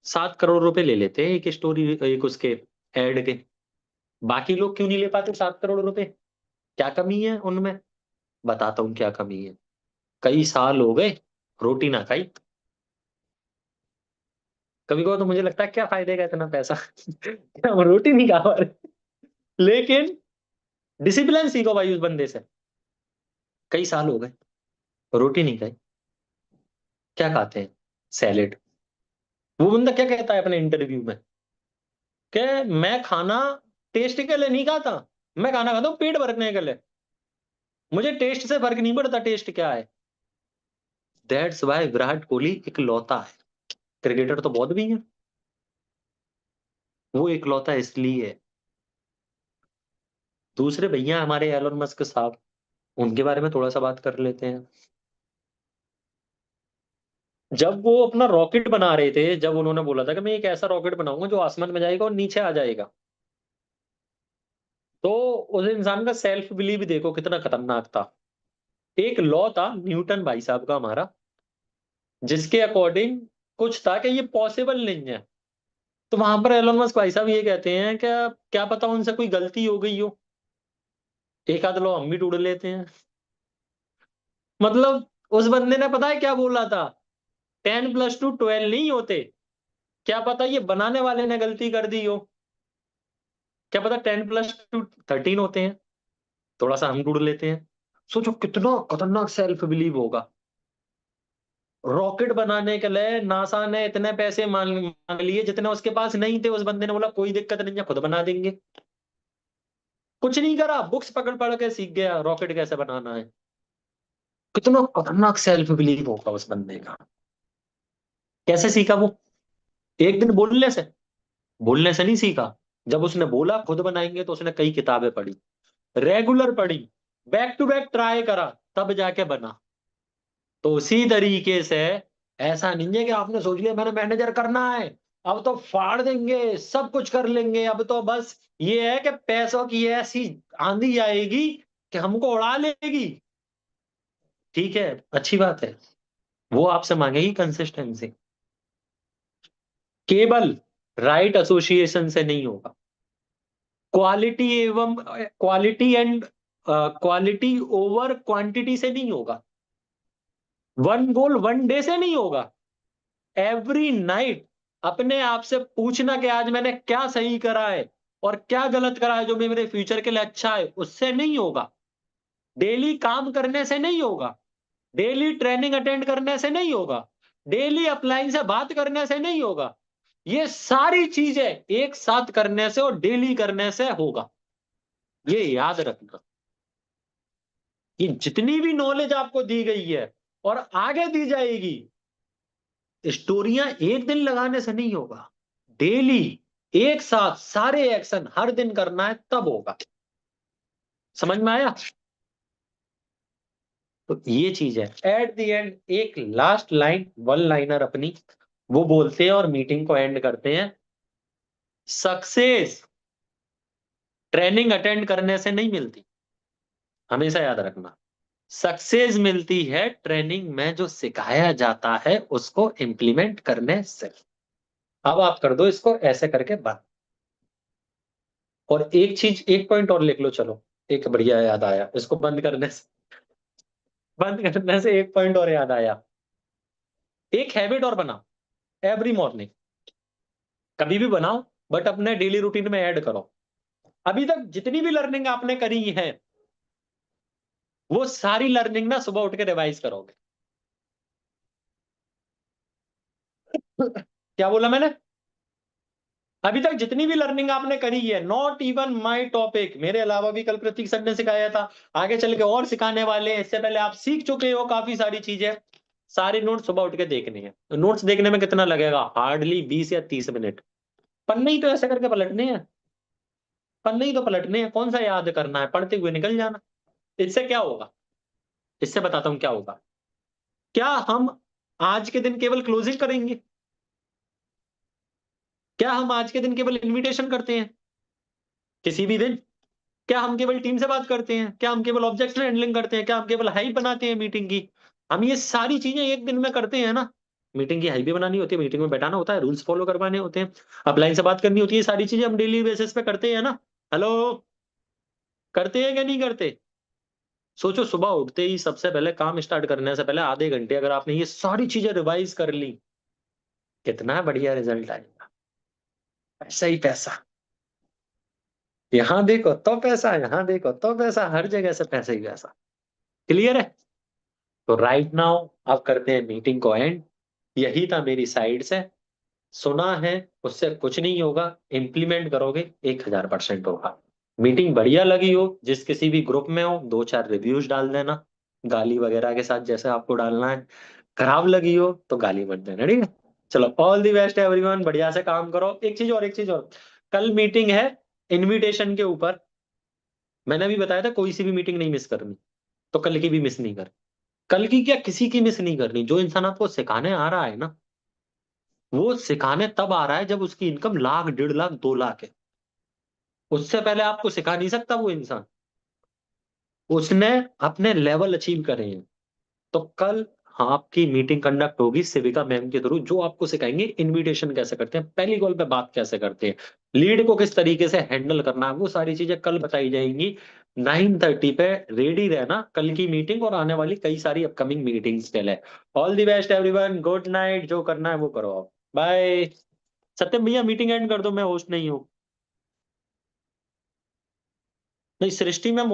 7 करोड़ रुपए ले लेते हैं एक स्टोरी, एक उसके एड के। बाकी लोग क्यों नहीं ले पाते 7 करोड़ रुपए? क्या कमी है उनमें? बताता हूँ क्या कमी है। कई साल हो गए, रोटी ना खाई। कभी कभी तो मुझे लगता है क्या फायदे का इतना पैसा। क्या हम रोटी नहीं खा पा रहे। लेकिन डिसिप्लिन सीखो भाई उस बंदे से। कई साल हो गए, रोटी नहीं खाई, क्या खाते हैं? सैलेड। वो बंदा क्या कहता है अपने इंटरव्यू में कि मैं खाना टेस्ट के लिए नहीं खाता, मैं खाना खाता हूँ पेट भरने के लिए, मुझे टेस्ट से फर्क नहीं पड़ता टेस्ट क्या है। दैट्स वाई विराट कोहली इकलौता है। क्रिकेटर तो बहुत भी हैं, वो इकलौता इसलिए है। दूसरे भैया हमारे एलोन मस्क साहब, उनके बारे में थोड़ा सा बात कर लेते हैं। जब वो अपना रॉकेट बना रहे थे, जब उन्होंने बोला था कि मैं एक ऐसा रॉकेट बनाऊंगा जो आसमान में जाएगा और नीचे आ जाएगा, तो उस इंसान का सेल्फ बिलीव देखो कितना खतरनाक था। एक लॉ था न्यूटन भाई साहब का हमारा, जिसके अकॉर्डिंग कुछ था कि ये पॉसिबल नहीं है। तो वहां पर एलोन मस्क भाई साहब ये कहते हैं कि क्या पता उनसे कोई गलती हो गई हो, एक आध लॉ हम भी ढूंढ लेते हैं। मतलब उस बंदे ने पता है क्या बोला था? 10 + 2 12 नहीं होते। क्या पता ये बनाने वाले ने गलती कर दी हो। क्या पता 10 + 2 13 होते हैं। थोड़ा सा हम ढूंढ लेते हैं। सोचो कितना खतरनाक सेल्फ बिलीव होगा। रॉकेट बनाने के लिए नासा ने इतने पैसे मांग लिए जितने उसके पास नहीं थे। उस बंदे ने बोला कोई दिक्कत नहीं है, खुद बना देंगे। कुछ नहीं करा, बुक्स पकड़ पढ़ के सीख गया रॉकेट कैसे बनाना है। कितना खतरनाक सेल्फ बिलीव होगा उस बंदे का। कैसे सीखा वो? एक दिन बोलने से नहीं सीखा। जब उसने बोला खुद बनाएंगे तो उसने कई किताबें पढ़ी, रेगुलर पढ़ी, बैक टू बैक ट्राई करा, तब जाके बना। तो उसी तरीके से ऐसा नहीं है कि आपने सोच लिया मैंने मैनेजर करना है, अब तो फाड़ देंगे, सब कुछ कर लेंगे, अब तो बस ये है कि पैसों की ऐसी आंधी आएगी कि हमको उड़ा लेगी। ठीक है, अच्छी बात है, वो आपसे मांगेगी कंसिस्टेंसी। केवल राइट एसोसिएशन से नहीं होगा। क्वालिटी ओवर क्वांटिटी से नहीं होगा। वन गोल वन डे से नहीं होगा। एवरी नाइट अपने आप से पूछना कि आज मैंने क्या सही करा है और क्या गलत करा है जो मेरे फ्यूचर के लिए अच्छा है, उससे नहीं होगा। डेली काम करने से नहीं होगा। डेली ट्रेनिंग अटेंड करने से नहीं होगा। डेली अपलाइन से बात करने से नहीं होगा। ये सारी चीजें एक साथ करने से और डेली करने से होगा। ये याद रखना। ये जितनी भी नॉलेज आपको दी गई है और आगे दी जाएगी, स्टोरियां एक दिन लगाने से नहीं होगा। डेली एक साथ सारे एक्शन हर दिन करना है, तब होगा। समझ में आया? तो ये चीज है। एट द एंड एक लास्ट लाइन, वन लाइनर अपनी वो बोलते हैं और मीटिंग को एंड करते हैं। सक्सेस ट्रेनिंग अटेंड करने से नहीं मिलती, हमेशा याद रखना। सक्सेस मिलती है ट्रेनिंग में जो सिखाया जाता है उसको इंप्लीमेंट करने से। अब आप कर दो इसको ऐसे करके बंद। और एक चीज, एक पॉइंट और लिख लो, चलो एक बढ़िया याद आया, इसको बंद करने से एक पॉइंट और याद आया। एक हैबिट और बनाओ, एवरी मॉर्निंग कभी भी बनाओ, बट अपने डेली रूटीन में ऐड करो। अभी तक जितनी भी लर्निंग आपने करी है वो सारी लर्निंग ना सुबह उठ के रिवाइज करोगे। क्या बोला मैंने? अभी तक जितनी भी लर्निंग आपने करी है, नॉट इवन माय टॉपिक, मेरे अलावा भी कल प्रतीक सर ने सिखाया था, आगे चल के और सिखाने वाले हैं, इससे पहले आप सीख चुके हो काफी सारी चीजें। सारे नोट्स सुबह उठ के देखने हैं। तो नोट्स देखने में कितना लगेगा? हार्डली 20 या 30 मिनट। पन्ने ही तो ऐसे करके पलटने हैं। पन्ने ही तो पलटने हैं, कौन सा याद करना है? पढ़ते हुए निकल जाना। इससे क्या होगा? इससे बताता हूं क्या होगा। क्या हम आज के दिन केवल क्लोजिंग करेंगे? क्या हम आज के दिन केवल इनविटेशन करते हैं किसी भी दिन? क्या हम केवल टीम से बात करते हैं? क्या हम केवल ऑब्जेक्ट्स हैंडलिंग करते हैं? क्या हम केवल हाइप बनाते हैं मीटिंग की? हम ये सारी चीजें एक दिन में करते हैं ना। मीटिंग की हाइप भी बनानी होती है, मीटिंग में बैठाना होता है, रूल्स फॉलो करवाने होते हैं, अपलाइन से बात करनी होती है, सारी चीजें हम डेली बेसिस पे करते हैं ना। हेलो, करते हैं क्या नहीं करते? सोचो सुबह उठते ही सबसे पहले काम स्टार्ट करने से पहले आधे घंटे अगर आपने ये सारी चीजें रिवाइज कर ली, कितना बढ़िया रिजल्ट आएगा। पैसा ही पैसा। यहां देखो तो पैसा, यहां देखो तो पैसा, हर जगह से पैसा ही पैसा। क्लियर है? तो राइट नाउ अब करते हैं मीटिंग को एंड। यही था मेरी साइड से। सुना है उससे कुछ नहीं होगा, इम्प्लीमेंट करोगे 1000% होगा। मीटिंग बढ़िया लगी हो, जिस किसी भी ग्रुप में हो 2-4 रिव्यूज डाल देना, गाली वगैरह के साथ जैसे आपको डालना है। खराब लगी हो तो गाली मत देना, ठीक है? चलो, ऑल दी बेस्ट एवरीवन, बढ़िया से काम करो। एक चीज और, कल मीटिंग है इनविटेशन के ऊपर। मैंने अभी बताया था कोई सी भी मीटिंग नहीं मिस करनी, तो कल की भी मिस नहीं कर। कल की क्या, किसी की मिस नहीं करनी। जो इंसान आपको सिखाने आ रहा है ना, वो सिखाने तब आ रहा है जब उसकी इनकम लाख, 1.5 लाख, 2 लाख है। उससे पहले आपको सिखा नहीं सकता वो इंसान। उसने अपने लेवल अचीव करे हैं। तो कल आपकी मीटिंग कंडक्ट होगी सिविका मैम के थ्रू, जो आपको सिखाएंगे इनविटेशन कैसे करते हैं, पहली कॉल पे बात कैसे करते हैं, लीड को किस तरीके से हैंडल करना है, वो सारी चीजें कल बताई जाएंगी। 9:30 पे रेडी रहना, कल की मीटिंग और आने वाली कई सारी अपकमिंग मीटिंग्स के लिए। All the best everyone, good night, जो करना है वो करो आप, बाय। सत्यम भैया मीटिंग एंड कर दो, मैं होस्ट नहीं हूँ। नहीं, सृष्टि मैम